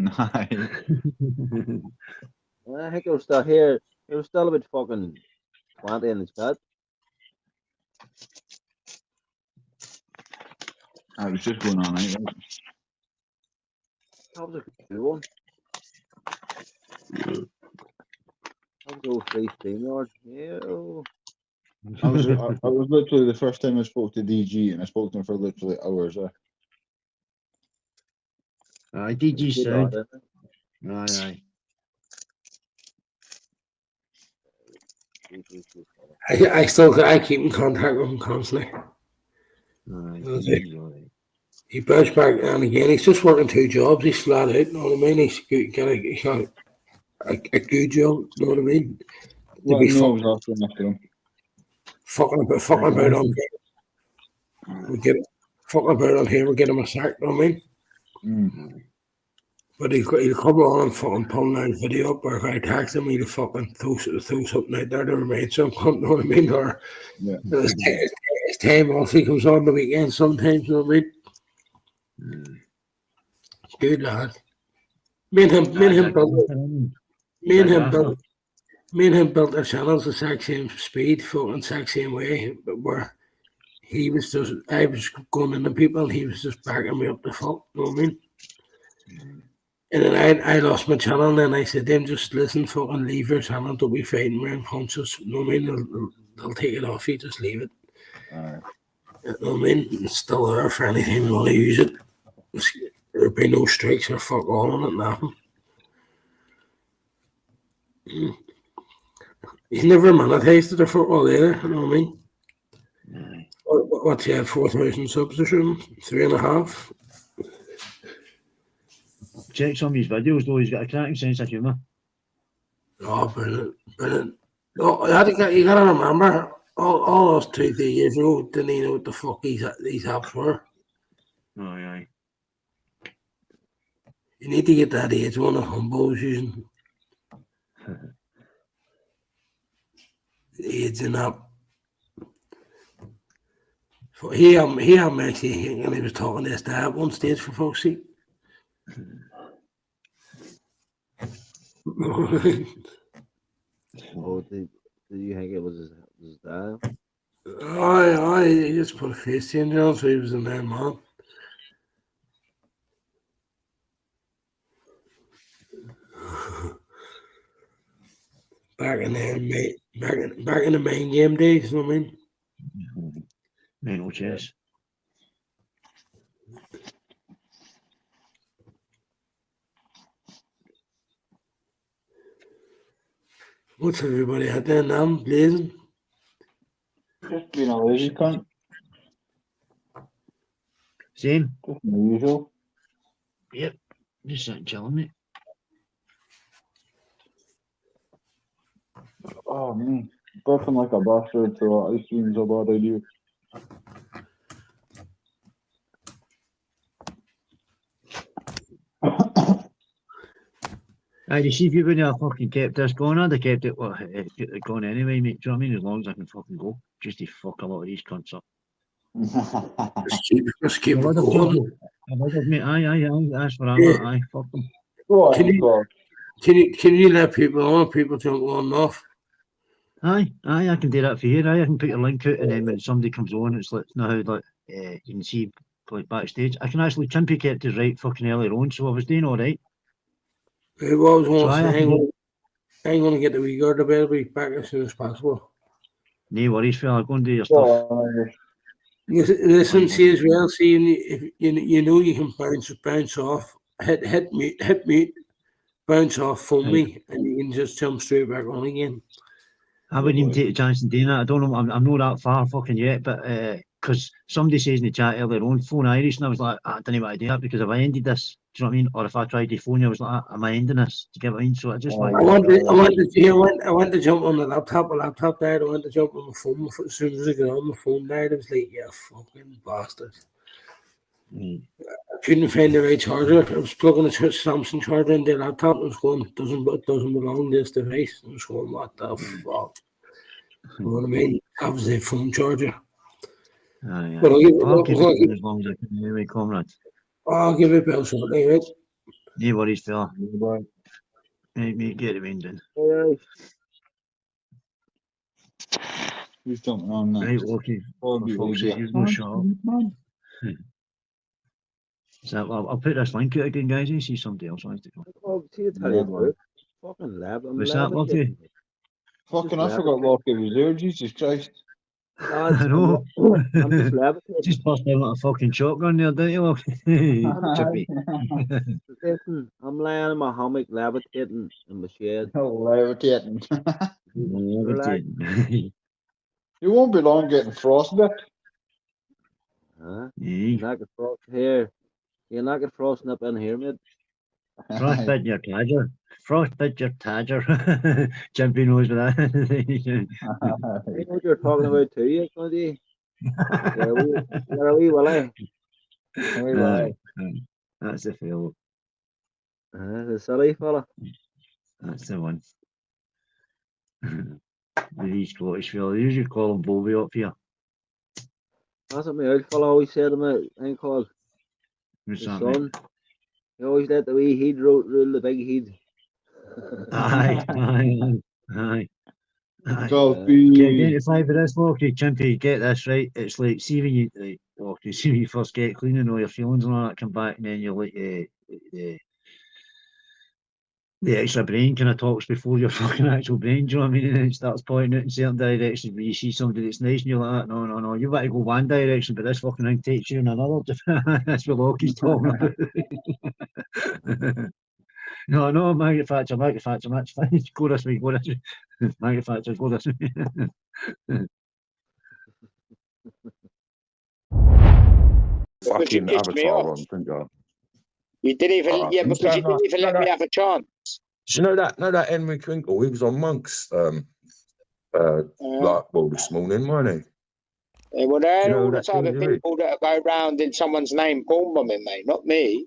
I think he was still here. He was still a bit fucking 20 in his bed. I was just going on night. Right? That was a good one. That was those 3 streamyards. Yeah. I was literally the first time I spoke to DG, and I spoke to him for literally hours. DG sound. Aye. I keep in contact with him constantly. He bounced back and again. He's just working 2 jobs. He's flat out. You know what I mean? He's got a good job. You know what I mean? To be fucking about on here. We'll get him a sack. You know what I mean? But he'll come on and fucking pull that video up, or if I text him, he'll fucking throw something out there to remind someone, you know what I mean? Or his time off, he comes on the weekend sometimes, you know what I mean? Good lad. Me and him built our channels the exact same speed, fucking exact same way, but he was just, I was going into people, and he was just backing me up the fuck, you know what I mean? And then I lost my channel, and then I said to him, just listen, fucking leave your channel, don't be fighting around punches, you know what I mean? They'll take it off you, just leave it. You know what I mean? It's still there for anything you want to use it. There'll be no strikes or fuck all on it, nothing. He's never monetized it or fuck all either, you know what I mean? What's he had, 4,000 subs or something? 3.5? Check some of his videos though, he's got a cracking sense of humour. Oh, brilliant, brilliant. Oh, you gotta remember, all those 2-3 years ago, didn't he know what the fuck these apps were? Aye. You need to get that age one that Humble was using. The age in that. He had me actually thinking he was talking to his dad at one stage, for fuck's sake. Oh, did you think it was his dad? Aye, he just put a face change on, so he was a man. Back in the main game days, you know what I mean? Mental chess. What's everybody out there now, blazing? Just being a lazy cunt. Same. Just the usual. Yep. Just sitting chilling, mate. Oh, me. Burping like a bastard, so ice cream's a bad idea. Aye, you see, if you wouldn't have fucking kept this going, I'd have kept it going anyway, mate. Do you know what I mean? As long as I can fucking go. Just to fuck a lot of these cunts up. Just keep it going. Aye, that's what I'm at. Aye, fuck them. Can you let people on? People jump on and off. Aye, I can do that for you. Aye, I can put your link out, and then when somebody comes on, it's like now like you can see like backstage. I can actually Chimpy kept it right fucking earlier on, so I was doing all right. It was So one aye, thing. I'm going to get the wee girl to baby back as soon as possible. No worries, fella. Go and do your stuff. Listen, see as well. See, if you know you can bounce off, hit mute, bounce off, phone me, and you can just jump straight back on again. I wouldn't even take a chance in doing that. I don't know. I'm not that far fucking yet, but because somebody says in the chat earlier on, phone Irish, and I was like, I don't know what I do that because if I ended this, do you know what I mean? Or if I tried to phone you, I was like, am I ending this? Do you get what I mean? So I just I want to jump on the laptop died. I want to jump on the phone. As soon as I got on the phone died, I was like, yeah, fucking bastard. I couldn't find the right charger. I was plugging a Samsung charger in the laptop. It was going, it doesn't belong to this device. I was going, what the fuck? You know what I mean? That was the phone charger. Aye. But I'll keep it as long as I can anyway, comrade. I'll give it a bell shortly, right? No worries, fella. Right, mate, get it ending. Who's jumping on next? Right, okay. For fuck's sake, you've no shot. So I'll put this link out again, guys. You see somebody else wants to go. Oh, see, I tell you the fucking lab. What's that, Lucky? Fucking, I forgot Lucky was there. Jesus Christ. I know. I'm just levitating. Just bust out like a fucking shotgun there, don't you, Lucky? Chippy. Listen, I'm lying in my hammock, levitating in my shed. Levitating. Levitating. You won't be long getting frostbit. Huh? You're not get frost here. You're not get frosting up in here, mate. Frostbite your tadger. Frostbite your tadger. Chimpy knows what that. You know what you're talking about too, you Cody. You're a wee Willie. That's the feel. The silly fella. That's the one. The Scottish fella. They usually call him Bobby up here. That's what my old fella always said to me, ain't called. What's His that, son. mate? He always let the wee head rule the big head. Aye. Copy. Identify for this, Lockie, Chimpy, get this right. It's like, see when you, like, Lockie, see when you first get clean and all your feelings and all that come back, and then you're like, the extra brain kind of talks before your fucking actual brain, do you know what I mean? And then it starts pointing out in certain directions where you see somebody that's nice and you're like, no, you want to go one direction, but this fucking thing takes you in another. That's what Lockie's talking about. No, manufacture, that's fine. Go this way, manufacture, go this way. Fucking Avatar on, didn't you? You didn't even, because you didn't even let me have a chance. Do you know that Henry Crinkle? He was on Monks, this morning, wasn't he? Yeah, well, they're You know all the that type of thing, really? people that go round in someone's name porn bombing, mate, not me.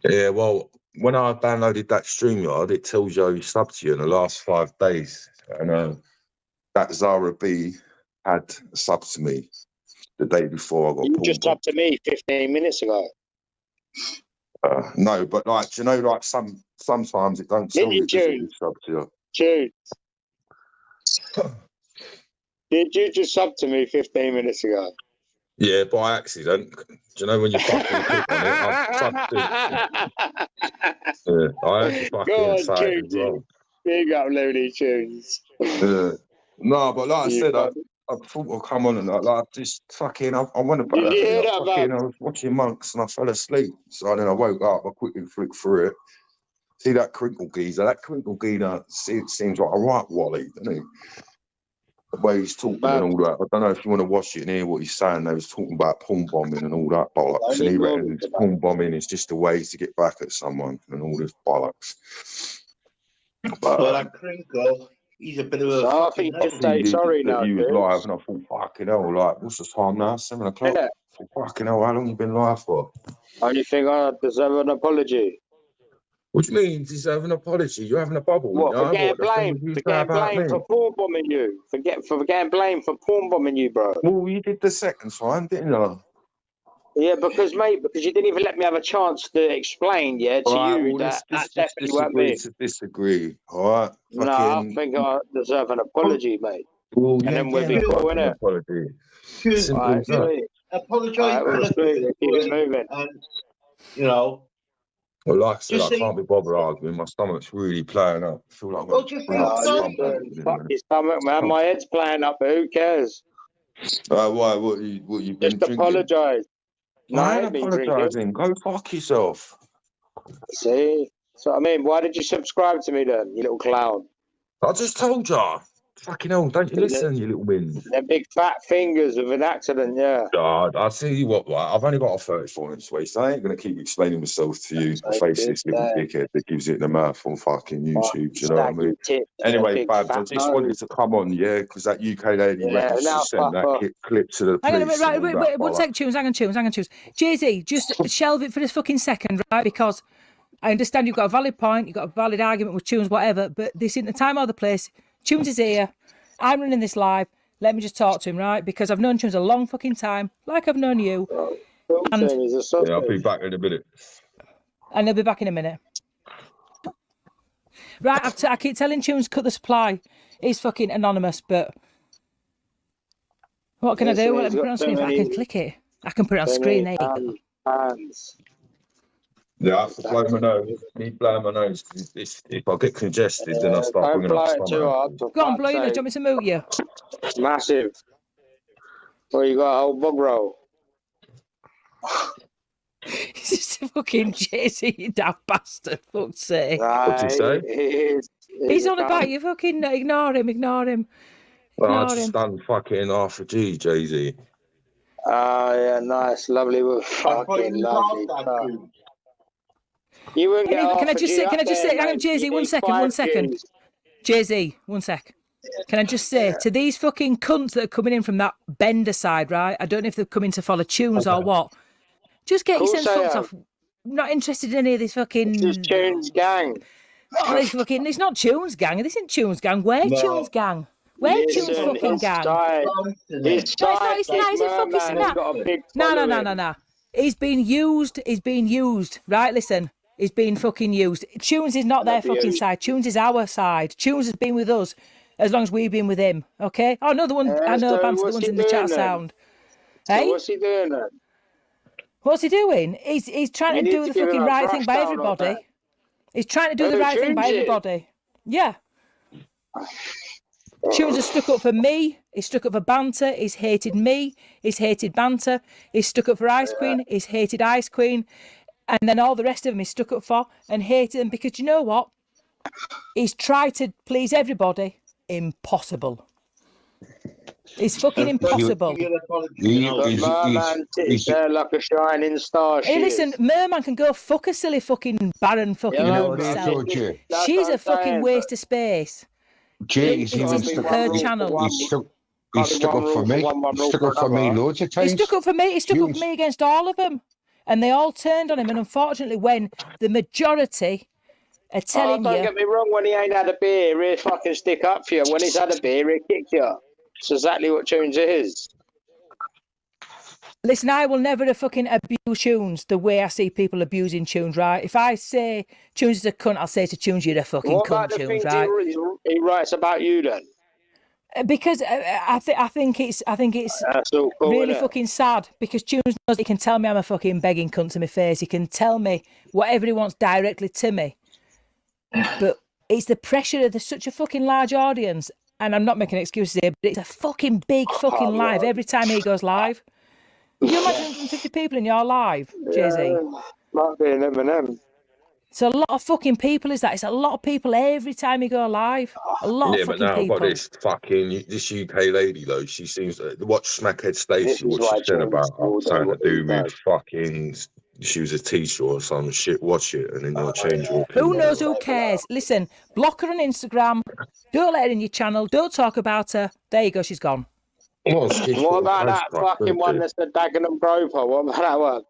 Yeah, well, when I downloaded that StreamYard, it tells you he subbed to you in the last 5 days. And that Zara B had subbed to me the day before I got You pulled. just up to me 15 minutes ago. No, but like, do you know, like sometimes it don't tell you, does it, who subbed to you? Jude. Did you just sub to me 15 minutes ago? Yeah, by accident. Do you know when you fucking click on it? I've subbed to it. Yeah, I had to fucking Go on, say it as well. Big up Looney Tunes. Yeah. No, but like I You said, I fuck- thought I'd come on and like just fucking, I went about Did you hear it. that, I man? was watching Monks and I fell asleep. So then I woke up, I quickly flicked through it. See that Crinkle geezer? That Crinkle geezer seems like a right wally, doesn't he? The way he's talking and all that. I don't know if you want to watch it and hear what he's saying. They was talking about porn bombing and all that bollocks. And he reckons porn bombing is just a way to get back at someone and all this bollocks. But, Well, that Crinkle, he's a bit of a. So I think you should say sorry now, he was dude. live and I thought, fucking hell, like, what's the time now? 7 o'clock? Innit? I thought, fucking hell, how long you been live for? Only thing I deserve an apology. What do you mean, deserve an apology? You're having a bubble, What, for yeah? getting What, the thing blamed? you For say getting about blamed me? for porn bombing you? For getting blamed for porn bombing you, bro? Well, you did the second time, didn't you? Yeah, because you didn't even let me have a chance to explain, to you that definitely weren't me. Disagree, all right? No, I think I deserve an apology, mate. Well, And then we'll be a cool, fucking innit? apology. Good. Simple Alright, as that. sweet. Apologise Alright, for well, the sweet. Keep it moving. And, you know. Well, like I said, Just I can't be bothered arguing. My stomach's really playing up. I feel like I'm Well, going just to bring up the listen. stomach. Fuck your stomach, man. My head's playing up, but who cares? Why? What you been Just drinking? apologise. No, I I ain't ain't been drinking. apologising. Go fuck yourself. See? So, I mean, why did you subscribe to me then, you little clown? I just told ya. Fucking hell, don't you listen, you little wins. They're big fat fingers of an accident, yeah. God, I'll tell you what, right, I've only got a 34-inch waist. I ain't going to keep explaining myself to you. I face this little dickhead that gives it in the mouth on fucking YouTube. Do you know what I mean? Anyway, Babs, I just wanted to come on, yeah, because that UK lady reckons she sent that clip to the Hang on a police. minute, and all that wait, one bollocks. sec, Tunes, hang on, Tunes. Jay-Z, just shelve it for this fucking second, right? Because I understand you've got a valid point, you've got a valid argument with Tunes, whatever, but this isn't the time or the place. Tunes is here. I'm running this live. Let me just talk to him, right? Because I've known Tunes a long fucking time, like I've known you. And Yeah, I'll be back in a minute. And he'll be back in a minute. Right, I keep telling Tunes cut the supply. He's fucking anonymous, but what can I do? Well, let me put it on screen. If I can click it, I can put it on screen. There you go. Yeah, I have to blow my nose. Me blowing my nose. If I get congested, then I start bringing up stomach. Go on, blow your nose. Do you want me to mute you? Massive. Well, you got a whole bug roll. He's just a fucking Jay-Z, you daft bastard. Fuck's sake. What'd you say? He's on about you. Fucking ignore him. Well, I just done fucking half a G, Jay-Z. Oh, yeah, nice. Lovely. Fucking lovely. You wouldn't get Can I half a just G say, up there, hang on, mate. Jay-Z, You one need second. 5 Gs. Jay-Z, 1 sec. Can I just say, to these fucking cunts that are coming in from that Bender side, right? I don't know if they're coming to follow Tunes or what. Just get yourselves fucked off. Not interested in any of this fucking... This is Tunes gang. Oh, this fucking... It's not Tunes gang. This isn't Tunes gang. We're Tunes gang. We're Tunes fucking gang. It's not. Is it fucking... No. He's being used. Right, listen. He's being fucking used. Tunes is not their fucking side. Tunes is our side. Tunes has been with us as long as we've been with him. Okay. Oh, no, the one I know, so Banter, the what's ones he in the chat doing then? sound. So Hey, what's he doing then? what's he doing? He's trying You to need do to the give him fucking a right brush thing by down on that. everybody. He's trying to do the Who, right thing by Tunes is? everybody. Yeah. Tunes has stuck up for me. He's stuck up for Banter. He's hated me. He's hated Banter. He's stuck up for Ice Queen. He's hated Ice Queen. And then all the rest of them he's stuck up for and hated them because you know what? He's tried to please everybody. Impossible. It's fucking impossible. But Merman sits there like a shining star. Hey, She listen, is. Merman can go fuck a silly fucking barren fucking Yeah, gnome but herself. that's She's what I'm a fucking saying, waste of space. Jay, It is her channel. He's stuck up for me. He's stuck up for me loads of He times. stuck up for me. He stuck up for me against all of them. And they all turned on him. And unfortunately, when the majority are telling don't you... get me wrong, when he ain't had a beer, he'll fucking stick up for you. When he's had a beer, he'll kick you. It's exactly what Tunes is. Listen, I will never fucking abuse Tunes the way I see people abusing Tunes, right? If I say Tunes is a cunt, I'll say to Tunes, you're a fucking What cunt, about the Tunes, things right? he writes about you then? Because I think it's That's all cool, really innit? fucking sad because Tunes knows he can tell me I'm a fucking begging cunt to my face. He can tell me whatever he wants directly to me. But it's the pressure of such a fucking large audience, and I'm not making excuses here, but it's a fucking big fucking live every time he goes live. Can you imagine 150 people in your live, Jay-Z? Might be an Eminem. It's a lot of fucking people, is that? It's a lot of people every time you go live. A lot Yeah, of but fucking now I've people. got this UK lady though. She seems watch Smackhead Stacey. What she said about something to do with fucking. She was a teacher or some shit. Watch it, and then you'll change your opinion. Who knows? Who cares? Listen, block her on Instagram. Don't let her in your channel. Don't talk about her. There you go. She's gone. What about that fucking one that's the Dagenham Groper? What about that one?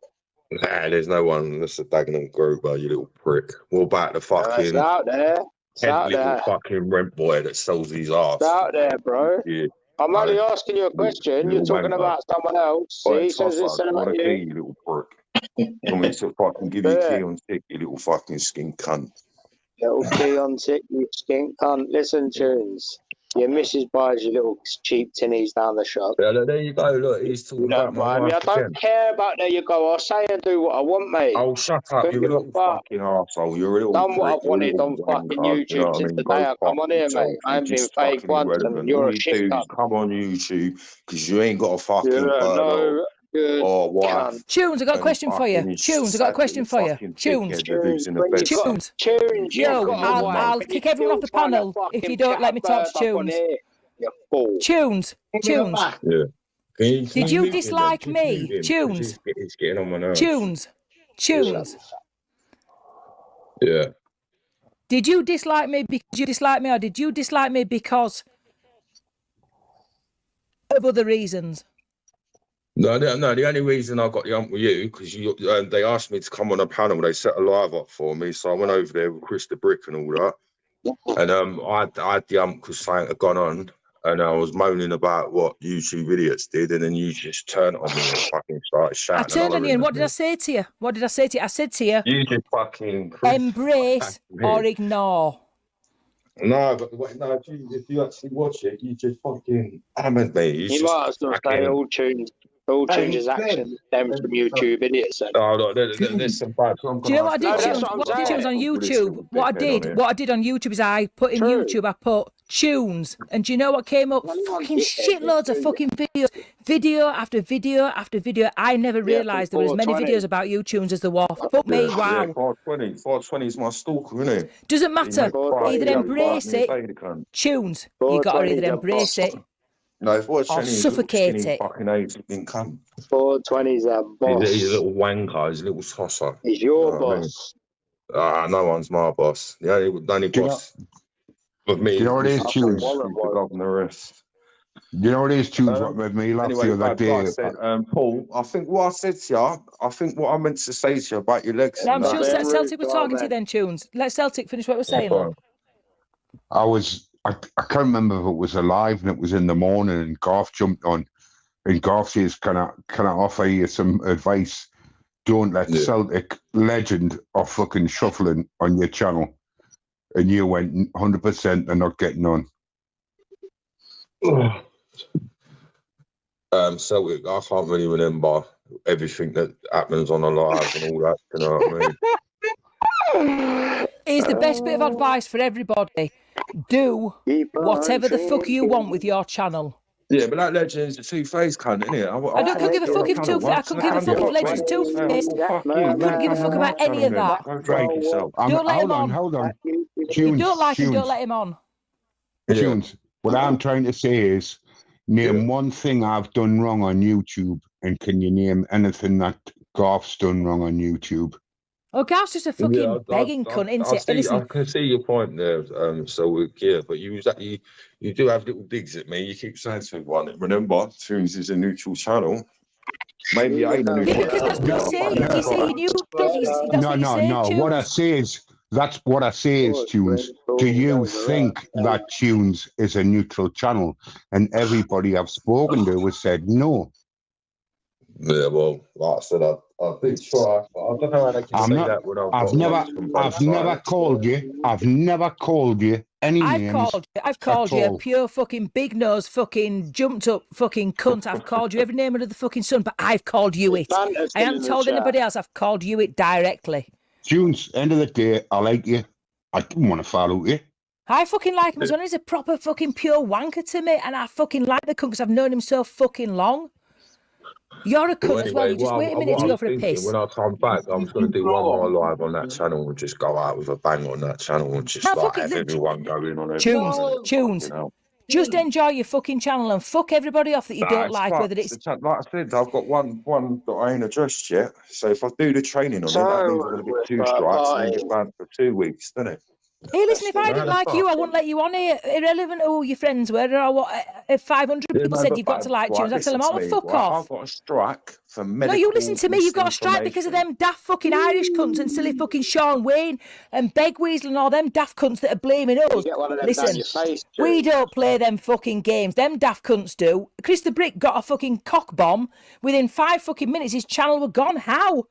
Nah, there's no one that's a Dagenham Groper, you little prick. What about the It's fucking out there. It's head out little there. fucking rent boy that sells his ass? It's out there, bro. Yeah. I'm only asking you a question. You're little talking wanker. about someone else. Alright, He says Tosser, it's you want about a key, you. you little prick? You want me to fucking give you a key on stick, you little fucking skin cunt? Little key on tick, you skink cunt. Listen, Tunes. Your missus buys you little cheap tinnies down the shop. Yeah, there you go. Look, he's talking You don't about my mind me. I wife don't again. care about there you go. I'll say and do what I want, mate. Oh, shut up! Couldn't You're a give a little fuck. fucking arsehole. You're a little Done what prick. I've You're a wanted little on fucking wanker. You know YouTube what I since mean? the Go day I come fuck on here, yourself. mate. I You're ain't been just fake fucking once, and irrelevant. you're All a you shit do cunt. is come on YouTube because you ain't got a fucking You're bird no good or wife. cunt. Tunes, I got a And question for you. fucking Tunes, I got a sad question little for you. fucking Tunes. dickhead that lives in the When bed. you've got Tunes. Tunes, you've Yo, got a wife. I'll and kick you're everyone off the still trying to panel if fucking you don't let me talk to chat up on Tunes. here. You fool. Tunes. Tunes. Yeah. Can Did you you mute him then? dislike Just me? mute him. Tunes. It's getting on my nerves. Tunes. Tunes. Yeah. Did you dislike me because you dislike me, or did you dislike me because of other reasons? No. The only reason I got the ump with you because they asked me to come on a panel. They set a live up for me, so I went over there with Chris the Brick and all that. And I had the ump because something had gone on, and I was moaning about what YouTube idiots did, and then you just turned on me and fucking started I shouting. turned on you, and at what did me. I say to you? What did I say to you? I said to you, You just fucking embrace or ignore. No, but if you actually watch it, you just fucking hammered me. You might as well say all Tunes' actions stem from YouTube idiots. Then. Oh, look, there's some bad. Do you know what I did, No, that's Tunes? what I'm What I did, Tunes, on saying. YouTube? What I did on YouTube is I put in YouTube, I put Tunes, and do you know what came up? Fucking shitloads of fucking videos, video after video after video. I never realised there were as many 420. videos about you, Tunes, as there were. Fuck me, wow. Yeah, 420 is my stalker, isn't it? Doesn't matter. Either embrace it, Tunes. You got to either 420's a embrace boss. it No, if or 420 is suffocate skinny it. fucking AIDS, he can come. 420's a boss. He's a little wanker, he's a little tosser. He's your You know what I mean? boss. No one's my boss. The only boss of me Do you know what it is, is Tunes? the rest. You know what it is, Tunes? What made me laugh Anyway, the other like day? I said, Paul, I think what I said to you, I think what I meant to say to you about your legs. No, I'm and sure that- Celtic was talking to you then, Tunes. Let Celtic finish what we're saying, love. I can't remember if it was alive and it was in the morning and Garth jumped on and Garth says, can I offer you some advice? Don't let Celtic legend or fucking shuffling on your channel. And you went 100% they're not getting on. Celtic, I can't really remember everything that happens on the live and all that. You know what I mean? Here's the best bit of advice for everybody. Do whatever the fuck you want with your channel. Yeah, but that Legend's a two-faced cunt, isn't it? I don't give a fuck if I couldn't give a fuck if Legend's two-faced. I couldn't give a fuck about any of that. Don't drag yourself. Don't let him on. Hold on. You don't like him, don't let him on. Tunes. What I'm trying to say is, name one thing I've done wrong on YouTube, and can you name anything that Garth's done wrong on YouTube? Oh, Garth's just a fucking begging cunt, isn't it? I can see your point there, but you do have little digs at me. You keep saying to everyone, remember, Tunes is a neutral channel. Maybe I ain't a neutral channel. That's what you say. You say you knew. No. What I say is, that's what I say is, Tunes. Do you think that Tunes is a neutral channel? And everybody I've spoken to has said no. Yeah, well, like I said, I did try, but I don't know how they can say that without. I've never called you. I've never called you any names. I've called you a pure fucking big nose, fucking jumped up fucking cunt. I've called you every name under the fucking sun, but I've called you it. I haven't told anybody else. I've called you it directly. Tunes, end of the day, I like you. I didn't want to follow you. I fucking like him as well. He's a proper fucking pure wanker to me, and I fucking like the cunt because I've known him so fucking long. You're a cunt as well. You just wait a minute to go for a piss. When I come back, I'm just going to do one more live on that channel and just go out with a bang on that channel and just have everyone going on everyone. Tunes. Just enjoy your fucking channel and fuck everybody off that you don't like. Whether it's like I said, I've got one that I ain't addressed yet. So if I do the training on it, that means I'm going to get 2 strikes and get banned for 2 weeks, doesn't it? Hey, listen, if I didn't like you, I wouldn't let you on here. Irrelevant who your friends were or what. If 500 people said you've got to like Tunes, I'd tell them all to fuck off. I've got a strike for medical. No, you listen to me. You've got a strike because of them daft fucking Irish cunts and silly fucking Sean Wayne and Begweasel and all them daft cunts that are blaming us. Listen, we don't play them fucking games. Them daft cunts do. Chris the Brick got a fucking cock bomb. Within 5 fucking minutes, his channel were gone. How?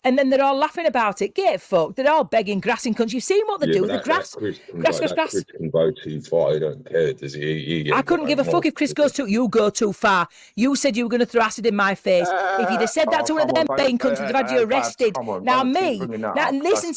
And then they're all laughing about it. Get fucked. They're all begging, grassing cunts. You've seen what they do. The grass. Chris can go too far. He don't care, does he? I couldn't give a fuck if Chris goes too. You go too far. You said you were going to throw acid in my face. If you'd have said that to one of them begging cunts, they'd have had you arrested. Now listen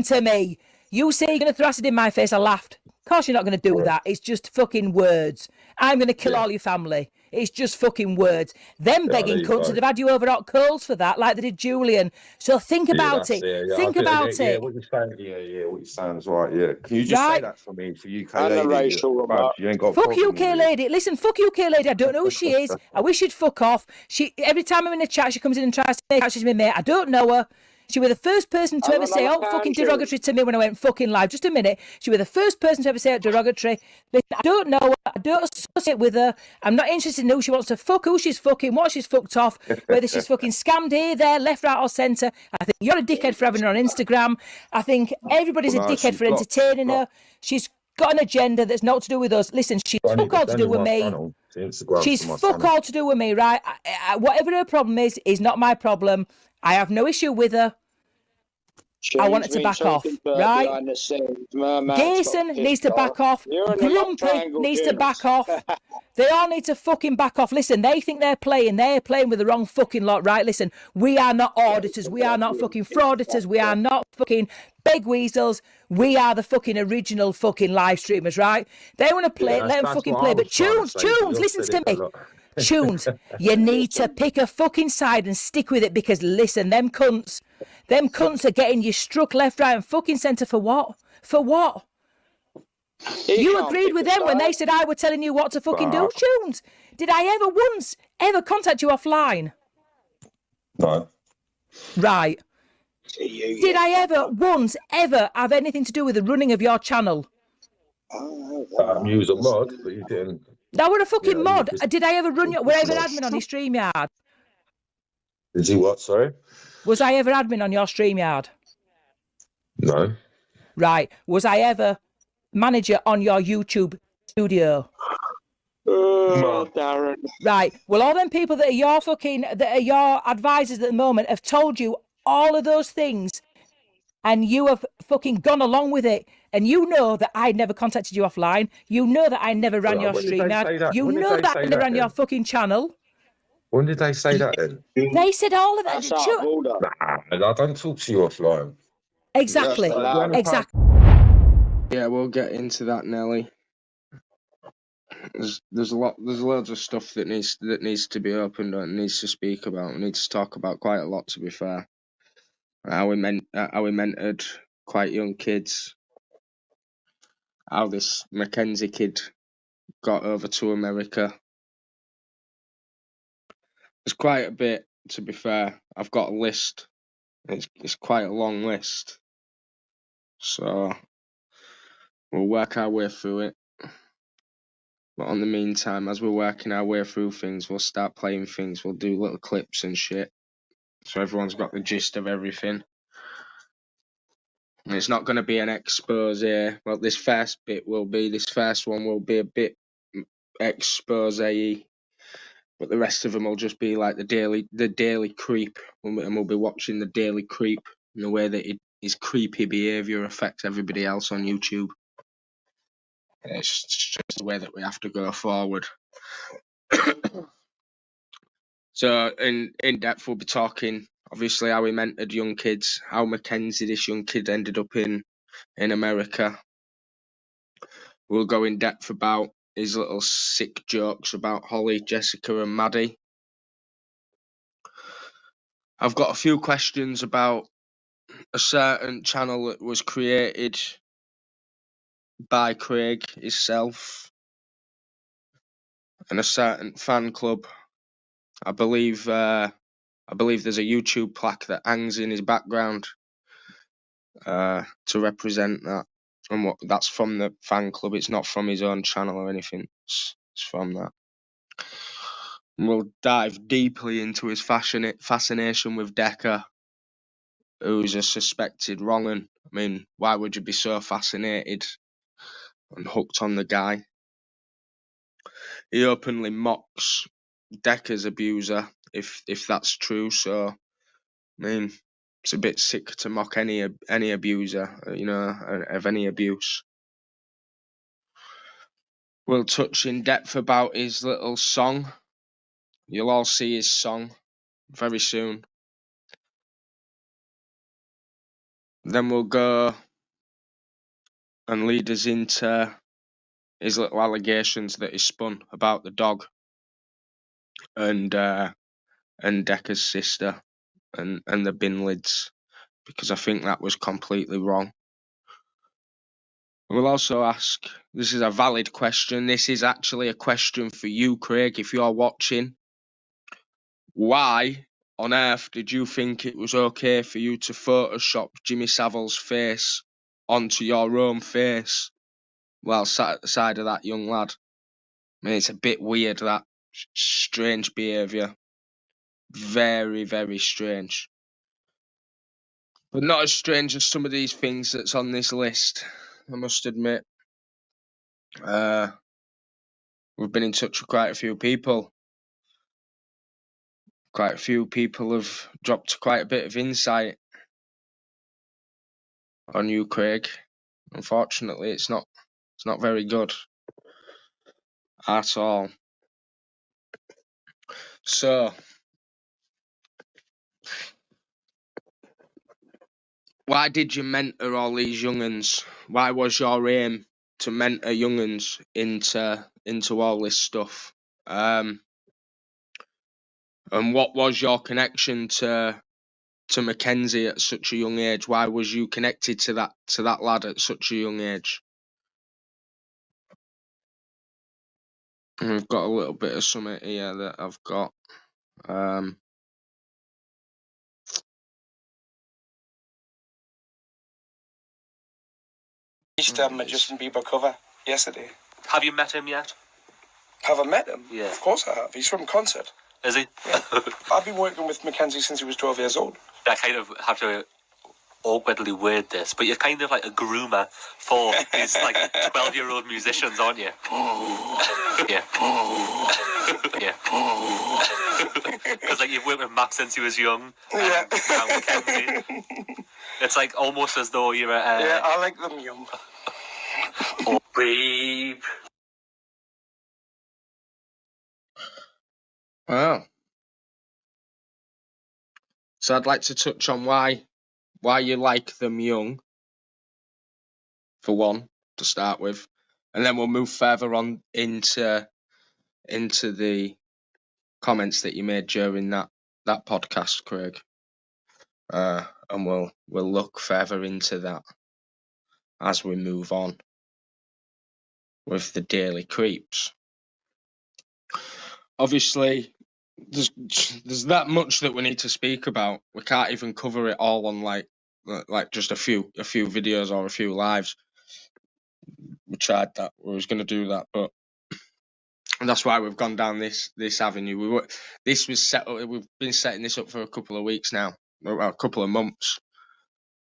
to me. You say you're going to throw acid in my face. I laughed. Of course you're not going to do that. It's just fucking words. I'm going to kill all your family. It's just fucking words. Them begging cunts would have had you over hot coals for that, like they did Julian. So think about it. Think about it. What you're saying, what you're saying is right. Yeah, can you just say that for me, for UK lady? You ain't got fuck UK lady. Listen, fuck UK lady. I don't know who she is. I wish she'd fuck off. Every time I'm in a chat, she comes in and tries to make out she's my mate. I don't know her. She was the first person to ever say fucking derogatory to me when I went fucking live. Just a minute. She was the first person to ever say derogatory. Listen, I don't know her. I don't associate with her. I'm not interested in who she wants to fuck, who she's fucking, what she's fucked off, whether she's fucking scammed here, there, left, right or centre. I think you're a dickhead for having her on Instagram. I think everybody's a dickhead for entertaining her. She's got an agenda that's not to do with us. Listen, she's fuck all to do with me. She's fuck all to do with me, right? Whatever her problem is not my problem. I have no issue with her. I want it to back off, right? Jason needs to back off. Grumpy needs to back off. They all need to fucking back off. Listen, they think they're playing with the wrong fucking lot, right? Listen, we are not auditors. We are not fucking frauditors. We are not fucking Begweasels. We are the fucking original fucking live streamers, right? They want to play it, let them fucking play. But Tunes, listen to me. Tunes, you need to pick a fucking side and stick with it because listen, them cunts are getting you struck left, right and fucking centre for what? For what? You agreed with them when they said I were telling you what to fucking do, Tunes. Did I ever contact you offline? No. Right. Did I ever have anything to do with the running of your channel? You was a mod, but you didn't. That were a fucking mod. Did I ever run your... Were I ever admin on your StreamYard? Did you what, sorry? Was I ever admin on your StreamYard? No. Right. Was I ever manager on your YouTube studio? Oh, Darren. Right. Well, all them people that are your advisors at the moment have told you all of those things and you have fucking gone along with it. And you know that I never contacted you offline. You know that I never ran your When did stream they ad. say that? You When did know they that say I never that ran your then? fucking channel. When did they say that then? They said all of That's it. out of order. Nah, I don't talk to you offline. Exactly. That's allowed. Exactly. Yeah, we'll get into that, Nelly. There's loads of stuff that needs to be opened and needs to speak about. We need to talk about quite a lot, to be fair. How we mentored quite young kids. How this Mackenzie kid got over to America. There's quite a bit, to be fair. I've got a list. It's quite a long list. So we'll work our way through it. But in the meantime, as we're working our way through things, we'll start playing things. We'll do little clips and shit. So everyone's got the gist of everything. And it's not going to be an expose. Well, this first one will be a bit expose-y. But the rest of them will just be like the daily creep. And we'll be watching the daily creep in the way that his creepy behaviour affects everybody else on YouTube. It's just the way that we have to go forward. So in depth, we'll be talking obviously how he mentored young kids, how Mackenzie, this young kid, ended up in America. We'll go in depth about his little sick jokes about Holly, Jessica, and Maddie. I've got a few questions about a certain channel that was created by Craig himself and a certain fan club. I believe there's a YouTube plaque that hangs in his background to represent that. And that's from the fan club. It's not from his own channel or anything. It's from that. And we'll dive deeply into his fascination with Decker, who's a suspected wrong'un. I mean, why would you be so fascinated and hooked on the guy? He openly mocks Decker's abuser, if that's true. So, I mean, it's a bit sick to mock any abuser, of any abuse. We'll touch in depth about his little song. You'll all see his song very soon. Then we'll go and lead us into his little allegations that he spun about the dog and Decker's sister and the bin lids, because I think that was completely wrong. We'll also ask, this is a valid question, this is actually a question for you, Craig, if you're watching. Why on earth did you think it was okay for you to Photoshop Jimmy Savile's face onto your own face while sat at the side of that young lad? I mean, it's a bit weird, that strange behaviour. Very, very strange. But not as strange as some of these things that's on this list, I must admit. We've been in touch with quite a few people. Quite a few people have dropped quite a bit of insight on you, Craig. Unfortunately, it's not very good at all. So, why did you mentor all these young'uns? Why was your aim to mentor young'uns into all this stuff? And what was your connection to Mackenzie at such a young age? Why was you connected to that lad at such a young age? And we've got a little bit of something here that I've got. A Justin Bieber cover yesterday. Have you met him yet? Have I met him? Yeah. Of course I have. He's from Concert. Is he? Yeah. I've been working with Mackenzie since he was 12 years old. I kind of have to awkwardly word this, but you're kind of like a groomer for these like 12-year-old musicians, aren't you? Yeah. Yeah. Because like you've worked with Matt since he was young. Yeah. Mackenzie. It's like almost as though you're a. Yeah, I like them young. Oh, babe. Wow. So I'd like to touch on why you like them young, for one, to start with, and then we'll move further on into the comments that you made during that podcast, Craig. And we'll look further into that as we move on with the daily creeps. Obviously, there's that much that we need to speak about. We can't even cover it all on like just a few videos or a few lives. We tried that. We was going to do that, but that's why we've gone down this avenue. This was set up. We've been setting this up for a couple of weeks now, well, a couple of months,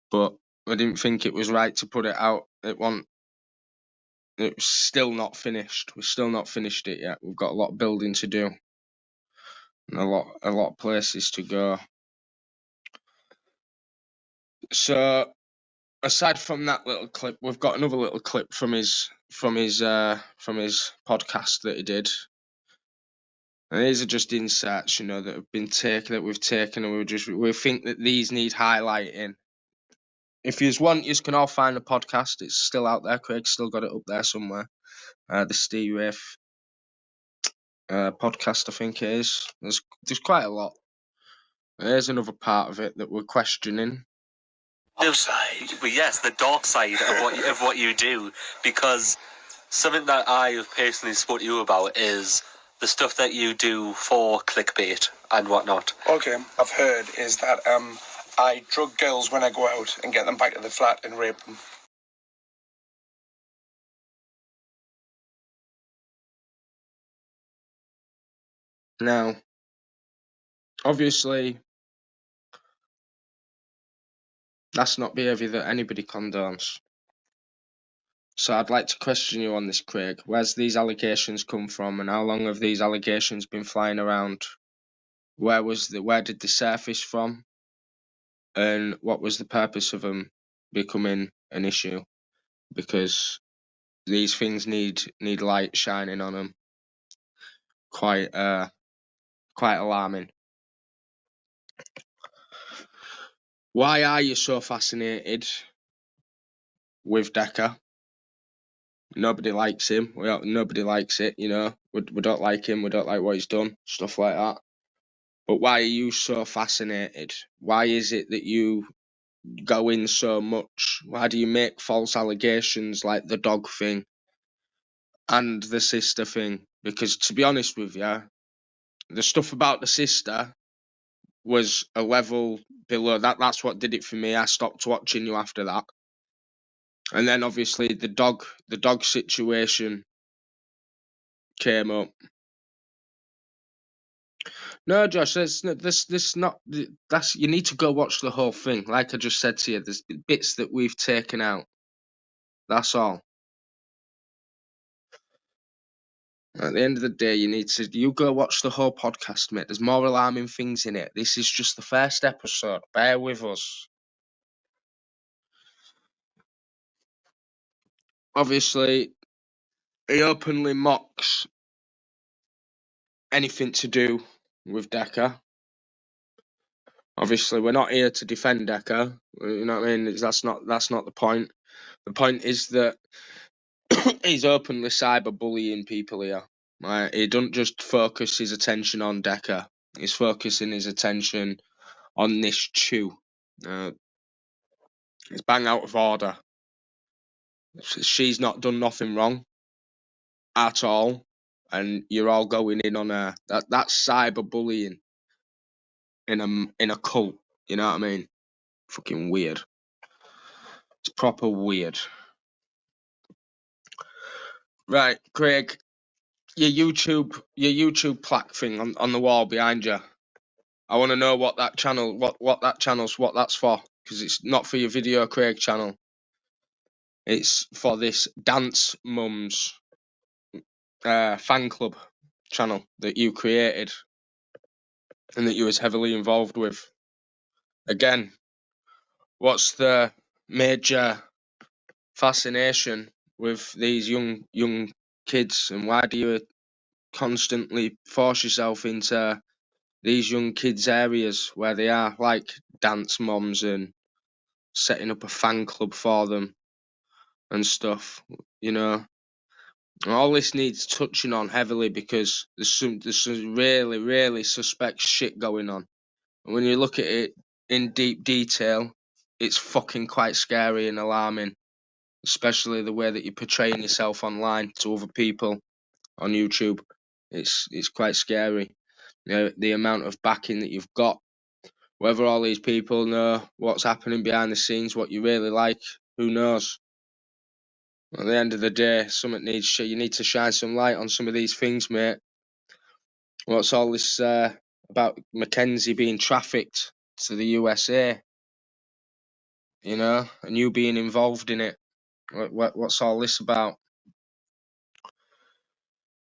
but I didn't think it was right to put it out at one. It's still not finished. We've still not finished it yet. We've got a lot of building to do, and a lot of places to go. So, aside from that little clip, we've got another little clip from his podcast that he did. And these are just inserts, you know, that have been taken, that we've taken, and we think that these need highlighting. If you want, you can all find the podcast. It's still out there. Craig's still got it up there somewhere. The Steve Rafe podcast, I think it is. There's quite a lot. There's another part of it that we're questioning. Side. But yes, the dark side of what you do, because something that I personally spoke to you about is the stuff that you do for clickbait and whatnot. Okay, I've heard is that I drug girls when I go out and get them back to the flat and rape them. Now, obviously, that's not behaviour that anybody condones. So I'd like to question you on this, Craig. Where's these allegations come from, and how long have these allegations been flying around? Where did they surface from? And what was the purpose of them becoming an issue? Because these things need light shining on them. Quite alarming. Why are you so fascinated with Decker? Nobody likes him. Nobody likes it, you know. We don't like him. We don't like what he's done. Stuff like that. But why are you so fascinated? Why is it that you go in so much? Why do you make false allegations like the dog thing and the sister thing? Because to be honest with you, the stuff about the sister was a level below that. That's what did it for me. I stopped watching you after that. And then obviously the dog situation came up. No, Josh, this not. That's you need to go watch the whole thing. Like I just said to you, there's bits that we've taken out. That's all. At the end of the day, you go watch the whole podcast, mate. There's more alarming things in it. This is just the first episode. Bear with us. Obviously, he openly mocks anything to do with Decker. Obviously, we're not here to defend Decker. You know what I mean? That's not the point. The point is that he's openly cyberbullying people here. He doesn't just focus his attention on Decker. He's focusing his attention on this Chew. It's bang out of order. She's not done nothing wrong at all, and you're all going in on her. That's cyberbullying in a cult. You know what I mean? Fucking weird. It's proper weird. Right, Craig, your YouTube plaque thing on the wall behind you. I want to know what that's for. because it's not for your Video Craig channel. It's for this Dance Mums fan club channel that you created and that you was heavily involved with. Again, what's the major fascination with these young kids, and why do you constantly force yourself into these young kids' areas where they are, like Dance Moms, and setting up a fan club for them and stuff? You know, all this needs touching on heavily, because there's some really suspect shit going on, and when you look at it in deep detail, it's fucking quite scary and alarming, especially the way that you're portraying yourself online to other people on YouTube. It's quite scary. You know, the amount of backing that you've got. Whether all these people know what's happening behind the scenes, what you really like, who knows? At the end of the day, you need to shine some light on some of these things, mate. What's all this about Mackenzie being trafficked to the USA? You know, and you being involved in it. What's all this about?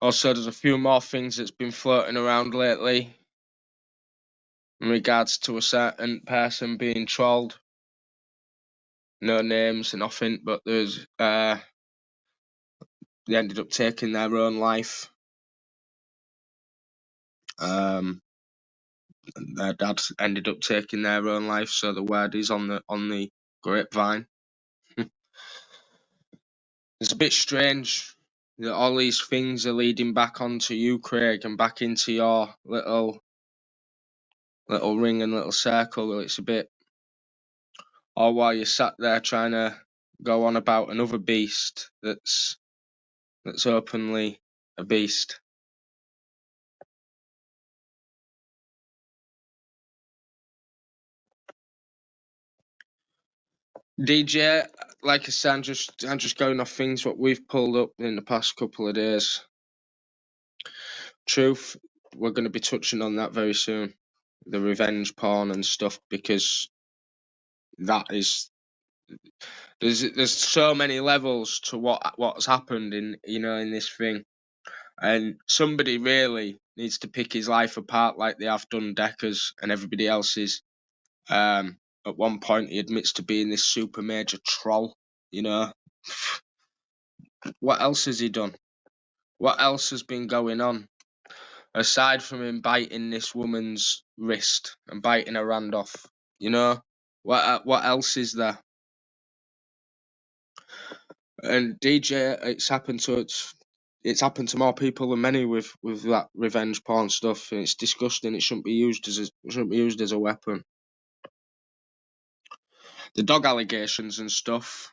Also, there's a few more things that's been floating around lately in regards to a certain person being trolled. No names and nothing, but there's they ended up taking their own life. Their dad ended up taking their own life, so the word is on the grapevine. It's a bit strange that all these things are leading back onto you, Craig, and back into your little ring and little circle. It's a bit, or while you're sat there trying to go on about another beast that's openly a beast. DJ, like I said, I'm just going off things what we've pulled up in the past couple of days. Truth, we're going to be touching on that very soon, the revenge porn and stuff, because that is there's so many levels to what's happened in this thing, and somebody really needs to pick his life apart like they have done Decker's and everybody else's. At one point, he admits to being this super major troll. You know, what else has he done? What else has been going on aside from him biting this woman's wrist and biting her hand off? You know, what else is there? And DJ, it's happened to more people than many with that revenge porn stuff. And it's disgusting. It shouldn't be used as a weapon. The dog allegations and stuff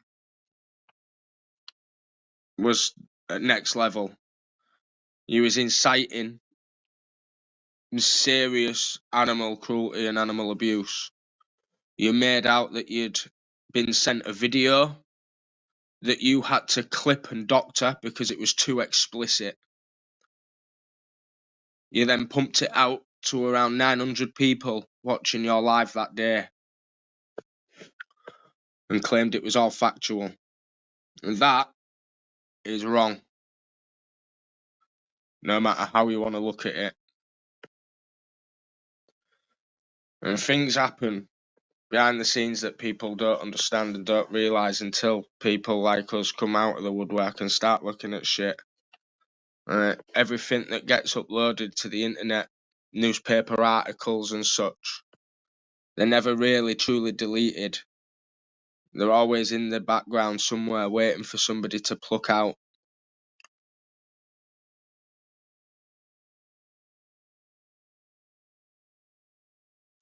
was at next level. He was inciting serious animal cruelty and animal abuse. You made out that you'd been sent a video that you had to clip and doctor because it was too explicit. You then pumped it out to around 900 people watching your live that day and claimed it was all factual. And that is wrong, no matter how you want to look at it. And things happen behind the scenes that people don't understand and don't realise until people like us come out of the woodwork and start looking at shit. Everything that gets uploaded to the internet, newspaper articles and such, they're never really truly deleted. They're always in the background somewhere waiting for somebody to pluck out.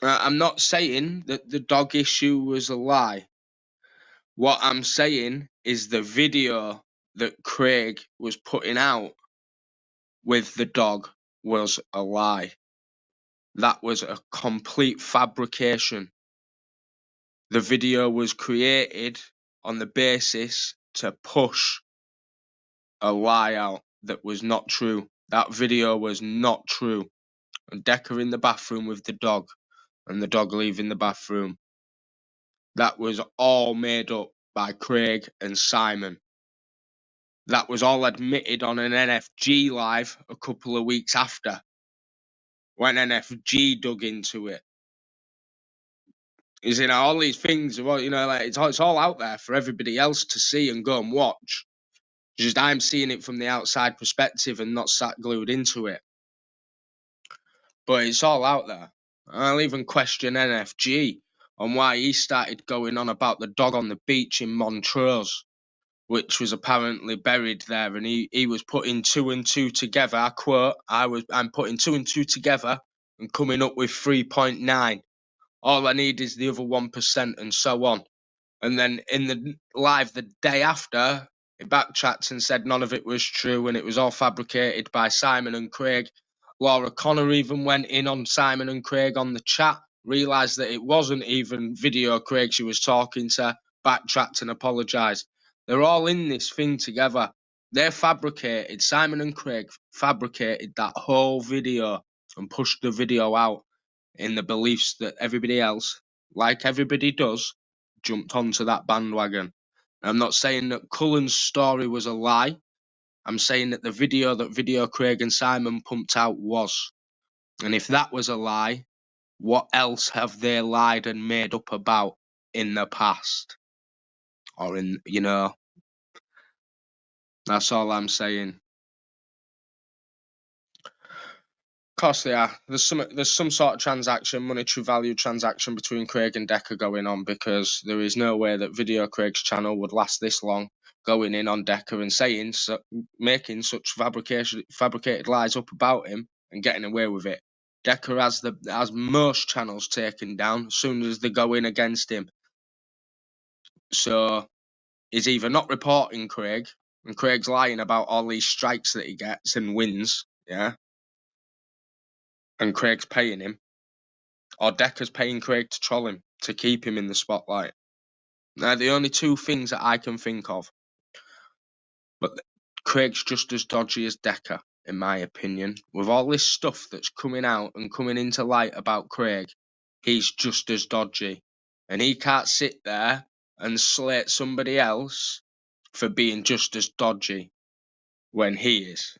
I'm not saying that the dog issue was a lie. What I'm saying is the video that Craig was putting out with the dog was a lie. That was a complete fabrication. The video was created on the basis to push a lie out that was not true. That video was not true. And Decker in the bathroom with the dog, and the dog leaving the bathroom. that was all made up by Craig and Simon. That was all admitted on an NFG live a couple of weeks after, when NFG dug into it. Is, you know, all these things, well, you know, like it's all out there for everybody else to see and go and watch. Just I'm seeing it from the outside perspective and not sat glued into it. But it's all out there. I'll even question NFG on why he started going on about the dog on the beach in Montrose, which was apparently buried there, and he was putting 2 and 2 together. I quote, I'm putting 2 and 2 together and coming up with 3.9. All I need is the other 1%, and so on. And then in the live the day after, he backtracked and said none of it was true and it was all fabricated by Simon and Craig. Laura Connor even went in on Simon and Craig on the chat, realised that it wasn't even video Craig she was talking to, backtracked and apologised. They're all in this thing together. They're fabricated. Simon and Craig fabricated that whole video and pushed the video out in the beliefs that everybody else, like everybody does, jumped onto that bandwagon. I'm not saying that Cullen's story was a lie. I'm saying that the video Craig and Simon pumped out was. And if that was a lie, what else have they lied and made up about in the past? Or in, you know, that's all I'm saying. Of course they are. There's some sort of transaction, monetary value transaction between Craig and Decker going on, because there is no way that video Craig's channel would last this long going in on Decker and saying, making such fabricated lies up about him and getting away with it. Decker has most channels taken down as soon as they go in against him. So he's either not reporting Craig, and Craig's lying about all these strikes that he gets and wins, yeah, and Craig's paying him, or Decker's paying Craig to troll him, to keep him in the spotlight. They're the only two things that I can think of. But Craig's just as dodgy as Decker, in my opinion. With all this stuff that's coming out and coming into light about Craig, he's just as dodgy. And he can't sit there and slate somebody else for being just as dodgy when he is.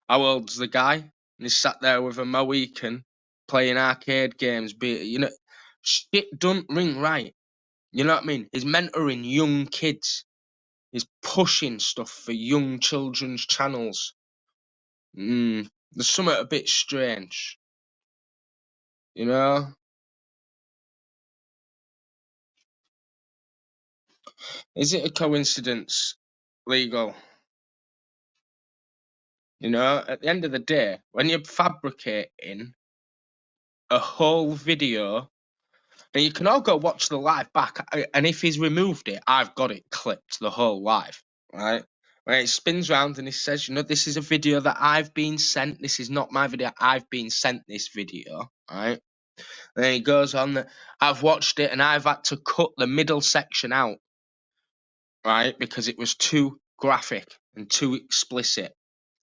How old's the guy? And he's sat there with a Mohican playing arcade games. You know, shit don't ring right. You know what I mean? He's mentoring young kids. He's pushing stuff for young children's channels. There's something a bit strange. You know? Is it a coincidence, Legal? You know, at the end of the day, when you're fabricating a whole video, and you can all go watch the live back, and if he's removed it, I've got it clipped, the whole live, right? When it spins round and he says, you know, this is a video that I've been sent, this is not my video, I've been sent this video, right? And then he goes on that I've watched it and I've had to cut the middle section out, right? Because it was too graphic and too explicit.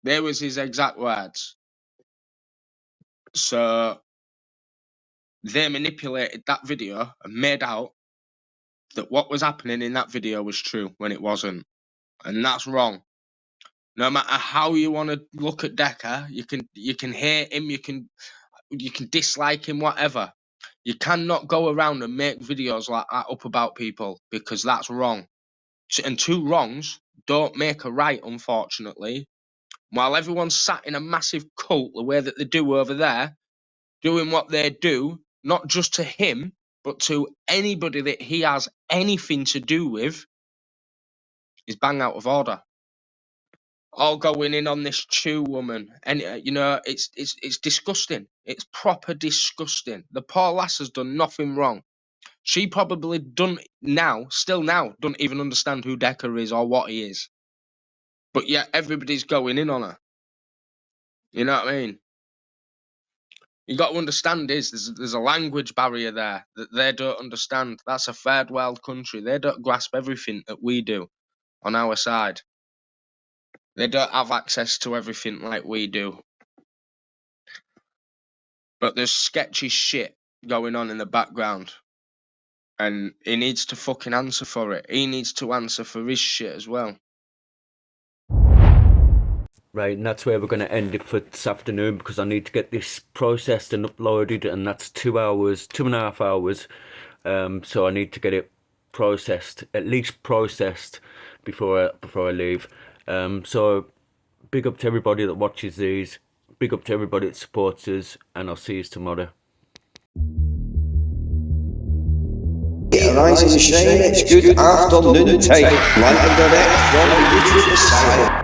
There was his exact words. So they manipulated that video and made out that what was happening in that video was true when it wasn't. And that's wrong. No matter how you want to look at Decker, you can hate him, you can dislike him, whatever. You cannot go around and make videos like that up about people, because that's wrong. And two wrongs don't make a right, unfortunately. While everyone's sat in a massive cult the way that they do over there, doing what they do, not just to him, but to anybody that he has anything to do with, is bang out of order. All going in on this Chew woman, and you know, it's disgusting. It's proper disgusting. The poor lass has done nothing wrong. She probably still now, don't even understand who Decker is or what he is. But yet everybody's going in on her. You know what I mean? You got to understand there's a language barrier there that they don't understand. That's a third world country. They don't grasp everything that we do on our side. They don't have access to everything like we do. But there's sketchy shit going on in the background. And he needs to fucking answer for it. He needs to answer for his shit as well. Right, and that's where we're going to end it for this afternoon, because I need to get this processed and uploaded, and that's 2 hours, 2.5 hours. So I need to get it processed, at least processed, before I leave. So big up to everybody that watches these. Big up to everybody that supports us, and I'll see you tomorrow. Rising Shane, it's good afternoon time. Live and direct from the YouTube side.